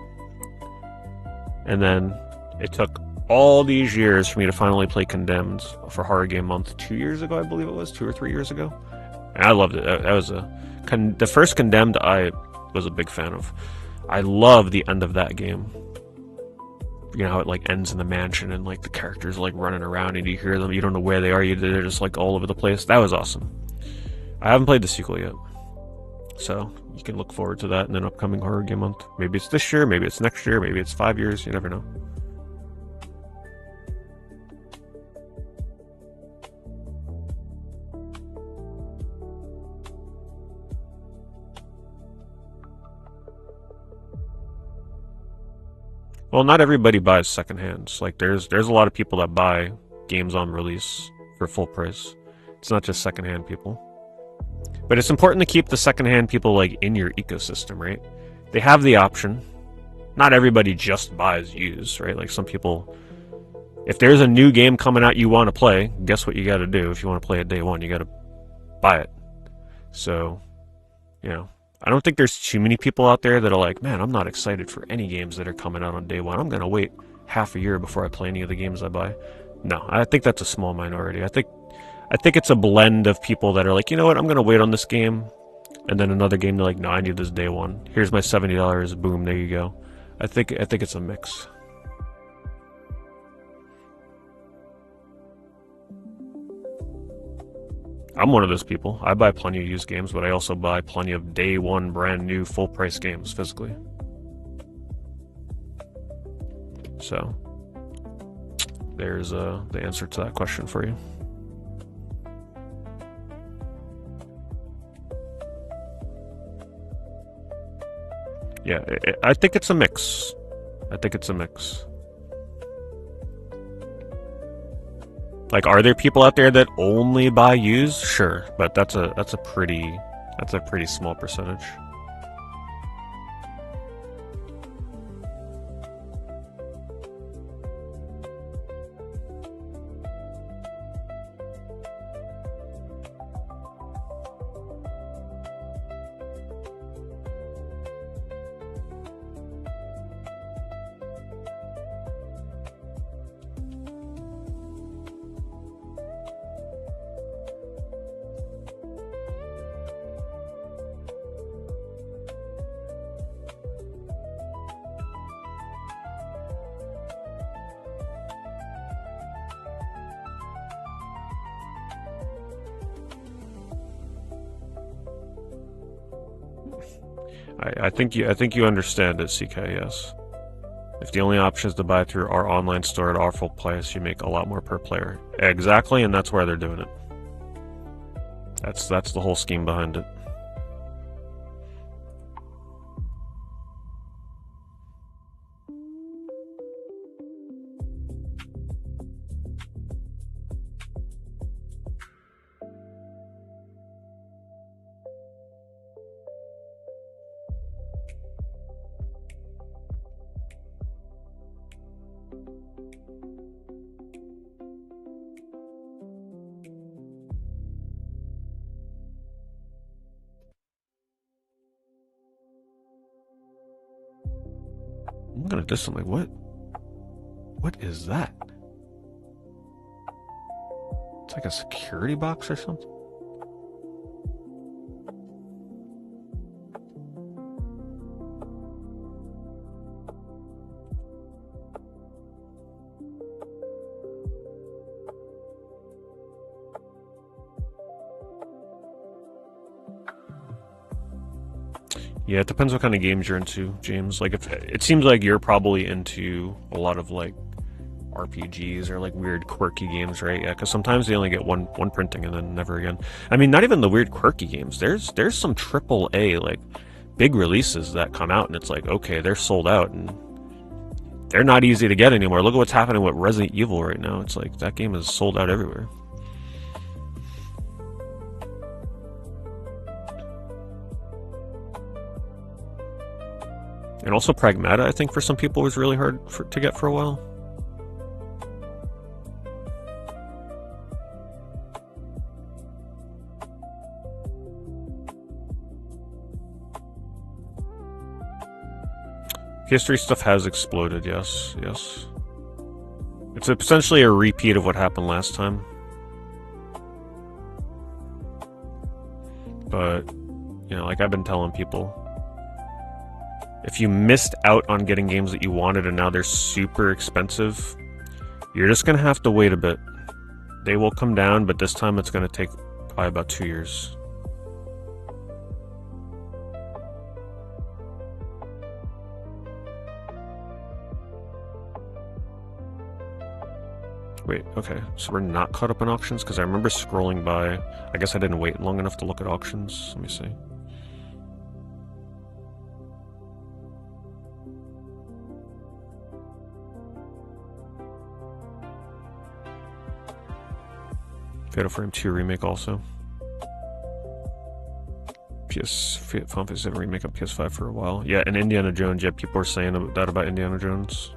Speaker 1: And then it took all these years for me to finally play Condemned for Horror Game Month 2 years ago, I believe it was, 2 or 3 years ago. And I loved it. That was the first Condemned I was a big fan of. I love the end of that game. You know how it like ends in the mansion and like the characters are, like running around and you hear them, you don't know where they are, they're just like all over the place. That was awesome. I haven't played the sequel yet, so you can look forward to that in an upcoming Horror Game Month. Maybe it's this year, maybe it's next year, maybe it's 5 years, you never know. Well, not everybody buys secondhands. Like there's a lot of people that buy games on release for full price. It's not just secondhand people. But it's important to keep the secondhand people like in your ecosystem, right? They have the option. Not everybody just buys used, right? Like some people, if there's a new game coming out you want to play, guess what you got to do? If you want to play it day one, you got to buy it. So, you know, I don't think there's too many people out there that are like, man, I'm not excited for any games that are coming out on day one. I'm going to wait half a year before I play any of the games I buy. No, I think that's a small minority. I think it's a blend of people that are like, you know what, I'm going to wait on this game. And then another game, they're like, no, I need this day one. Here's my $70. Boom, there you go. I think it's a mix. I'm one of those people. I buy plenty of used games, but I also buy plenty of day one brand new full price games physically. So there's the answer to that question for you. Yeah, I think it's a mix. Like, are there people out there that only buy used? Sure, but that's a pretty small percentage. I think you understand it, CK. Yes. If the only option is to buy through our online store at our full price, you make a lot more per player. Exactly, and that's why they're doing it. That's the whole scheme behind it. I'm gonna distantly. What is that? It's like a security box or something. Yeah, it depends what kind of games you're into, James. Like, if it seems like you're probably into a lot of like RPGs or like weird quirky games, right? Yeah, because sometimes they only get one printing and then never again. I mean, not even the weird quirky games. There's some AAA like big releases that come out and it's like, okay, they're sold out and they're not easy to get anymore. Look at what's happening with Resident Evil right now. It's like that game is sold out everywhere. And also Pragmata, I think, for some people was really hard to get for a while. PS3 stuff has exploded, yes. It's essentially a repeat of what happened last time. But, you know, like I've been telling people, if you missed out on getting games that you wanted and now they're super expensive, you're just going to have to wait a bit. They will come down, but this time it's going to take probably about 2 years. Wait, okay, so we're not caught up in auctions? Because I remember scrolling by. I guess I didn't wait long enough to look at auctions. Let me see. Fatal Frame 2 remake also. Final Fantasy 7 remake on PS5 for a while. Yeah, and Indiana Jones. Yeah, people are saying that about Indiana Jones.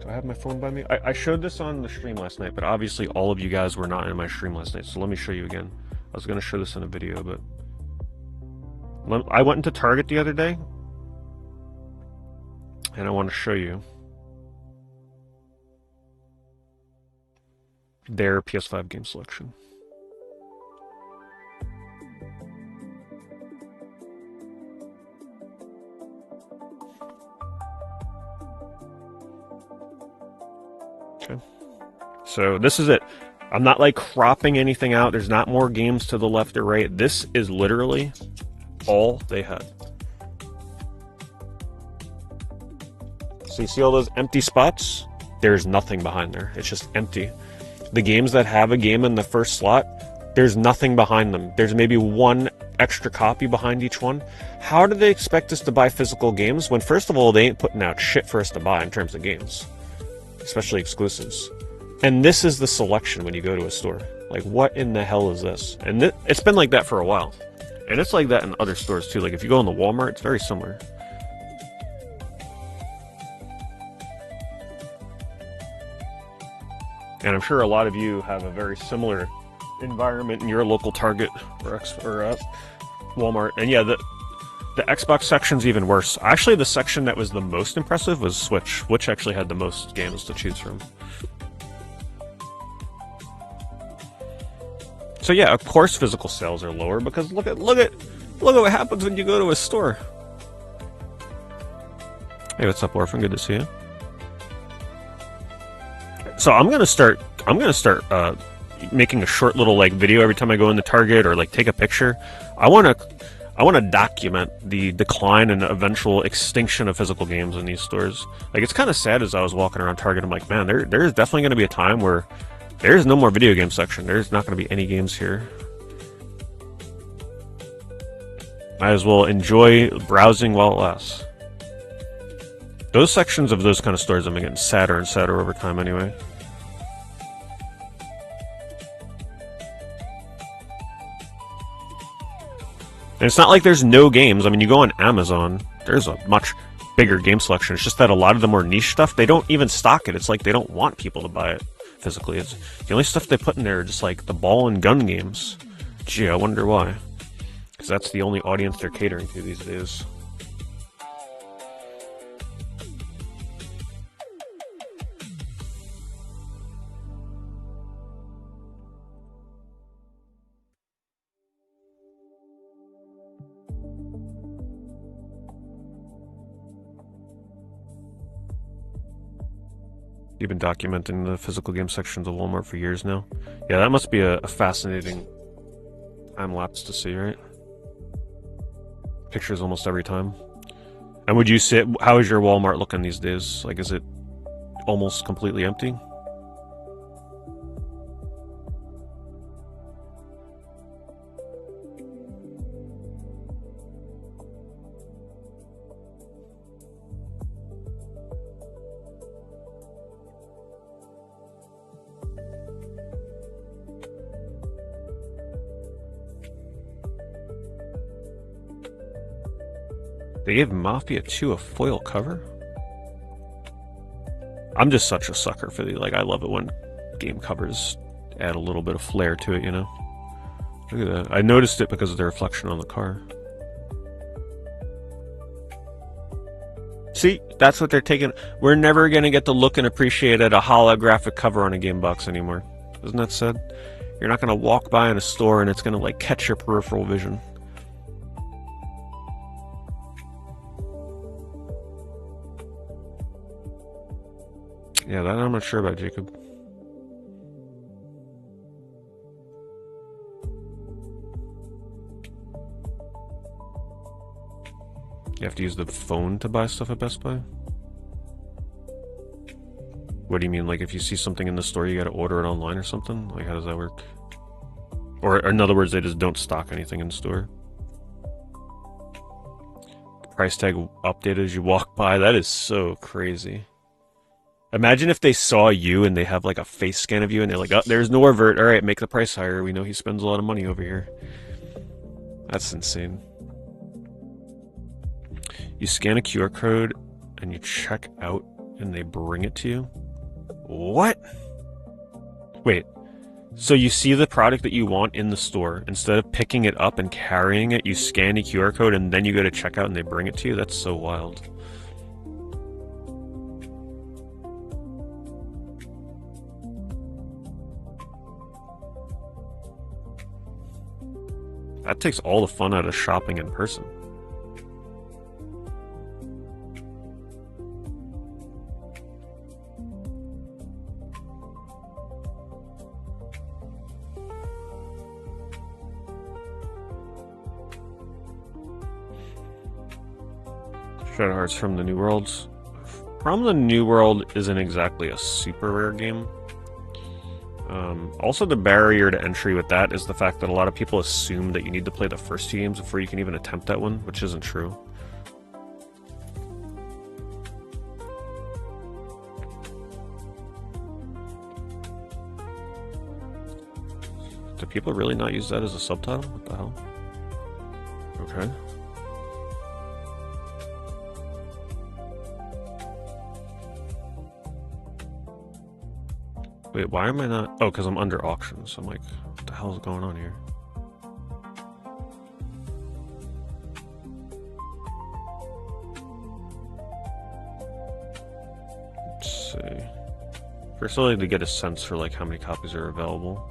Speaker 1: Do I have my phone by me? I showed this on the stream last night, but obviously all of you guys were not in my stream last night, so let me show you again. I was going to show this in a video, but I went into Target the other day, and I want to show you their PS5 game selection. Okay. So this is it. I'm not like cropping anything out. There's not more games to the left or right. This is literally all they had. So you see all those empty spots? There's nothing behind there. It's just empty. The games that have a game in the first slot, there's nothing behind them. There's maybe one extra copy behind each one. How do they expect us to buy physical games when, first of all, they ain't putting out shit for us to buy in terms of games, especially exclusives? And this is the selection when you go to a store. Like, what in the hell is this? And it's been like that for a while. And it's like that in other stores too. Like, if you go in the Walmart, it's very similar. And I'm sure a lot of you have a very similar environment in your local Target or Walmart. And yeah, the Xbox section's even worse. Actually, the section that was the most impressive was Switch. Switch actually had the most games to choose from. So yeah, of course physical sales are lower because look at what happens when you go to a store. Hey, what's up, Orphan? Good to see you. So I'm gonna start making a short little like video every time I go into Target or like take a picture. I want to document the decline and eventual extinction of physical games in these stores. Like, it's kind of sad as I was walking around Target. I'm like, man, there's definitely going to be a time where there's no more video game section. There's not going to be any games here. Might as well enjoy browsing while it lasts. Those sections of those kind of stores have been getting sadder and sadder over time anyway. And it's not like there's no games. I mean, you go on Amazon, there's a much bigger game selection. It's just that a lot of the more niche stuff, they don't even stock it. It's like they don't want people to buy it physically. It's the only stuff they put in there are just like the ball and gun games. Gee, I wonder why. Because that's the only audience they're catering to these days. You've been documenting the physical game sections of Walmart for years now. Yeah, that must be a fascinating time lapse to see, right? Pictures almost every time. And would you say, how is your Walmart looking these days? Like, is it almost completely empty? They gave Mafia 2 a foil cover? I'm just such a sucker for like, I love it when game covers add a little bit of flair to it, you know? Look at that. I noticed it because of the reflection on the car. See, that's what they're taking. We're never going to get to look and appreciate at a holographic cover on a game box anymore. Isn't that sad? You're not going to walk by in a store and it's going to like catch your peripheral vision. Yeah, that I'm not sure about, Jacob. You have to use the phone to buy stuff at Best Buy? What do you mean? Like, if you see something in the store, you gotta order it online or something? Like, how does that work? Or in other words, they just don't stock anything in store? Price tag updated as you walk by? That is so crazy. Imagine if they saw you and they have like a face scan of you and they're like, oh, there's Norbert. All right, make the price higher. We know he spends a lot of money over here. That's insane. You scan a QR code and you check out and they bring it to you? What? Wait, so you see the product that you want in the store. Instead of picking it up and carrying it, you scan a QR code and then you go to checkout and they bring it to you? That's so wild. That takes all the fun out of shopping in person. Shadow Hearts from the New Worlds. From the New World isn't exactly a super rare game. Also, the barrier to entry with that is the fact that a lot of people assume that you need to play the first 2 games before you can even attempt that one, which isn't true. Do people really not use that as a subtitle? What the hell? Okay. Wait, why am I not... Oh, because I'm under auctions. I'm like, what the hell is going on here? Let's see. First, I like to get a sense for like how many copies are available.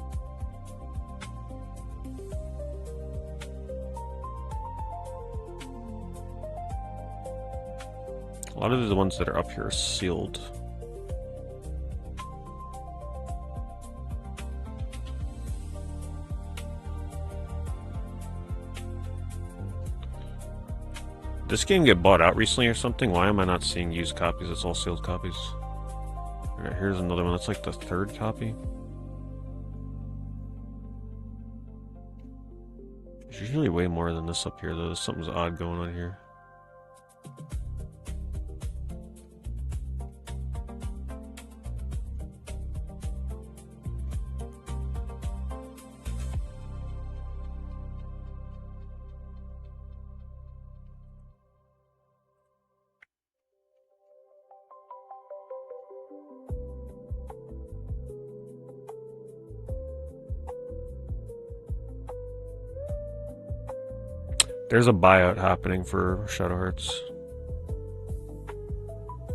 Speaker 1: A lot of the ones that are up here are sealed. this game get bought out recently or something? Why am I not seeing used copies? It's all sealed copies. Alright, here's another one. That's like the third copy. There's usually way more than this up here, though. Something's odd going on here. There's a buyout happening for Shadow Hearts.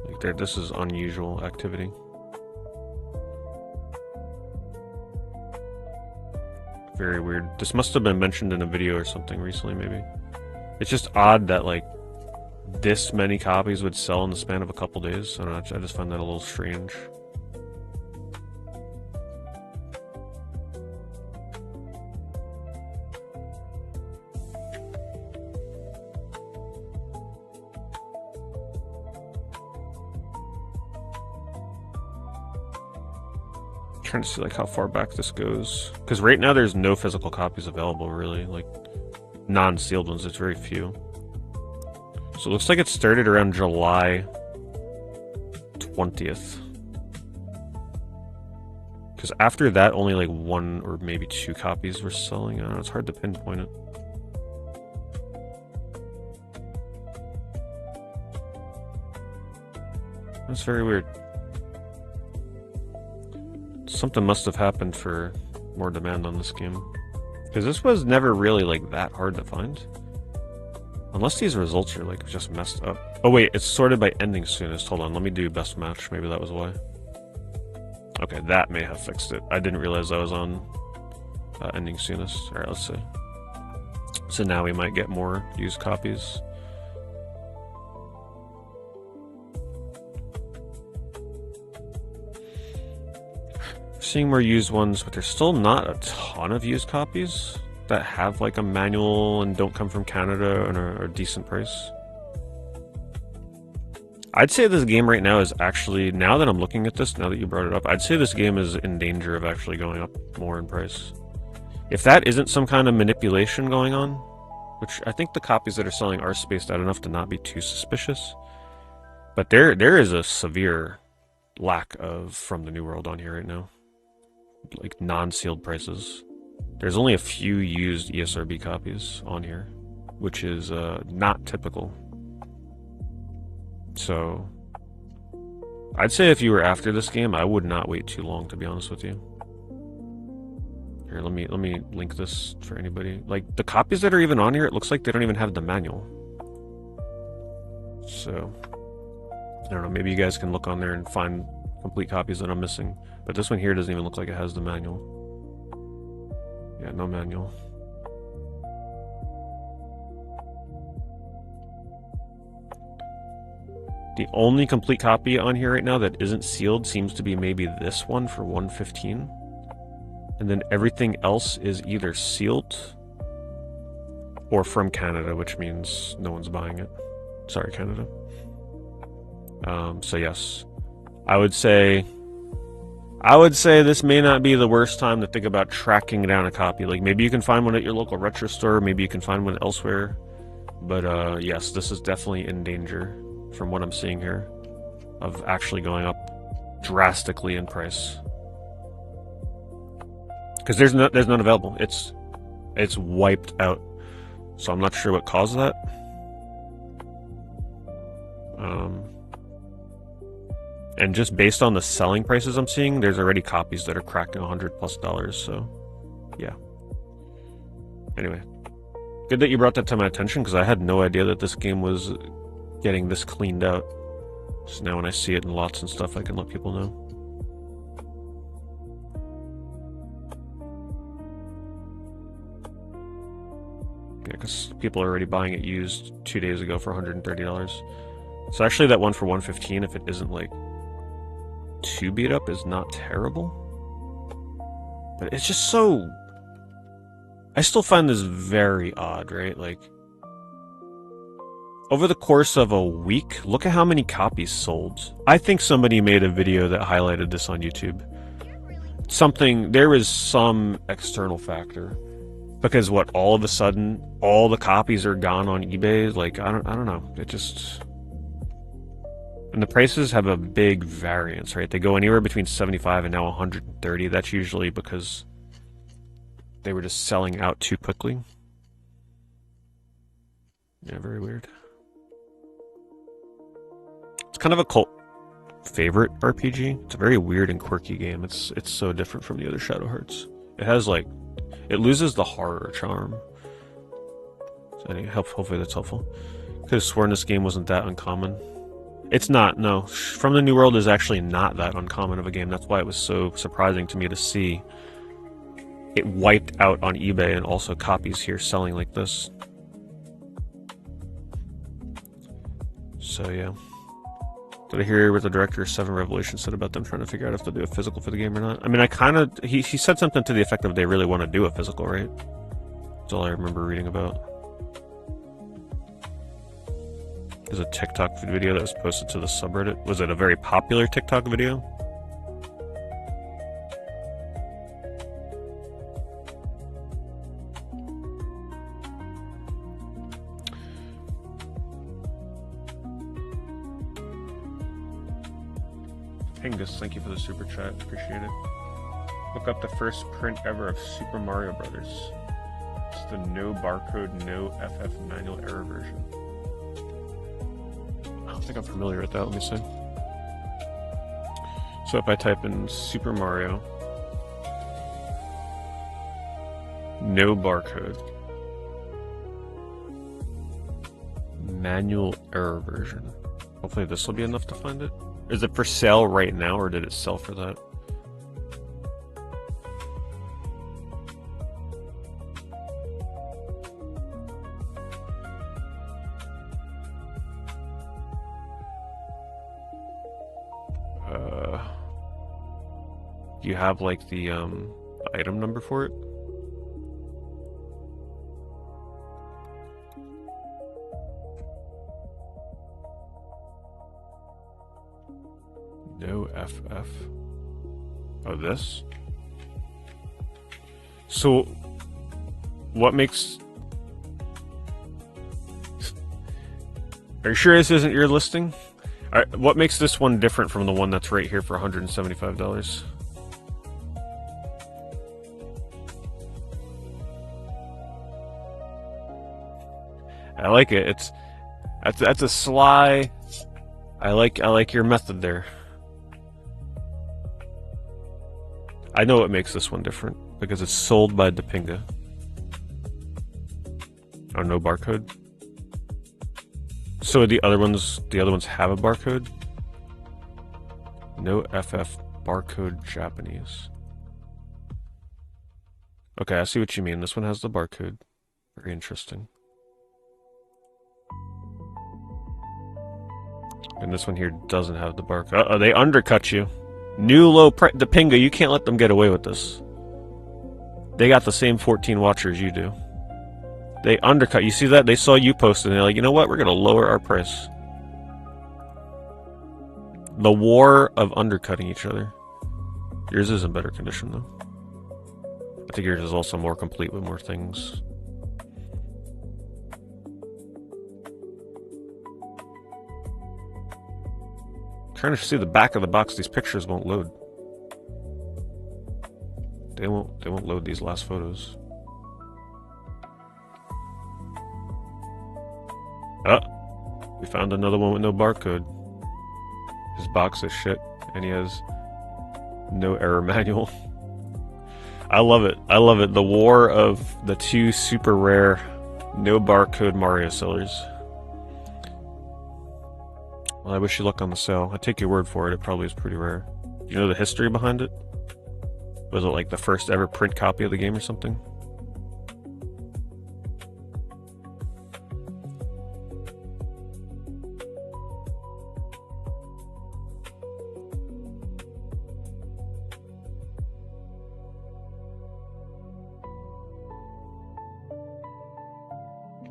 Speaker 1: Like this is unusual activity. Very weird. This must have been mentioned in a video or something recently, maybe. It's just odd that like this many copies would sell in the span of a couple days. I don't know, I just find that a little strange. Trying to see like how far back this goes, because right now there's no physical copies available, really, like non-sealed ones. It's very few. So it looks like it started around July 20th, because after that only like 1 or maybe 2 copies were selling. I don't know, it's hard to pinpoint it. That's very weird. Something must have happened for more demand on this game, because this was never really like that hard to find, unless these results are like just messed up. Oh wait, it's sorted by ending soonest. Hold on, let me do best match. Maybe that was why. Okay, that may have fixed it. I didn't realize I was on ending soonest. All right, let's see. So now we might get more used copies. Seeing more used ones, but there's still not a ton of used copies that have like a manual and don't come from Canada and are a decent price. I'd say this game right now is actually, now that I'm looking at this, now that you brought it up, I'd say this game is in danger of actually going up more in price. If that isn't some kind of manipulation going on, which I think the copies that are selling are spaced out enough to not be too suspicious, but there is a severe lack of From the New World on here right now. Like non-sealed prices. There's only a few used ESRB copies on here, which is not typical. So I'd say if you were after this game, I would not wait too long, to be honest with you. Here, let me link this for anybody. Like the copies that are even on here, it looks like they don't even have the manual. So I don't know, maybe you guys can look on there and find complete copies that I'm missing. But this one here doesn't even look like it has the manual. Yeah, no manual. The only complete copy on here right now that isn't sealed seems to be maybe this one for 115. And then everything else is either sealed or from Canada, which means no one's buying it. Sorry, Canada. So yes, I would say this may not be the worst time to think about tracking down a copy. Like maybe you can find one at your local retro store, maybe you can find one elsewhere. But yes, this is definitely in danger from what I'm seeing here of actually going up drastically in price. Because there's none available. It's wiped out. So I'm not sure what caused that. And just based on the selling prices I'm seeing, there's already copies that are cracking $100+, so yeah. Anyway, good that you brought that to my attention, because I had no idea that this game was getting this cleaned out. So now when I see it in lots and stuff, I can let people know. Yeah, because people are already buying it used 2 days ago for $130. So actually that one for 115, if it isn't like too beat up, is not terrible. But it's just so... I still find this very odd, right? Like, over the course of a week, look at how many copies sold. I think somebody made a video that highlighted this on YouTube. There is some external factor. Because what, all of a sudden, all the copies are gone on eBay? Like, I don't know. It just... And the prices have a big variance, right? They go anywhere between 75 and now 130. That's usually because they were just selling out too quickly. Yeah, very weird. It's kind of a cult favorite RPG. It's a very weird and quirky game. It's so different from the other Shadow Hearts. It has like, it loses the horror charm. So anyway, hopefully that's helpful. Could have sworn this game wasn't that uncommon. It's not, no. From the New World is actually not that uncommon of a game. That's why it was so surprising to me to see it wiped out on eBay and also copies here selling like this. So yeah. Did I hear what the director of Seven Revelations said about them trying to figure out if they'll do a physical for the game or not? I mean, he said something to the effect of they really want to do a physical, right? That's all I remember reading about. There's a TikTok video that was posted to the subreddit. Was it a very popular TikTok video? Pingus, thank you for the super chat. Appreciate it. Look up the first print ever of Super Mario Brothers. It's the no barcode, no FF manual error version. I don't think I'm familiar with that. Let me see. So if I type in Super Mario, no barcode, manual error version. Hopefully this will be enough to find it. Is it for sale right now, or did it sell for that? Do you have like the item number for it? No FF. Oh, this? So, what makes... Are you sure this isn't your listing? Alright, what makes this one different from the one that's right here for $175? I like it. That's a sly... I like your method there. I know what makes this one different, because it's sold by Dipinga. Oh, no barcode? So the other ones have a barcode? No FF barcode Japanese. Okay, I see what you mean. This one has the barcode. Very interesting. And this one here doesn't have the barcode. Uh-oh, they undercut you. New low price. Dipinga, you can't let them get away with this. They got the same 14 watchers you do. They undercut. You see that? They saw you post and they're like, you know what? We're going to lower our price. The war of undercutting each other. Yours is in better condition, though. I think yours is also more complete with more things. Trying to see the back of the box. These pictures won't load. They won't load these last photos. We found another one with no barcode. His box is shit, and he has no error manual. I love it. I love it. The war of the two super rare no barcode Mario sellers. Well, I wish you luck on the sale. I take your word for it. It probably is pretty rare. Do you know the history behind it? Was it like the first ever print copy of the game or something?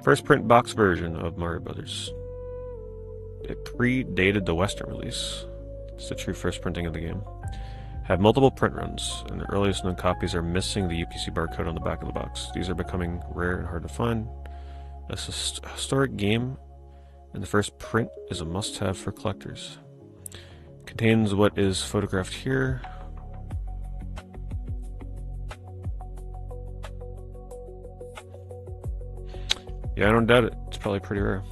Speaker 1: First print box version of Mario Brothers. it predated the Western release. It's the true first printing of the game. Had multiple print runs, and the earliest known copies are missing the UPC barcode on the back of the box. These are becoming rare and hard to find. This is a historic game, and the first print is a must-have for collectors. Contains what is photographed here. Yeah, I don't doubt it. It's probably pretty rare.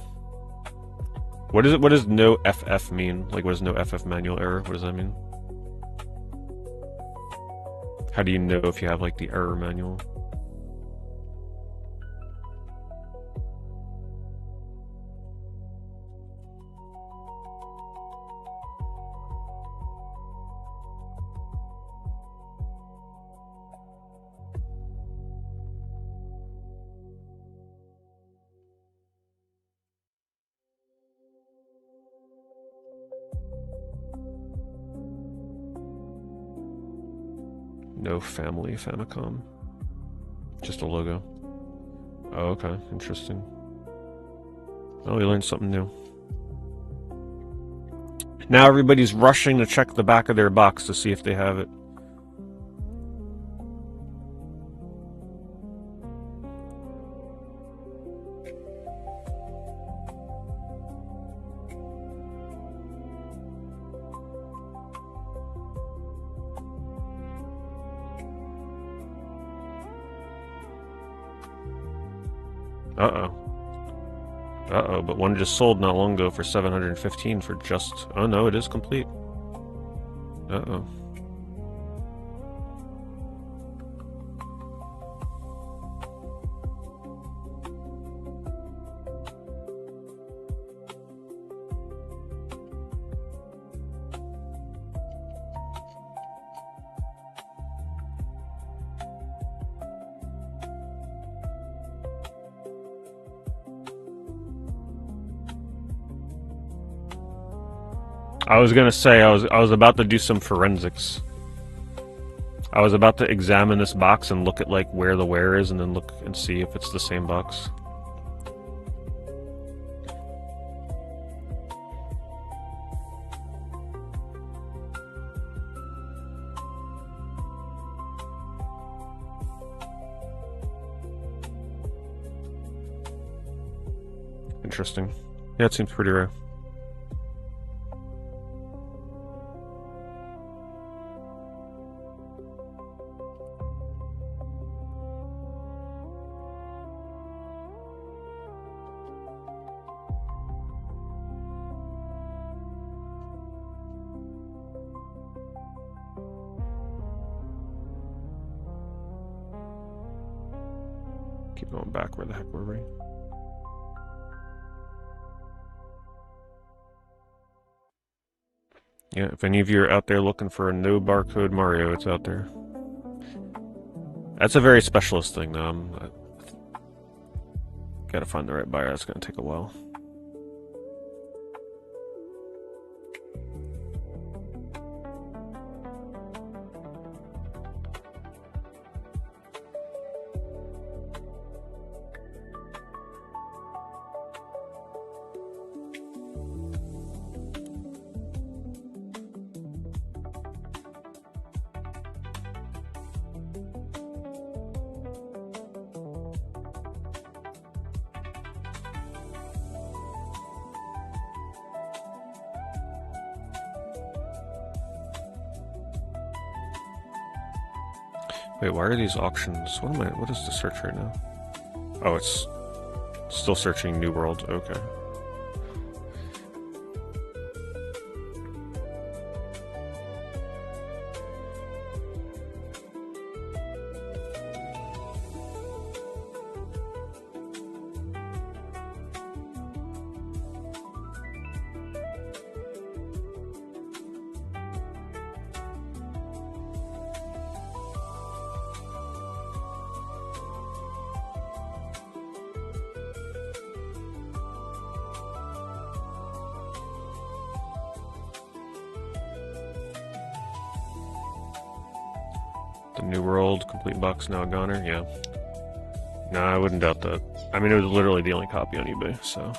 Speaker 1: What is it? What does no FF mean? Like, what does no FF manual error? What does that mean? How do you know if you have, like, the error manual? No family Famicom. Just a logo. Oh, okay. Interesting. Oh, we learned something new. Now everybody's rushing to check the back of their box to see if they have it. Uh-oh. Uh-oh, but one just sold not long ago for 715 for just... Oh no, it is complete. Uh-oh. I was gonna say, I was about to do some forensics. I was about to examine this box and look at, like, where the wear is, and then look and see if it's the same box. Interesting. Yeah, it seems pretty rare. Keep going back. Where the heck were we? Yeah, if any of you are out there looking for a no barcode Mario, it's out there. That's a very specialist thing, though. Gotta find the right buyer. That's gonna take a while. Wait, why are these auctions? What is the search right now? Oh, it's still searching New World. Okay. The New World complete box now a goner, yeah. No, I wouldn't doubt that. I mean, it was literally the only copy on eBay, so.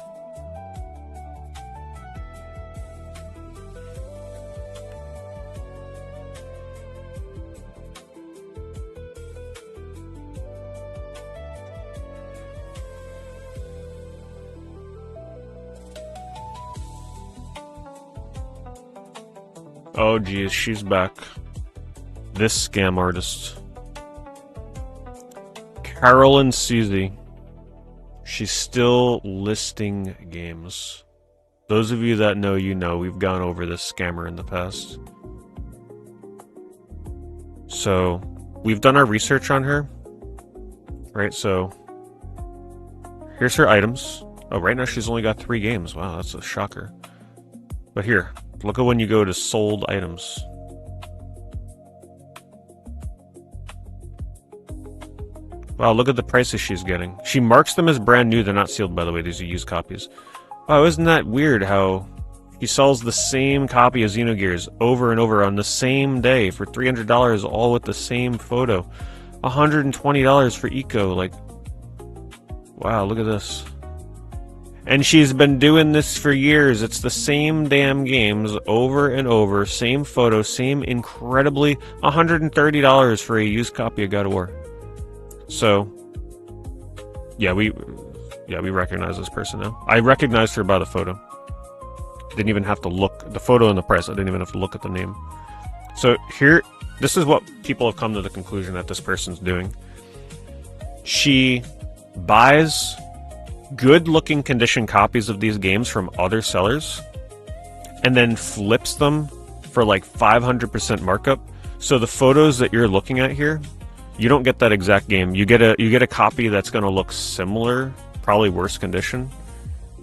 Speaker 1: Oh geez, she's back. This scam artist. Carolyn Susie. She's still listing games. Those of you that know, you know, we've gone over this scammer in the past. So, we've done our research on her. Right, so here's her items. Oh, right now she's only got 3 games. Wow, that's a shocker. But here, look at when you go to sold items. Wow, look at the prices she's getting. She marks them as brand new. They're not sealed, by the way. These are used copies. Wow, isn't that weird how he sells the same copy of Xenogears over and over on the same day for $300, all with the same photo. $120 for Eco. Like, wow, look at this. And she's been doing this for years. It's the same damn games over and over. Same photo, same incredibly $130 for a used copy of God of War. So, yeah, we recognize this person now. I recognized her by the photo. Didn't even have to look. The photo and the price, I didn't even have to look at the name. So here, this is what people have come to the conclusion that this person's doing. She buys good-looking condition copies of these games from other sellers and then flips them for like 500% markup. So the photos that you're looking at here, you don't get that exact game. You get a copy that's going to look similar, probably worse condition.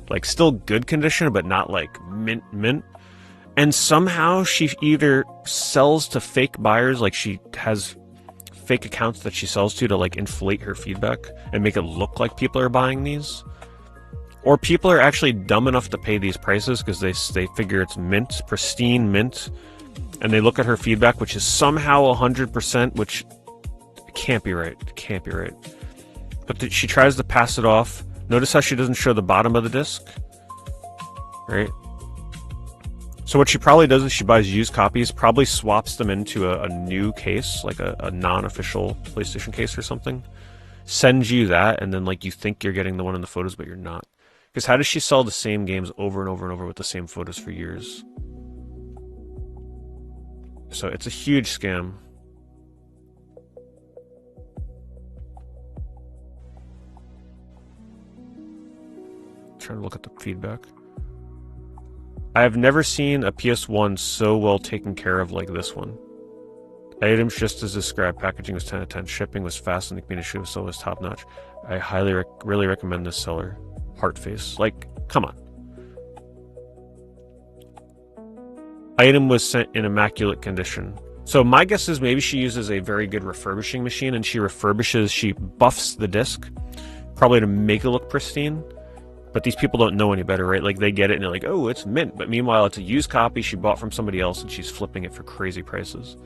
Speaker 1: Like still good condition, but not like mint. And somehow she either sells to fake buyers, like she has fake accounts that she sells to like inflate her feedback and make it look like people are buying these. Or people are actually dumb enough to pay these prices because they figure it's mint, pristine mint, and they look at her feedback, which is somehow 100%, which can't be right. It can't be right. But she tries to pass it off. Notice how she doesn't show the bottom of the disc, right? So what she probably does is she buys used copies, probably swaps them into a new case, like a non-official PlayStation case or something, sends you that, and then like you think you're getting the one in the photos, but you're not. Because how does she sell the same games over and over and over with the same photos for years? So it's a huge scam. Trying to look at the feedback. I have never seen a PS1 so well taken care of like this one. Items just as described. Packaging was 10 out of 10. Shipping was fast and the community was always top notch. I highly really recommend this seller. Heartface. Like, come on. Item was sent in immaculate condition. So my guess is maybe she uses a very good refurbishing machine and she buffs the disc, probably to make it look pristine. But these people don't know any better, right? Like, they get it and they're like, oh, it's mint. But meanwhile, it's a used copy she bought from somebody else and she's flipping it for crazy prices.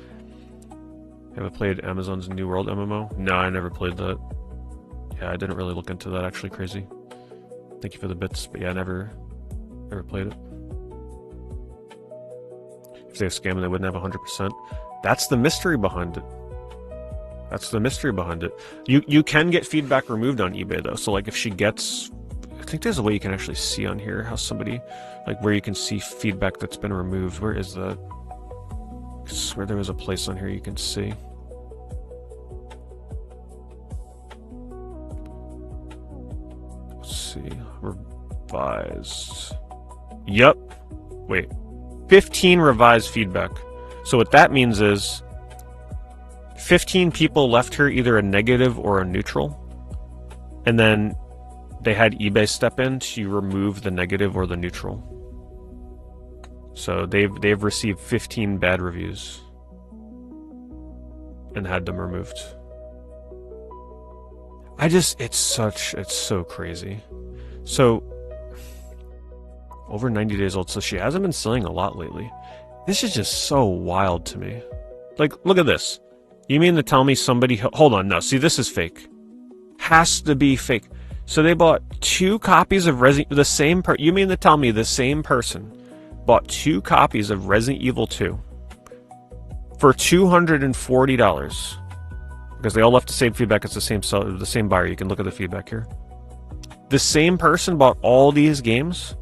Speaker 1: Have I played Amazon's New World MMO? No, I never played that. Yeah, I didn't really look into that, actually. Crazy. Thank you for the bits. But yeah, I never played it. If they have scam and they wouldn't have 100%. That's the mystery behind it. That's the mystery behind it. You can get feedback removed on eBay, though. So, like, if she gets... I think there's a way you can actually see on here how somebody, like where you can see feedback that's been removed. Where is that? I swear there was a place on here you can see. Let's see. Revised. Yep. Wait. 15 revised feedback. So what that means is 15 people left her either a negative or a neutral. And then they had eBay step in to remove the negative or the neutral. So they've received 15 bad reviews and had them removed. It's so crazy. So over 90 days old, so she hasn't been selling a lot lately. This is just so wild to me. Like, look at this. You mean to tell me somebody... Hold on, no, see, this is fake. Has to be fake. So they bought 2 copies of the same you mean to tell me the same person bought 2 copies of Resident Evil 2 for $240 because they all left the same feedback. It's the same seller, the same buyer. You can look at the feedback here. The same person bought all these games.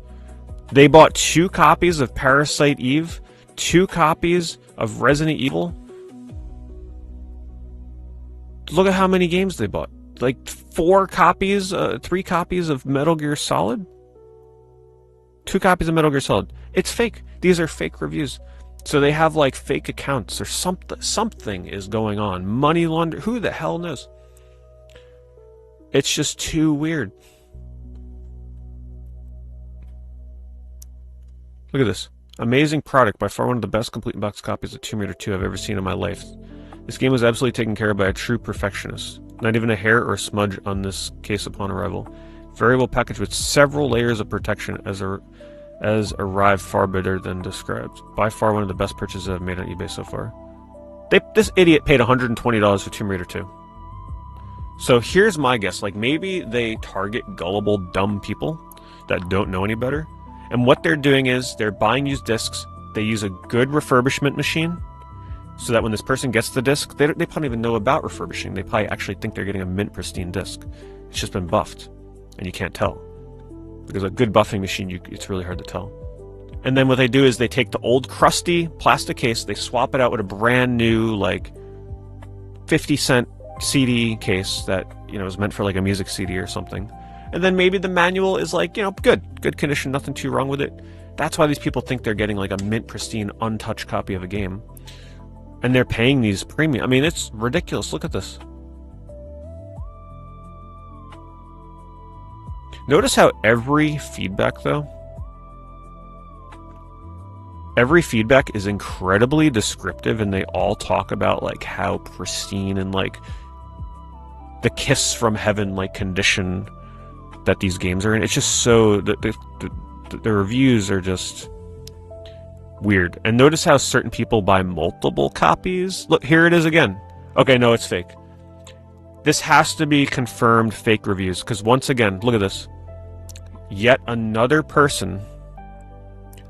Speaker 1: They bought 2 copies of Parasite Eve, 2 copies of Resident Evil. Look at how many games they bought. Like 4 copies, 3 copies of Metal Gear Solid. 2 copies of Metal Gear Solid. It's fake. These are fake reviews. So they have like fake accounts or something. Something is going on. Money laundering. Who the hell knows? It's just too weird. Look at this. Amazing product. By far one of the best complete box copies of Tomb Raider 2 I've ever seen in my life. This game was absolutely taken care of by a true perfectionist. Not even a hair or a smudge on this case upon arrival. Very well packaged with several layers of protection as arrived far better than described. By far one of the best purchases I've made on eBay so far. This idiot paid $120 for Tomb Raider 2. So here's my guess. Like maybe they target gullible, dumb people that don't know any better. And what they're doing is they're buying used discs. They use a good refurbishment machine so that when this person gets the disc, they probably don't even know about refurbishing. They probably actually think they're getting a mint pristine disc. It's just been buffed, and you can't tell. Because a good buffing machine, it's really hard to tell. And then what they do is they take the old crusty plastic case, they swap it out with a brand new, like, 50-cent CD case that, is meant for like a music CD or something. And then maybe the manual is like, good condition, nothing too wrong with it. That's why these people think they're getting like a mint pristine, untouched copy of a game. And they're paying these premium. I mean, it's ridiculous. Look at this. Notice how every feedback is incredibly descriptive, and they all talk about like how pristine and like the kiss from heaven like condition that these games are in. It's just so the reviews are just weird. And notice how certain people buy multiple copies. Look, here it is again. Okay, no, it's fake. This has to be confirmed fake reviews, because once again, look at this. Yet another person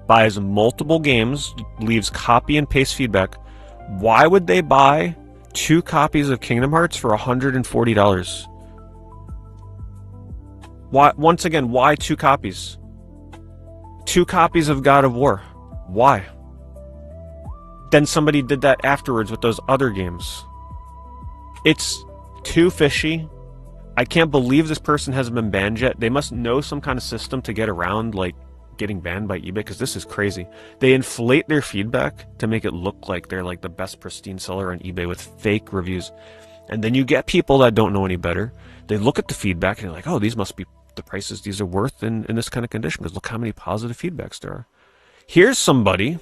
Speaker 1: buys multiple games, leaves copy and paste feedback. Why would they buy 2 copies of Kingdom Hearts for $140? Why? Once again, why 2 copies? 2 copies of God of War. Why? Then somebody did that afterwards with those other games. It's too fishy. I can't believe this person hasn't been banned yet. They must know some kind of system to get around, like, getting banned by eBay, because this is crazy. They inflate their feedback to make it look like they're, like, the best pristine seller on eBay with fake reviews. And then you get people that don't know any better. They look at the feedback and they're like, oh, these must be the prices these are worth in this kind of condition, because look how many positive feedbacks there are. Here's somebody,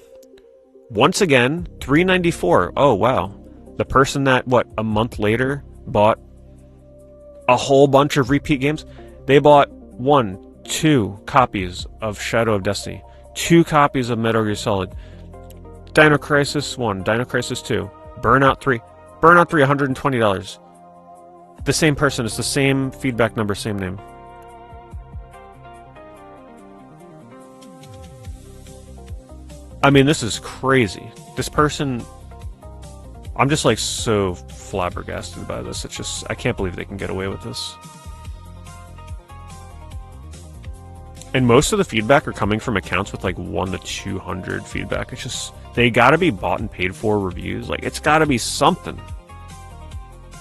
Speaker 1: once again, $394. Oh, wow. The person that, a month later bought a whole bunch of repeat games, they bought 2 copies of Shadow of Destiny, 2 copies of Metal Gear Solid, Dino Crisis 1, Dino Crisis 2, Burnout 3, $120. The same person, it's the same feedback number, same name. I mean, this is crazy. This person, I'm just like so flabbergasted by this. It's just, I can't believe they can get away with this. And most of the feedback are coming from accounts with like 1 to 200 feedback. It's just, they gotta be bought and paid for reviews. Like, it's gotta be something.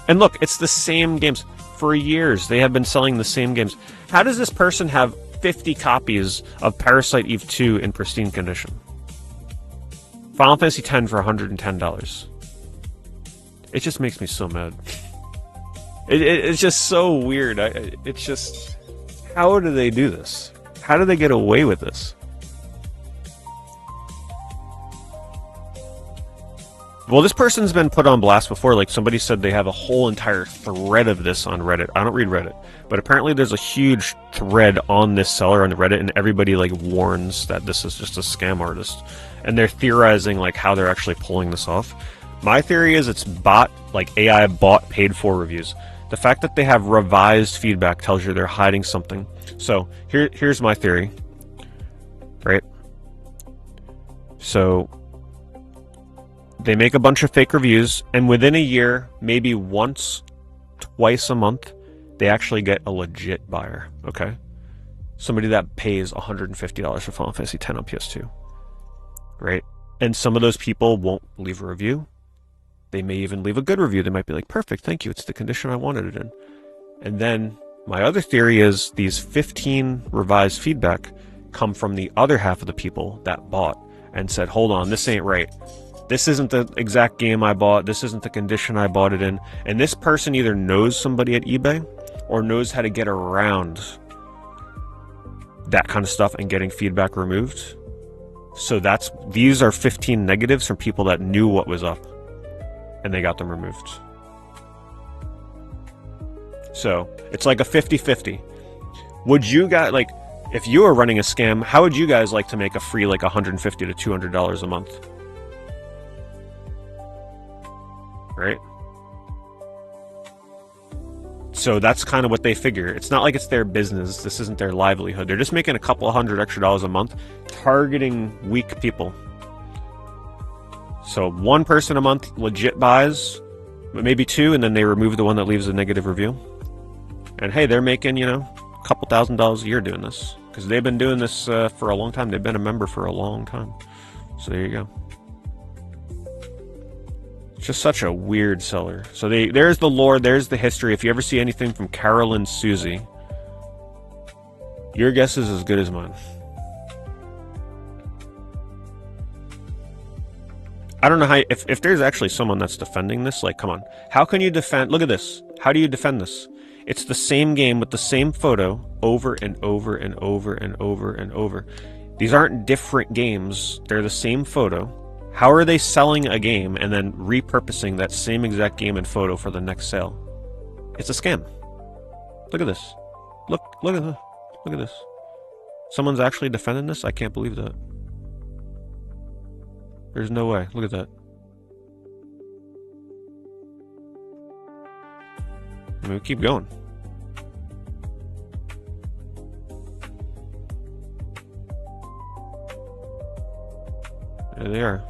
Speaker 1: And look, it's the same games. For years, they have been selling the same games. How does this person have 50 copies of Parasite Eve 2 in pristine condition? Final Fantasy X for $110. It just makes me so mad. It's just so weird. It's just, how do they do this? How do they get away with this? Well, this person's been put on blast before. Like, somebody said they have a whole entire thread of this on Reddit. I don't read Reddit, but apparently there's a huge thread on this seller on Reddit, and everybody like warns that this is just a scam artist, and they're theorizing like how they're actually pulling this off. My theory is it's bot, like AI bought paid for reviews. The fact that they have revised feedback tells you they're hiding something. So here's my theory, right? So they make a bunch of fake reviews, and within a year, maybe once, twice a month, they actually get a legit buyer, okay? Somebody that pays $150 for Final Fantasy X on PS2, right? And some of those people won't leave a review. They may even leave a good review. They might be like, perfect, thank you, it's the condition I wanted it in. And then my other theory is these 15 revised feedback come from the other half of the people that bought and said, hold on, this ain't right. This isn't the exact game I bought. This isn't the condition I bought it in. And this person either knows somebody at eBay or knows how to get around that kind of stuff and getting feedback removed. So these are 15 negatives from people that knew what was up and they got them removed. So it's like a 50-50. Would you guys, like, if you were running a scam, how would you guys like to make a free, like, $150 to $200 a month? Right? So that's kind of what they figure. It's not like it's their business. This isn't their livelihood. They're just making a couple $100 extra a month, targeting weak people. So one person a month legit buys, but maybe two, and then they remove the one that leaves a negative review. And hey, they're making, a couple $1,000s a year doing this, because they've been doing this for a long time. They've been a member for a long time. So there you go. Just such a weird seller. So there's the lore, there's the history. If you ever see anything from Carol and Susie, your guess is as good as mine. I don't know how, if there's actually someone that's defending this, like, come on. How can you defend, look at this. How do you defend this? It's the same game with the same photo over and over and over and over and over. These aren't different games. They're the same photo. How are they selling a game and then repurposing that same exact game and photo for the next sale? It's a scam. Look at this. Look at this. Look at this. Someone's actually defending this? I can't believe that. There's no way. Look at that. I mean, keep going. There they are.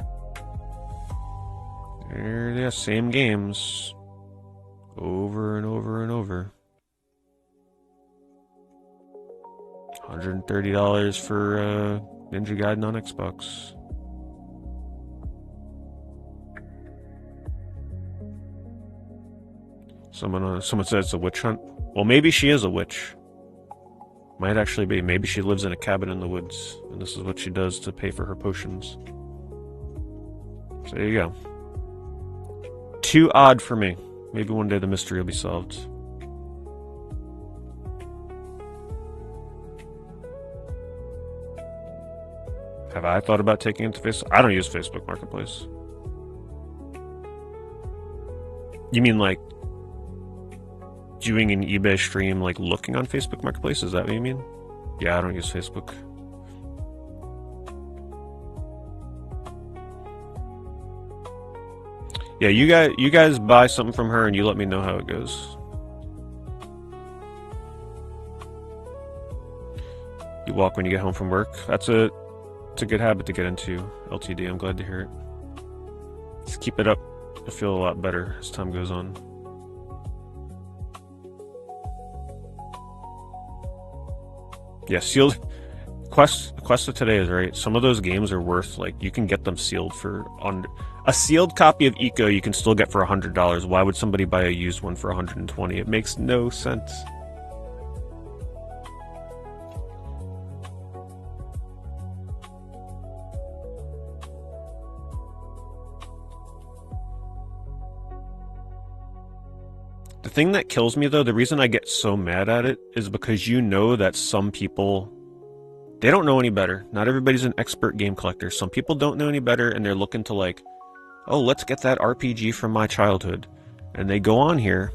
Speaker 1: There they are, same games. Over and over and over. $130 for Ninja Gaiden on Xbox. Someone said it's a witch hunt. Well, maybe she is a witch. Might actually be. Maybe she lives in a cabin in the woods, and this is what she does to pay for her potions. So there you go. Too odd for me. Maybe one day the mystery will be solved. Have I thought about taking it to Facebook? I don't use Facebook Marketplace. You mean like doing an eBay stream, like looking on Facebook Marketplace? Is that what you mean? Yeah, I don't use Facebook. Yeah, you guys buy something from her and you let me know how it goes. You walk when you get home from work. It's a good habit to get into, LTD. I'm glad to hear it. Just keep it up. You'll feel a lot better as time goes on. Yeah, sealed. Quest of today is right. Some of those games are worth, like, you can get them sealed for a sealed copy of Eco you can still get for $100. Why would somebody buy a used one for $120? It makes no sense. The thing that kills me, though, the reason I get so mad at it is because you know that some people, they don't know any better. Not everybody's an expert game collector. Some people don't know any better, and they're looking to, like, oh, let's get that RPG from my childhood. And they go on here,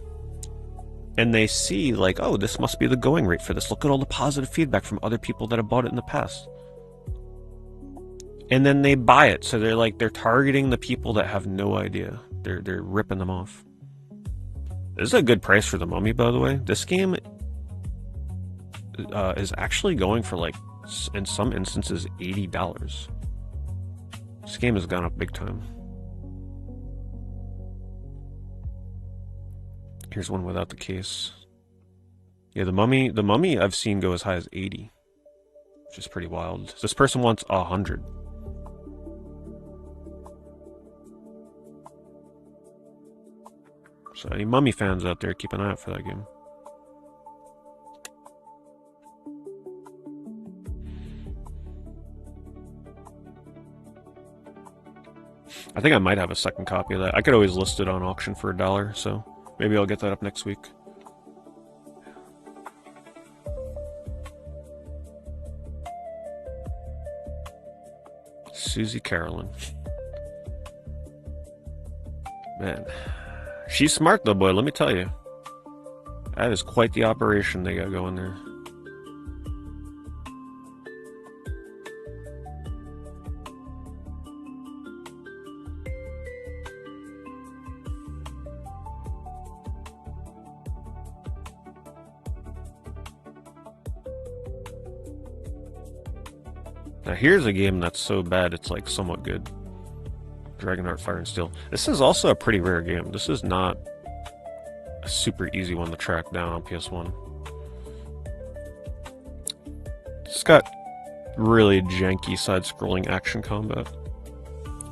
Speaker 1: and they see, like, oh, this must be the going rate for this. Look at all the positive feedback from other people that have bought it in the past. And then they buy it. So they're targeting the people that have no idea. They're ripping them off. This is a good price for the Mummy, by the way. This game is actually going for, like, in some instances, $80. This game has gone up big time. Here's one without the case. Yeah, the mummy I've seen go as high as 80, which is pretty wild. This person wants 100. So any Mummy fans out there, keep an eye out for that game. I think I might have a second copy of that. I could always list it on auction for $1, so maybe I'll get that up next week. Susie Carolyn. Man. She's smart though, boy, let me tell you. That is quite the operation they got going there. Now here's a game that's so bad it's like somewhat good. Dragonheart Fire and Steel. This is also a pretty rare game. This is not a super easy one to track down on PS1. It's got really janky side-scrolling action combat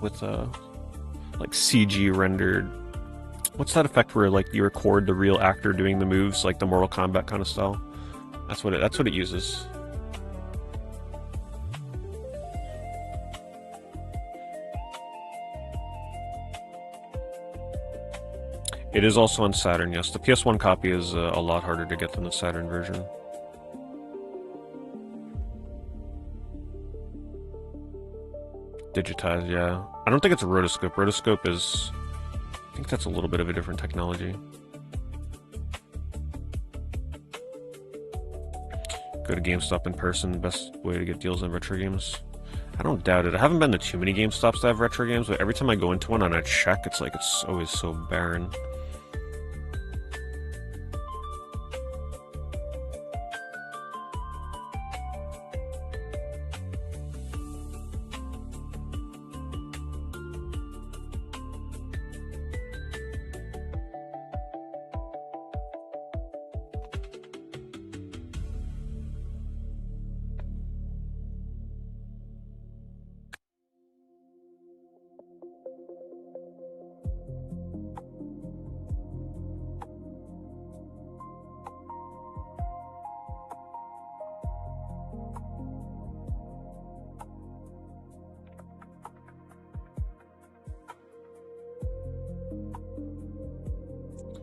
Speaker 1: with like CG rendered. What's that effect where like you record the real actor doing the moves, like the Mortal Kombat kind of style? That's what it uses. It is also on Saturn, yes. The PS1 copy is a lot harder to get than the Saturn version. Digitized, yeah. I don't think it's a rotoscope. Rotoscope is... I think that's a little bit of a different technology. Go to GameStop in person, best way to get deals on retro games. I don't doubt it. I haven't been to too many GameStops that have retro games, but every time I go into one and I check, it's like it's always so barren.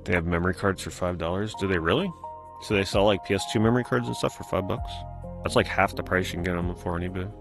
Speaker 1: They have memory cards for $5. Do they really? So they sell like PS2 memory cards and stuff for $5? That's like half the price you can get them for on eBay.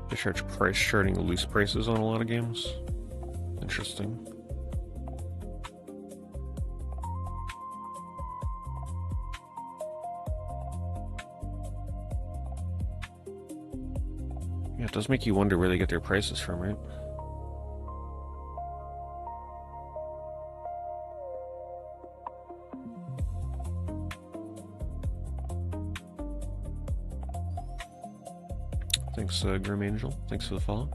Speaker 1: They charge price charting loose prices on a lot of games. Interesting. Yeah, it does make you wonder where they get their prices from, right? Thanks, Grim Angel. Thanks for the follow.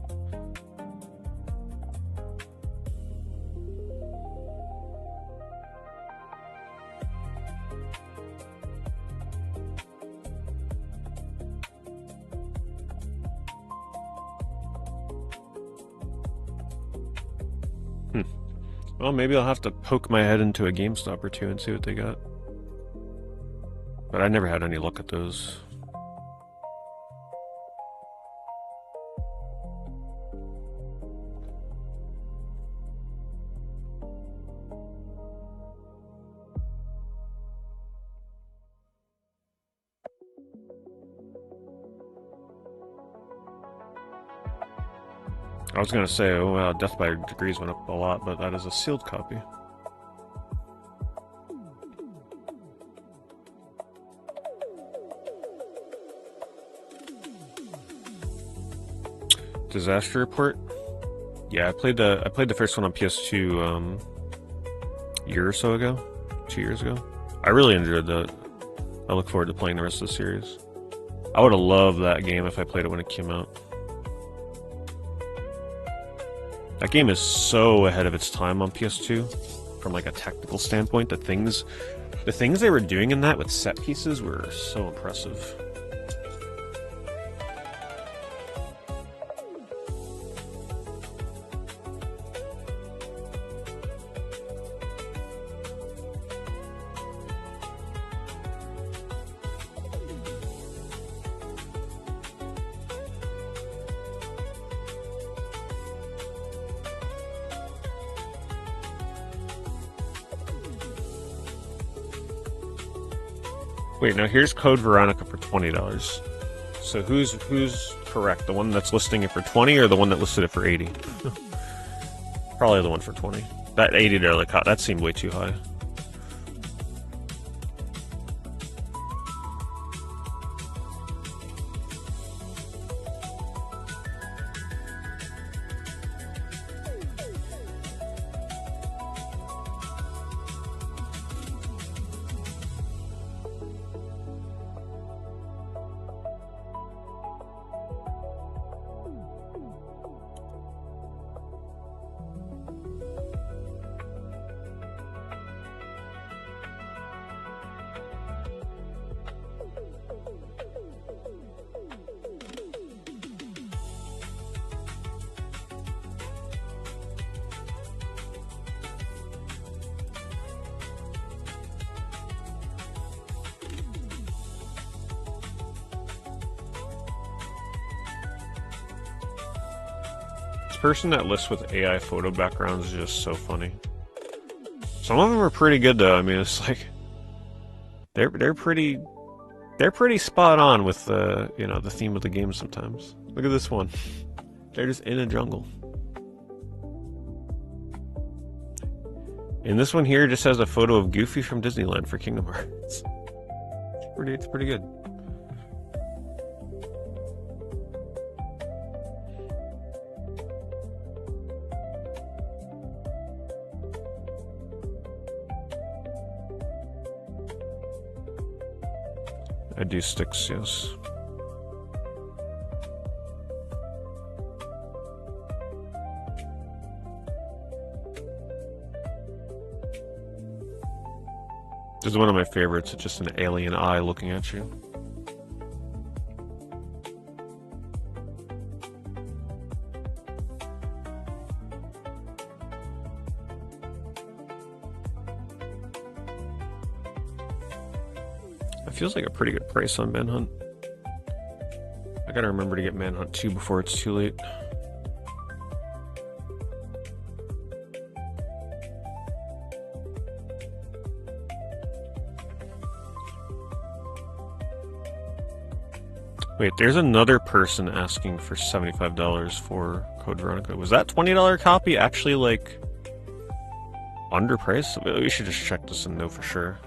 Speaker 1: Well, maybe I'll have to poke my head into a GameStop or two and see what they got. But I never had any luck at those. I was gonna say, oh well, Death by Degrees went up a lot, but that is a sealed copy. Disaster Report? Yeah, I played the first one on PS2 a year or so ago. 2 years ago. I really enjoyed that. I look forward to playing the rest of the series. I would have loved that game if I played it when it came out. That game is so ahead of its time on PS2 from like a technical standpoint. The things they were doing in that with set pieces were so impressive. Wait, now here's Code Veronica for $20. So who's correct? The one that's listing it for 20 or the one that listed it for 80? Probably the one for 20. That $80 that seemed way too high. Person that lists with AI photo backgrounds is just so funny. Some of them are pretty good though. I mean, it's like they're pretty spot on with the the theme of the game sometimes. Look at this one. They're just in a jungle. And this one here just has a photo of Goofy from Disneyland for Kingdom Hearts. It's pretty good. I do sticks, yes. This is one of my favorites. It's just an alien eye looking at you. Feels like a pretty good price on Manhunt. I gotta remember to get Manhunt 2 before it's too late. Wait, there's another person asking for $75 for Code Veronica. Was that $20 copy actually like underpriced? We should just check this and know for sure.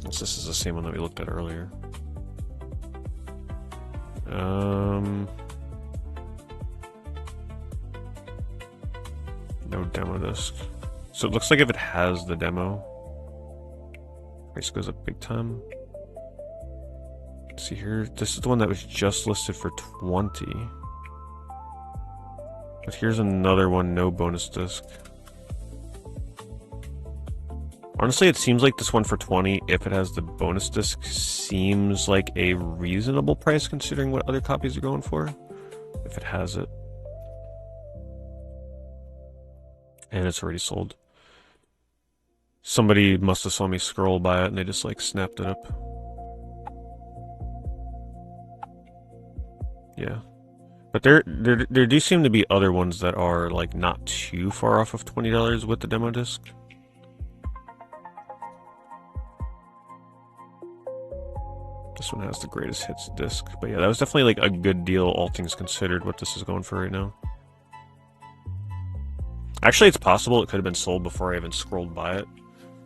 Speaker 1: This is the same one that we looked at earlier. No demo disc. So it looks like if it has the demo, price goes up big time. Let's see here. This is the one that was just listed for 20. But here's another one, no bonus disc. Honestly, it seems like this one for 20, if it has the bonus disc, seems like a reasonable price considering what other copies are going for. If it has it. And it's already sold. Somebody must have saw me scroll by it and they just like snapped it up. Yeah. But there do seem to be other ones that are like not too far off of $20 with the demo disc. This one has the greatest hits disc. But yeah, that was definitely like a good deal, all things considered, what this is going for right now. Actually, it's possible it could have been sold before I even scrolled by it.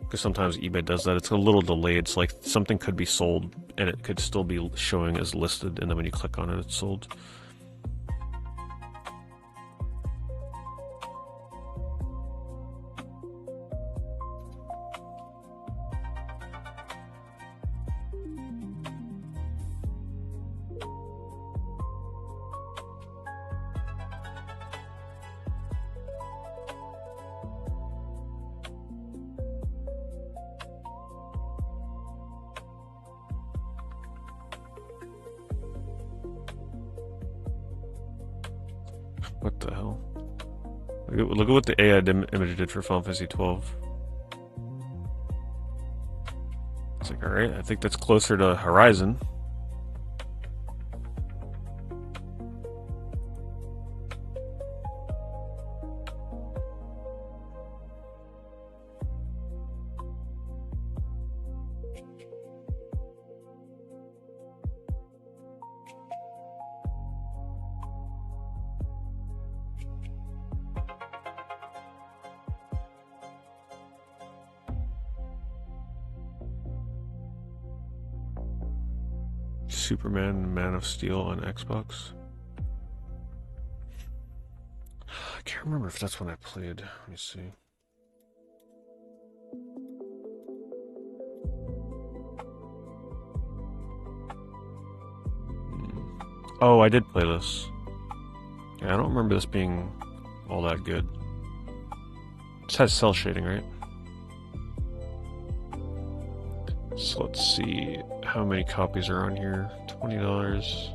Speaker 1: Because sometimes eBay does that. It's a little delayed. So like something could be sold and it could still be showing as listed. And then when you click on it, it's sold. What the hell? Look at what the AI image did for Final Fantasy 12. It's like, alright, I think that's closer to Horizon. Superman and Man of Steel on Xbox. I can't remember if that's when I played. Let me see. Oh, I did play this. Yeah, I don't remember this being all that good. This has cell shading, right? So let's see how many copies are on here. $20.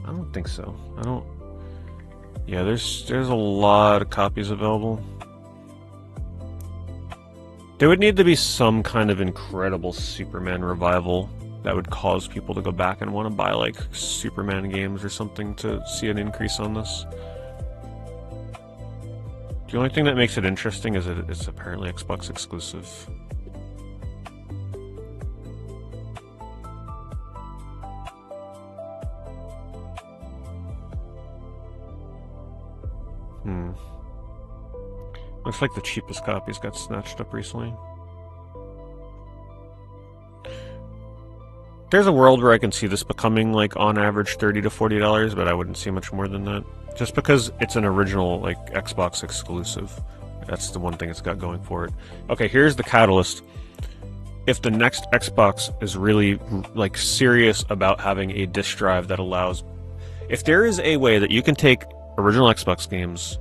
Speaker 1: I don't think so. I don't. Yeah, there's a lot of copies available. There would need to be some kind of incredible Superman revival that would cause people to go back and want to buy like Superman games or something to see an increase on this. The only thing that makes it interesting is that it's apparently Xbox exclusive. Looks like the cheapest copies got snatched up recently. There's a world where I can see this becoming like on average $30 to $40, but I wouldn't see much more than that. Just because it's an original like Xbox exclusive. That's the one thing it's got going for it. Okay, here's the catalyst. If the next Xbox is really like serious about having a disk drive that allows, if there is a way that you can take original Xbox games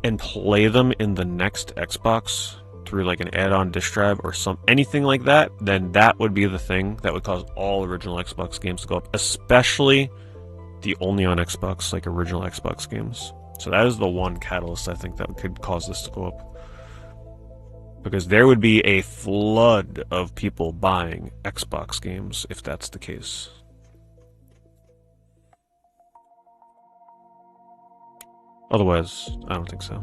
Speaker 1: and play them in the next Xbox through like an add-on disk drive or anything like that, then that would be the thing that would cause all original Xbox games to go up, especially the only on Xbox, like original Xbox games. So that is the one catalyst I think that could cause this to go up. Because there would be a flood of people buying Xbox games if that's the case. Otherwise, I don't think so.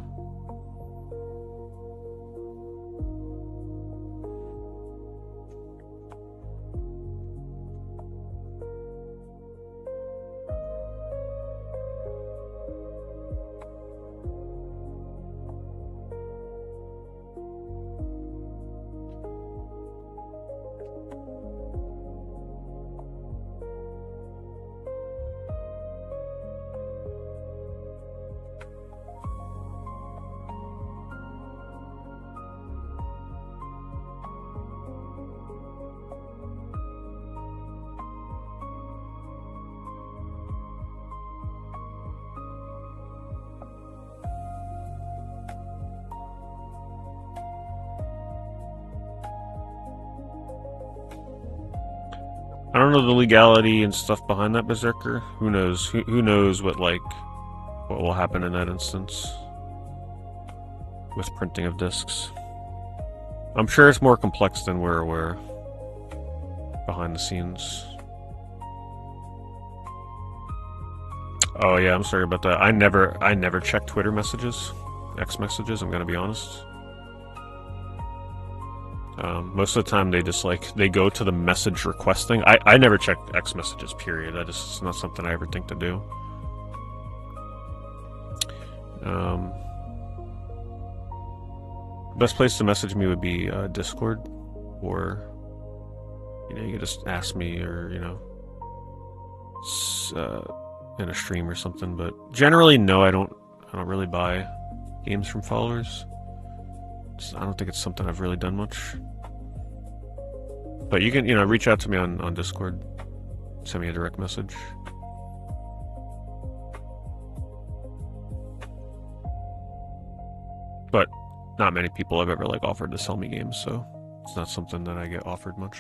Speaker 1: I don't know the legality and stuff behind that Berserker. Who knows? Who knows what will happen in that instance with printing of discs? I'm sure it's more complex than we're aware behind the scenes. Oh yeah, I'm sorry about that. I never check Twitter messages, X messages. I'm gonna be honest. Most of the time they go to the message requesting. I never check X messages, period. It's not something I ever think to do. Best place to message me would be Discord, or you can just ask me, or in a stream or something. But generally, no, I don't really buy games from followers. I don't think it's something I've really done much. But you can, reach out to me on Discord. Send me a direct message. But not many people have ever offered to sell me games, so It's not something that I get offered much.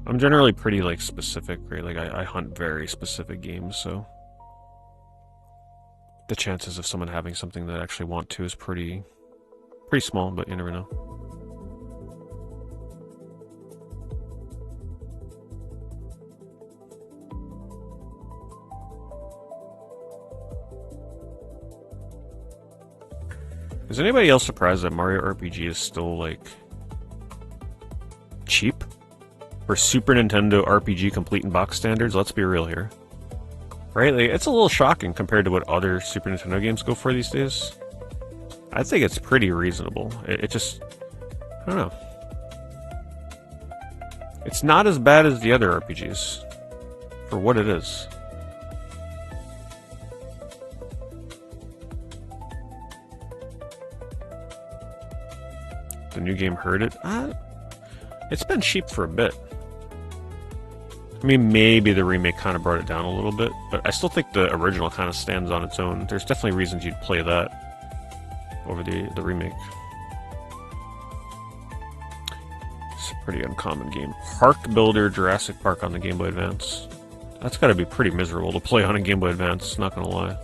Speaker 1: I'm generally pretty, like, specific, right? Like, I hunt very specific games, so the chances of someone having something that I actually want to is pretty small, but you never know. Is anybody else surprised that Mario RPG is still, like, cheap? For Super Nintendo RPG complete in box standards, let's be real here. Right? Like, it's a little shocking compared to what other Super Nintendo games go for these days. I think it's pretty reasonable. It just... I don't know. It's not as bad as the other RPGs. For what it is. The new game hurt it? It's been cheap for a bit. I mean, maybe the remake kind of brought it down a little bit, but I still think the original kind of stands on its own. There's definitely reasons you'd play that over the remake. It's a pretty uncommon game. Park Builder Jurassic Park on the Game Boy Advance. That's got to be pretty miserable to play on a Game Boy Advance, not gonna lie.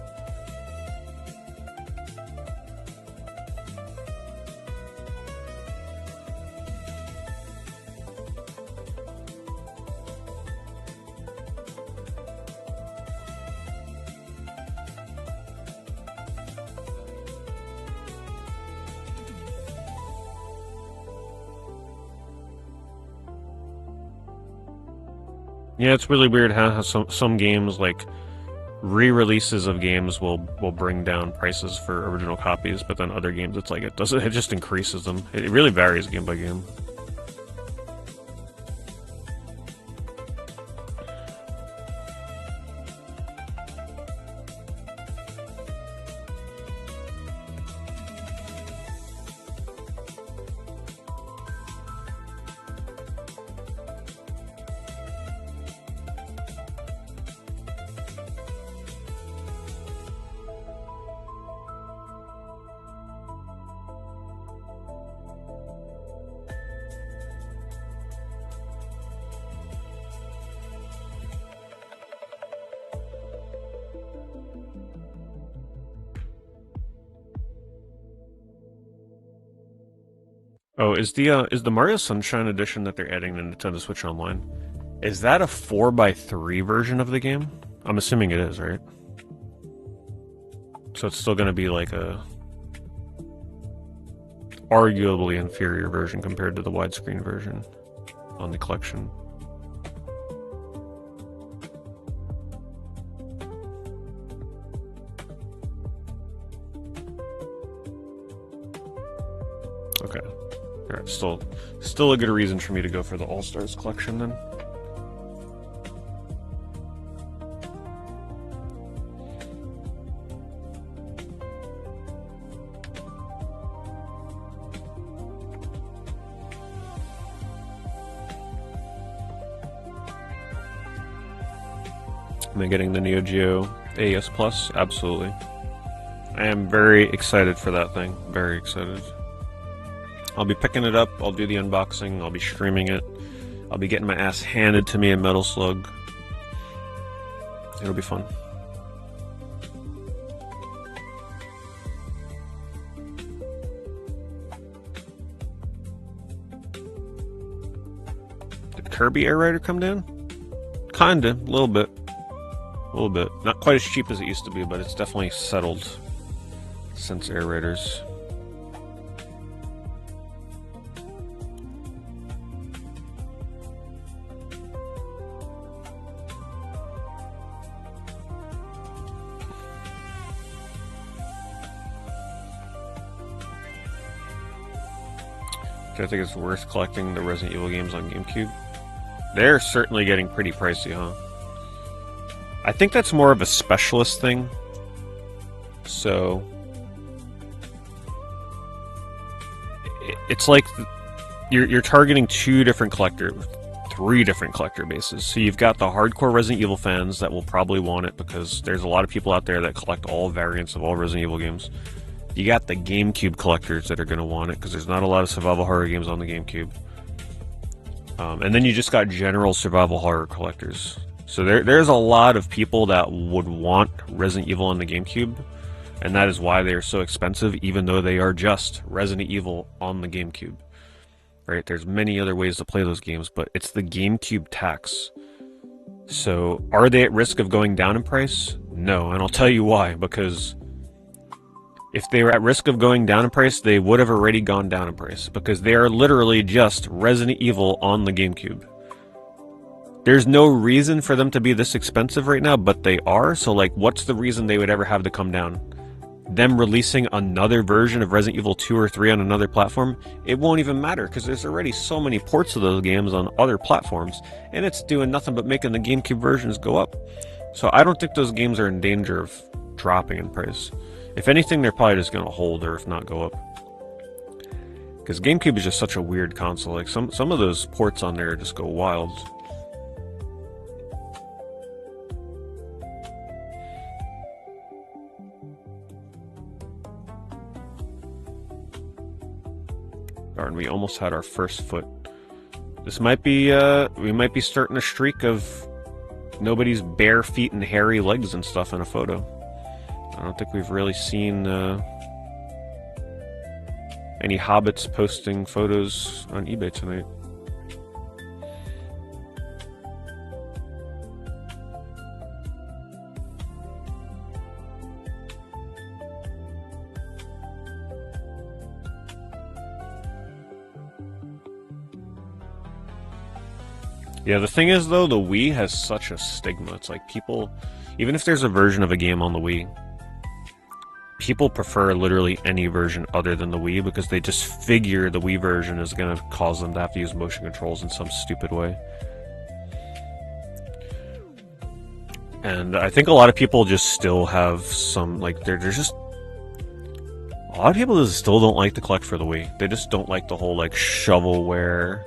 Speaker 1: Yeah, it's really weird how some games, like, re-releases of games will bring down prices for original copies, but then other games it's like it just increases them. It really varies game by game. Oh, is the Mario Sunshine edition that they're adding to Nintendo Switch Online? Is that a 4x3 version of the game? I'm assuming it is, right? So it's still going to be like a arguably inferior version compared to the widescreen version on the collection. Okay. Alright, still a good reason for me to go for the All-Stars collection then. Am I getting the Neo Geo AES Plus? Absolutely. I am very excited for that thing. Very excited. I'll be picking it up, I'll do the unboxing, I'll be streaming it, I'll be getting my ass handed to me in Metal Slug. It'll be fun. Did Kirby Air Rider come down? Kinda, a little bit. A little bit. Not quite as cheap as it used to be, but it's definitely settled since Air Raiders. I think it's worth collecting the Resident Evil games on GameCube. They're certainly getting pretty pricey, huh? I think that's more of a specialist thing. So it's like you're targeting two different collectors, 3 different collector bases. So you've got the hardcore Resident Evil fans that will probably want it because there's a lot of people out there that collect all variants of all Resident Evil games. You got the GameCube collectors that are going to want it because there's not a lot of survival horror games on the GameCube. And then you just got general survival horror collectors. So there's a lot of people that would want Resident Evil on the GameCube, and that is why they are so expensive, even though they are just Resident Evil on the GameCube. Right? There's many other ways to play those games, but it's the GameCube tax. So are they at risk of going down in price? No, and I'll tell you why. Because if they were at risk of going down in price, they would have already gone down in price. Because they are literally just Resident Evil on the GameCube. There's no reason for them to be this expensive right now, but they are. So, like, what's the reason they would ever have to come down? Them releasing another version of Resident Evil 2 or 3 on another platform, it won't even matter because there's already so many ports of those games on other platforms, and it's doing nothing but making the GameCube versions go up. So I don't think those games are in danger of dropping in price. If anything, they're probably just going to hold or if not go up. Because GameCube is just such a weird console. Like some of those ports on there just go wild. Darn, we almost had our first foot. This might be, we might be starting a streak of nobody's bare feet and hairy legs and stuff in a photo. I don't think we've really seen any hobbits posting photos on eBay tonight. Yeah, the thing is, though, the Wii has such a stigma. It's like people, even if there's a version of a game on the Wii, people prefer literally any version other than the Wii because they just figure the Wii version is going to cause them to have to use motion controls in some stupid way. And I think a lot of people just still have some, like, there's just... A lot of people just still don't like to collect for the Wii. They just don't like the whole, like, shovelware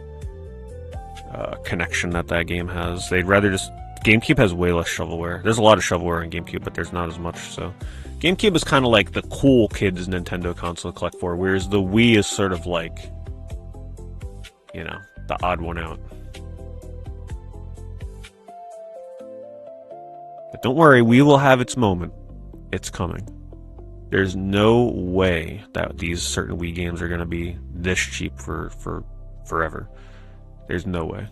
Speaker 1: connection that game has. They'd rather just... GameCube has way less shovelware. There's a lot of shovelware in GameCube, but there's not as much, so... GameCube is kind of like the cool kids' Nintendo console to collect for, whereas the Wii is sort of like, you know, the odd one out. But don't worry, Wii will have its moment. It's coming. There's no way that these certain Wii games are going to be this cheap for forever. There's no way.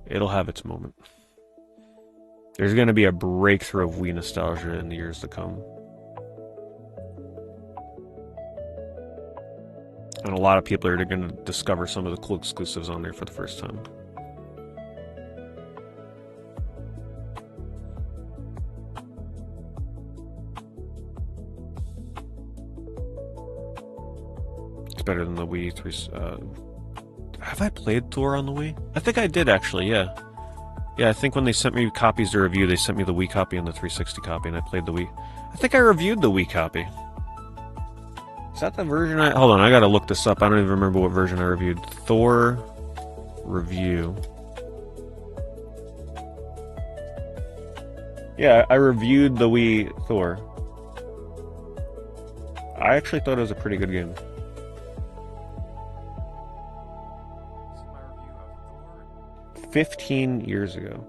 Speaker 1: It'll have its moment. There's going to be a breakthrough of Wii nostalgia in the years to come. And a lot of people are going to discover some of the cool exclusives on there for the first time. It's better than the Wii 3... have I played Thor on the Wii? I think I did, actually, yeah. Yeah, I think when they sent me copies to review, they sent me the Wii copy and the 360 copy, and I played the Wii. I think I reviewed the Wii copy. Is that the version I... Hold on, I gotta look this up. I don't even remember what version I reviewed. Thor review. Yeah, I reviewed the Wii Thor. I actually thought it was a pretty good game. 15 years ago.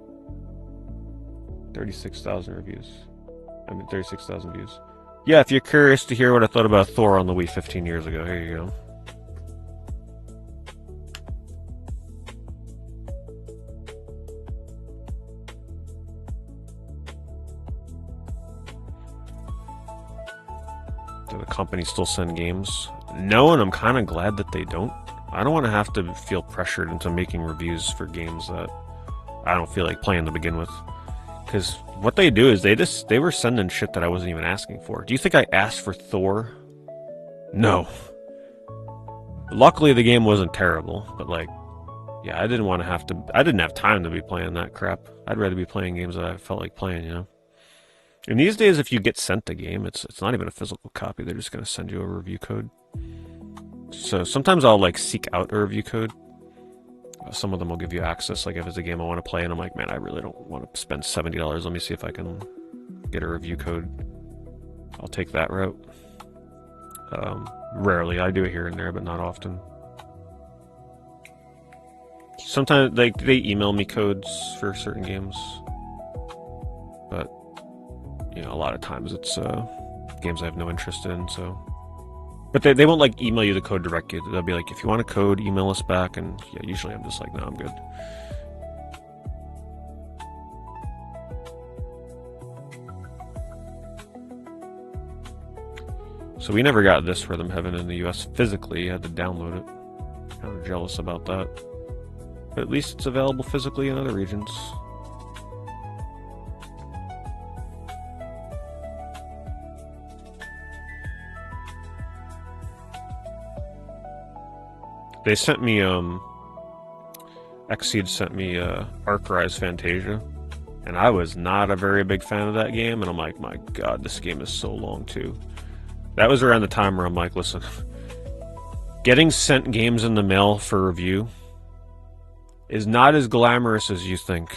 Speaker 1: 36,000 reviews. I mean, 36,000 views. Yeah, if you're curious to hear what I thought about Thor on the Wii 15 years ago, here you go. Do the company still send games? No, and I'm kind of glad that they don't. I don't want to have to feel pressured into making reviews for games that I don't feel like playing to begin with. Because what they do is they were sending shit that I wasn't even asking for. Do you think I asked for Thor? No. Luckily the game wasn't terrible, but like, yeah, I didn't have time to be playing that crap. I'd rather be playing games that I felt like playing, you know? And these days, if you get sent a game, it's not even a physical copy. They're just going to send you a review code. So sometimes I'll like seek out a review code Some of them will give you access, like if it's a game I want to play and I'm like, man, I really don't want to spend $70. Let me see if I can get a review code. I'll take that route. Rarely. I do it here and there, but not often. Sometimes they email me codes for certain games, but you know, a lot of times it's games I have no interest in. So, but they won't like email you the code directly. They'll be like, if you want a code, email us back. And yeah, usually I'm just like, no, I'm good. So we never got this Rhythm Heaven in the US physically. You had to download it. Kind of jealous about that. But at least it's available physically in other regions. They sent me, Xseed sent me Arcrise Fantasia. And I was not a very big fan of that game. And I'm like, my god, this game is so long too. That was around the time where I'm like, listen, getting sent games in the mail for review is not as glamorous as you think.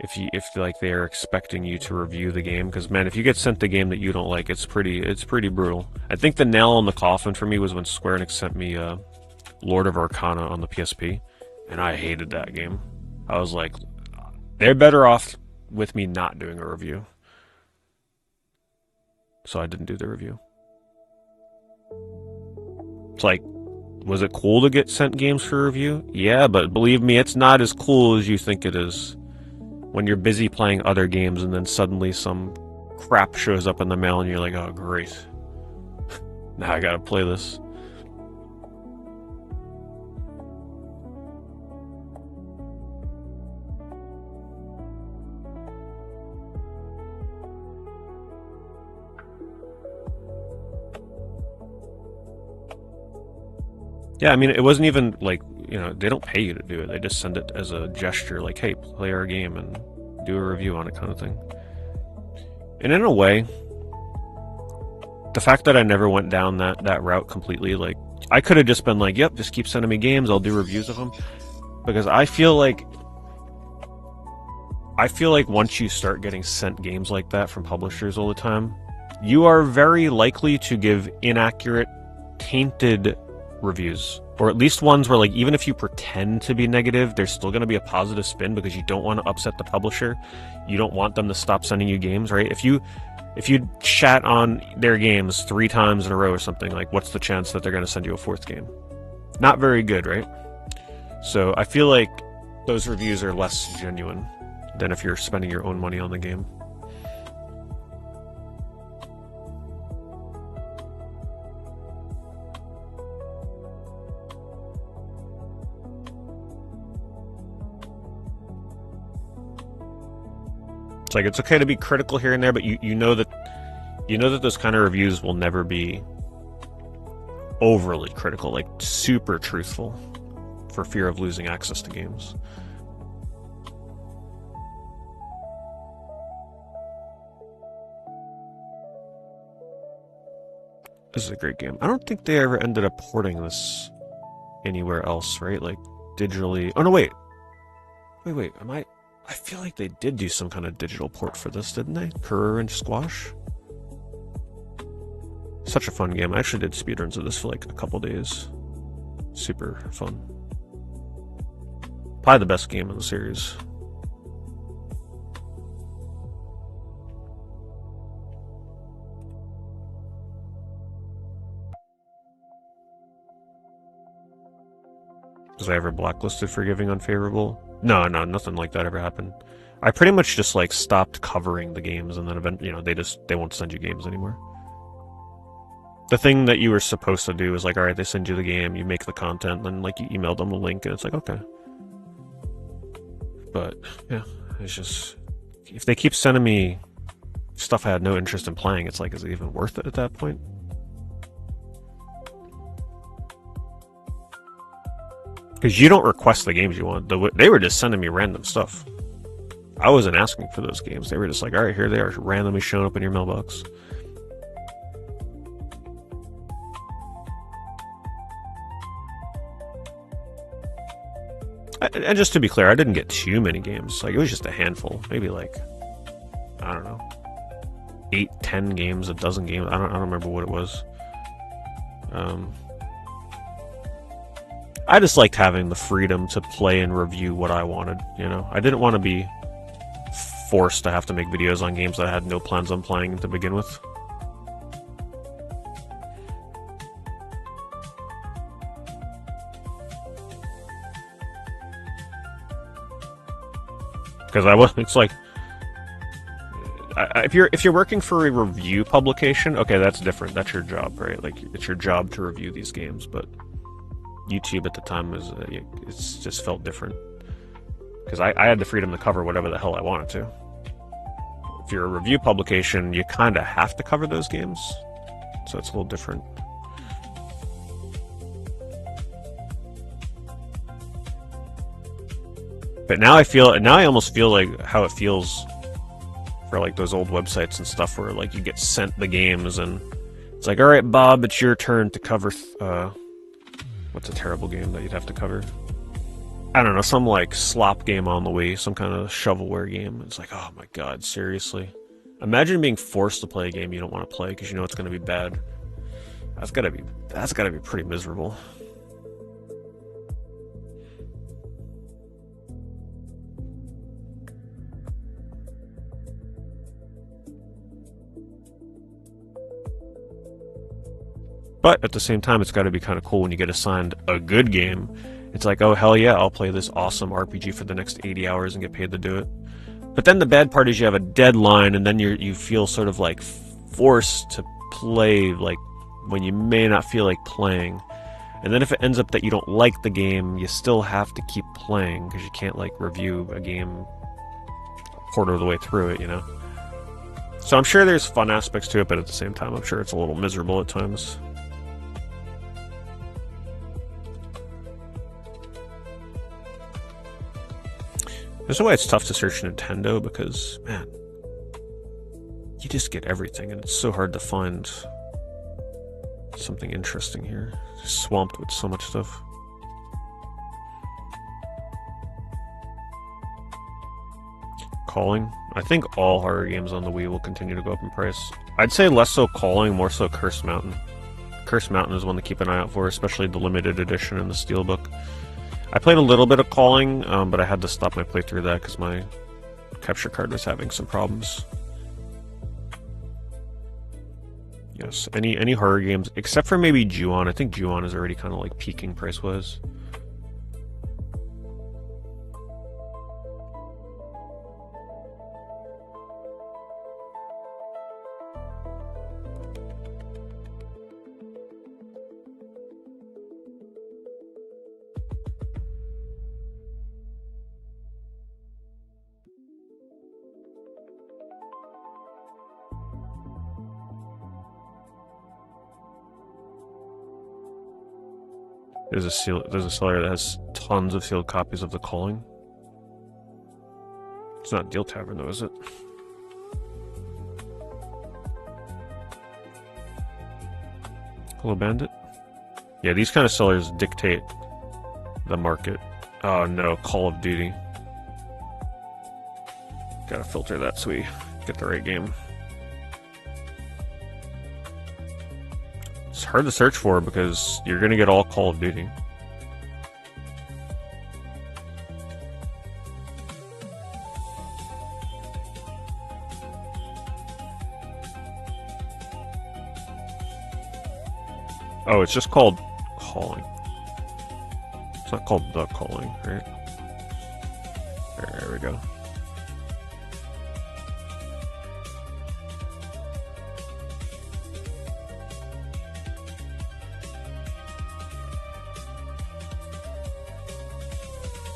Speaker 1: If like they're expecting you to review the game, because man, if you get sent the game that you don't like, it's pretty brutal. I think the nail in the coffin for me was when Square Enix sent me Lord of Arcana on the PSP, and I hated that game. I was like, they're better off with me not doing a review. So I didn't do the review. It's like, was it cool to get sent games for review? Yeah, but believe me, it's not as cool as you think it is. When you're busy playing other games and then suddenly some crap shows up in the mail and you're like, oh great. Now I gotta play this. Yeah, I mean, it wasn't even like, you know, they don't pay you to do it. They just send it as a gesture, like, hey, play our game and do a review on it kind of thing. And in a way, the fact that I never went down that route completely, like, I could have just been like, yep, just keep sending me games, I'll do reviews of them. Because I feel like once you start getting sent games like that from publishers all the time, you are very likely to give inaccurate, tainted reviews, or at least ones where, like, even if you pretend to be negative, there's still going to be a positive spin because you don't want to upset the publisher. You don't want them to stop sending you games, right? If you chat on their games 3 times in a row or something, like, what's the chance that they're going to send you a 4th game? Not very good, right? So I feel like those reviews are less genuine than if you're spending your own money on the game. It's like, it's okay to be critical here and there, but you know that those kind of reviews will never be overly critical, like super truthful, for fear of losing access to games. This is a great game. I don't think they ever ended up porting this anywhere else, right? Like, digitally. Oh no, wait, am I feel like they did do some kind of digital port for this, didn't they? Kurr and Squash? Such a fun game. I actually did speedruns of this for like a couple days. Super fun. Probably the best game in the series. Was I ever blacklisted for giving unfavorable? No, nothing like that ever happened. I pretty much just like stopped covering the games, and then they won't send you games anymore. The thing that you were supposed to do is like, all right, they send you the game, you make the content, then like you email them the link, and it's like, okay. But yeah, it's just, if they keep sending me stuff I had no interest in playing, it's like, is it even worth it at that point? Because you don't request the games you want. They were just sending me random stuff. I wasn't asking for those games. They were just like, all right, here they are, randomly showing up in your mailbox. And just to be clear, I didn't get too many games. Like, it was just a handful. Maybe like, I don't know, 8, 10 games, a dozen games. I don't remember what it was. I just liked having the freedom to play and review what I wanted, you know? I didn't want to be forced to have to make videos on games that I had no plans on playing to begin with. Because it's like, if you're working for a review publication, okay, that's different. That's your job, right? Like, it's your job to review these games. But YouTube at the time was, it's just felt different because I had the freedom to cover whatever the hell I wanted to. If you're a review publication, you kind of have to cover those games, so it's a little different. But now I almost feel like how it feels for like those old websites and stuff where like you get sent the games and it's like, all right, Bob, it's your turn to cover. What's a terrible game that you'd have to cover? I don't know, some like slop game on the Wii, some kind of shovelware game. It's like, oh my god, seriously. Imagine being forced to play a game you don't want to play because you know it's going to be bad. That's gotta be pretty miserable. But at the same time, it's got to be kind of cool when you get assigned a good game. It's like, oh, hell yeah, I'll play this awesome RPG for the next 80 hours and get paid to do it. But then the bad part is you have a deadline, and then you feel sort of like forced to play like when you may not feel like playing. And then if it ends up that you don't like the game, you still have to keep playing because you can't like review a game a quarter of the way through it, you know? So I'm sure there's fun aspects to it, but at the same time, I'm sure it's a little miserable at times. There's a way it's tough to search Nintendo because, man, you just get everything and it's so hard to find something interesting here. Just swamped with so much stuff. Calling. I think all horror games on the Wii will continue to go up in price. I'd say less so Calling, more so Cursed Mountain. Cursed Mountain is one to keep an eye out for, especially the limited edition and the Steelbook. I played a little bit of Calling, but I had to stop my playthrough of that because my capture card was having some problems. Yes, any horror games, except for maybe Ju-On. I think Ju-On is already kind of like peaking price-wise. There's a seller that has tons of sealed copies of The Calling. It's not Deal Tavern though, is it? Hello Bandit? Yeah, these kind of sellers dictate the market. Oh no, Call of Duty. Gotta filter that so we get the right game. It's hard to search for because you're gonna get all Call of Duty. Oh, it's just called Calling. It's not called The Calling, right? There we go.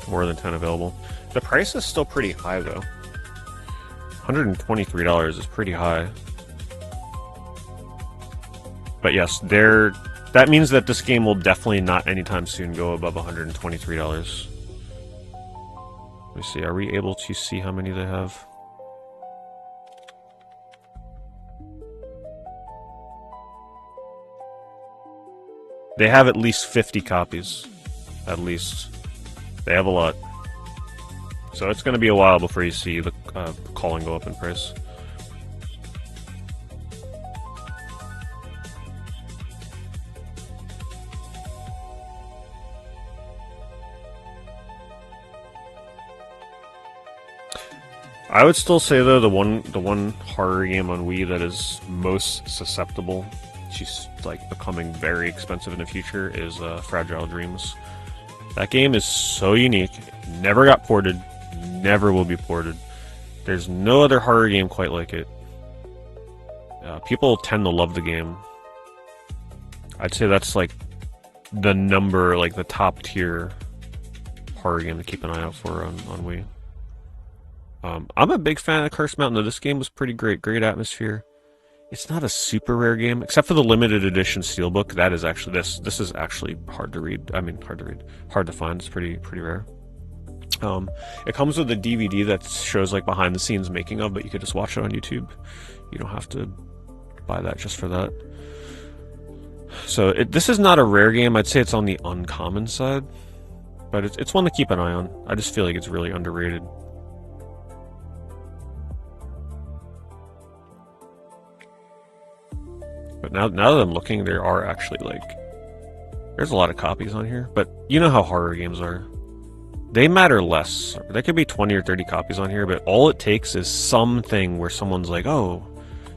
Speaker 1: More than 10 available. The price is still pretty high though. $123 is pretty high. But yes, that means that this game will definitely not anytime soon go above $123. Let me see, are we able to see how many they have? They have at least 50 copies. At least. They have a lot. So it's going to be a while before you see the calling go up in price. I would still say though the one horror game on Wii that is most susceptible, she's like becoming very expensive in the future, is Fragile Dreams. That game is so unique, never got ported, never will be ported. There's no other horror game quite like it. People tend to love the game. I'd say that's like the number, like the top tier horror game to keep an eye out for on Wii. I'm a big fan of Curse Mountain, though. This game was pretty great. Great atmosphere. It's not a super rare game, except for the limited edition steelbook. That is actually this is actually hard to read. I mean, hard to find. It's pretty rare. It comes with a DVD that shows like behind the scenes making of, but you could just watch it on YouTube. You don't have to buy that just for that. So this is not a rare game. I'd say it's on the uncommon side, but it's one to keep an eye on. I just feel like it's really underrated. But now that I'm looking, there are actually there's a lot of copies on here. But you know how horror games are. They matter less. There could be 20 or 30 copies on here, but all it takes is something where someone's like, oh,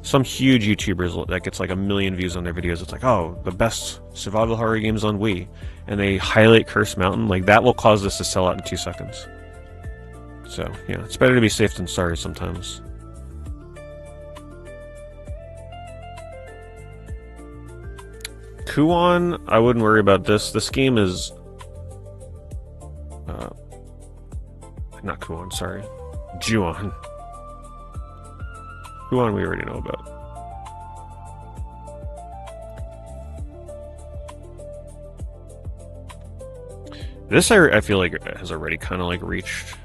Speaker 1: some huge YouTubers that gets like 1 million views on their videos. It's like, oh, the best survival horror games on Wii. And they highlight Curse Mountain. Like, that will cause this to sell out in 2 seconds. So, yeah, it's better to be safe than sorry sometimes. Kuon, I wouldn't worry about this. This game is... not Kuon, sorry. Juon. Kuon we already know about. This I feel like has already kind of like reached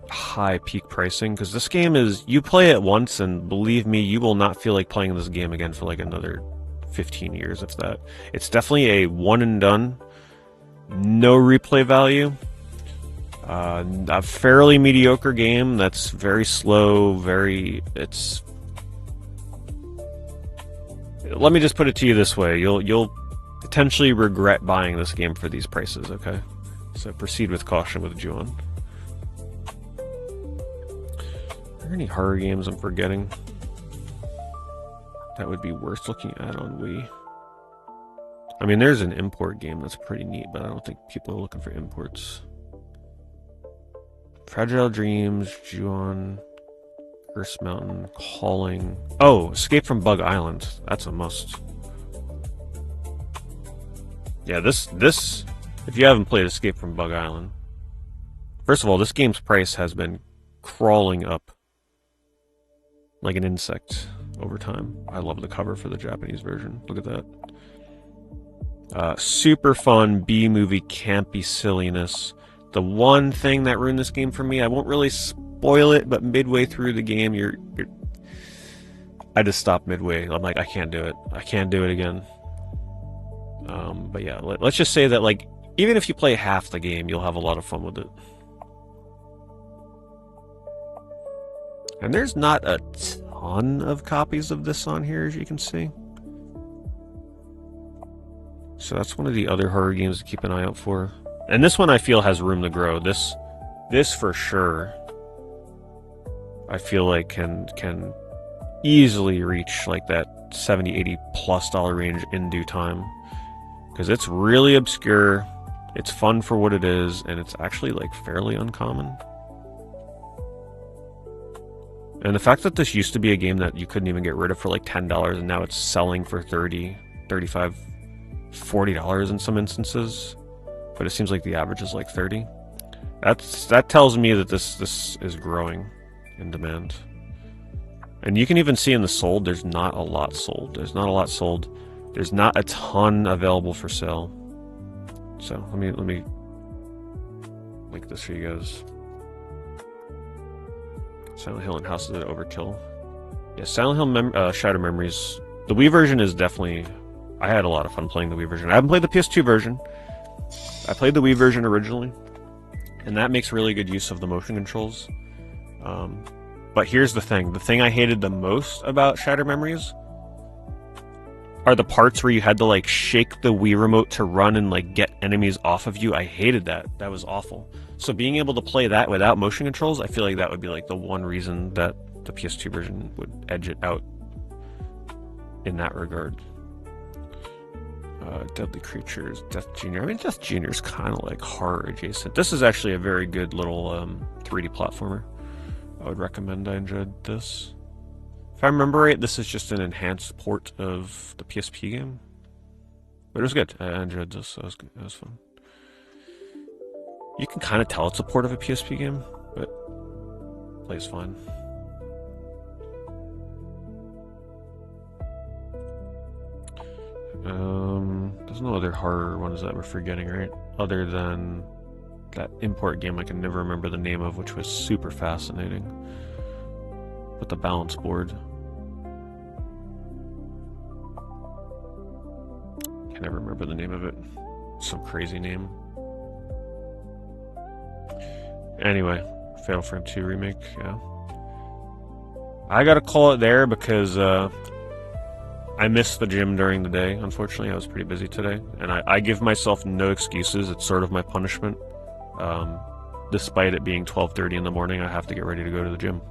Speaker 1: high peak pricing, because this game is, you play it once and believe me, you will not feel like playing this game again for like another 15 years, if that. It's definitely a one and done, no replay value, a fairly mediocre game that's very slow, let me just put it to you this way, you'll potentially regret buying this game for these prices, okay? So proceed with caution with Juon. Are there any horror games I'm forgetting that would be worth looking at on Wii? I mean, there's an import game that's pretty neat, but I don't think people are looking for imports. Fragile Dreams, Juon, Curse Mountain, Calling. Oh, Escape from Bug Island. That's a must. Yeah, this, if you haven't played Escape from Bug Island, first of all, this game's price has been crawling up like an insect over time. I love the cover for the Japanese version. Look at that. Super fun B-movie campy silliness. The one thing that ruined this game for me, I won't really spoil it, but midway through the game, I just stopped midway. I'm like, I can't do it. I can't do it again. But yeah, let's just say that, like, even if you play half the game, you'll have a lot of fun with it. And there's not a ton of copies of this on here, as you can see. So that's one of the other horror games to keep an eye out for. And this one I feel has room to grow. This for sure, I feel like can easily reach like that $70, $80+ range in due time. Because it's really obscure, it's fun for what it is, and it's actually like fairly uncommon. And the fact that this used to be a game that you couldn't even get rid of for like $10, and now it's selling for $30, $35, $40 in some instances, but it seems like the average is like $30. That tells me that this is growing in demand. And you can even see in the sold, there's not a lot sold. There's not a lot sold. There's not a ton available for sale. So let me link this for you guys. Silent Hill and House of the Overkill. Yeah, Silent Hill Shattered Memories. The Wii version is definitely... I had a lot of fun playing the Wii version. I haven't played the PS2 version. I played the Wii version originally, and that makes really good use of the motion controls. But here's the thing I hated the most about Shattered Memories are the parts where you had to like shake the Wii remote to run and like get enemies off of you. I hated that. That was awful. So being able to play that without motion controls, I feel like that would be like the one reason that the PS2 version would edge it out in that regard. Deadly Creatures, Death Junior. I mean, Death Junior is kind of like horror adjacent. This is actually a very good little 3D platformer. I would recommend. I enjoyed this. If I remember right, this is just an enhanced port of the PSP game. But it was good. I enjoyed this. That was good. That was fun. You can kind of tell it's a port of a PSP game, but it plays fine. There's no other horror ones that we're forgetting, right? Other than that import game I can never remember the name of, which was super fascinating. With the balance board. Can never remember the name of it. Some crazy name. Anyway, Fatal Frame 2 remake, yeah. I gotta call it there because I missed the gym during the day, unfortunately. I was pretty busy today. And I give myself no excuses. It's sort of my punishment. Despite it being 12:30 in the morning, I have to get ready to go to the gym.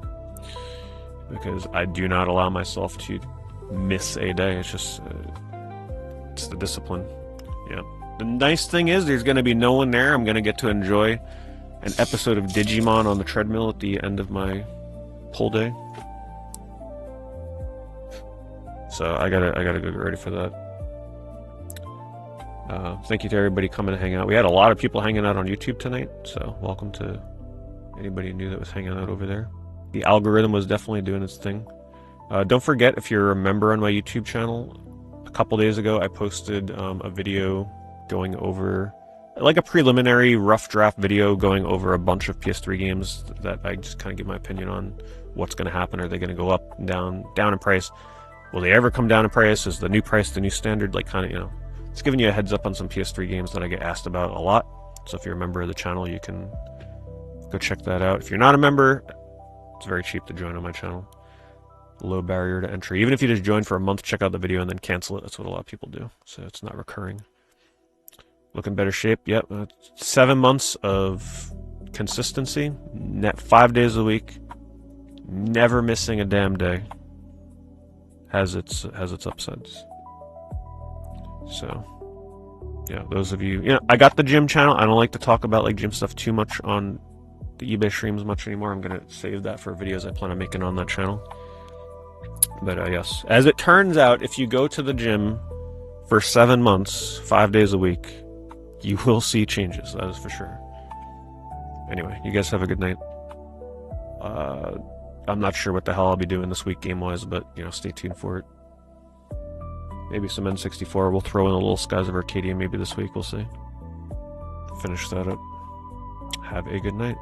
Speaker 1: Because I do not allow myself to miss a day. It's just, it's the discipline. Yeah. The nice thing is there's going to be no one there. I'm going to get to enjoy an episode of Digimon on the treadmill at the end of my pull day. So I gotta go get ready for that. Thank you to everybody coming to hang out. We had a lot of people hanging out on YouTube tonight, so welcome to anybody new that was hanging out over there. The algorithm was definitely doing its thing. Don't forget, if you're a member on my YouTube channel, a couple days ago I posted a video going over, like a preliminary rough draft video going over a bunch of PS3 games that I just kind of give my opinion on what's going to happen. Are they going to go up and down in price? Will they ever come down in price? Is the new price the new standard? Like, kind of, you know, it's giving you a heads up on some PS3 games that I get asked about a lot. So if you're a member of the channel, you can go check that out. If you're not a member, it's very cheap to join on my channel. Low barrier to entry. Even if you just join for a month, check out the video and then cancel it. That's what a lot of people do. So it's not recurring. Look in better shape. Yep. 7 months of consistency. 5 days a week. Never missing a damn day. Has its upsides. So, yeah, those of you, I got the gym channel. I don't like to talk about like gym stuff too much on the eBay streams much anymore. I'm gonna save that for videos I plan on making on that channel. But yes, as it turns out, if you go to the gym for 7 months, 5 days a week, you will see changes. That is for sure. Anyway, you guys have a good night. I'm not sure what the hell I'll be doing this week game-wise, but, stay tuned for it. Maybe some N64. We'll throw in a little Skies of Arcadia maybe this week. We'll see. Finish that up. Have a good night.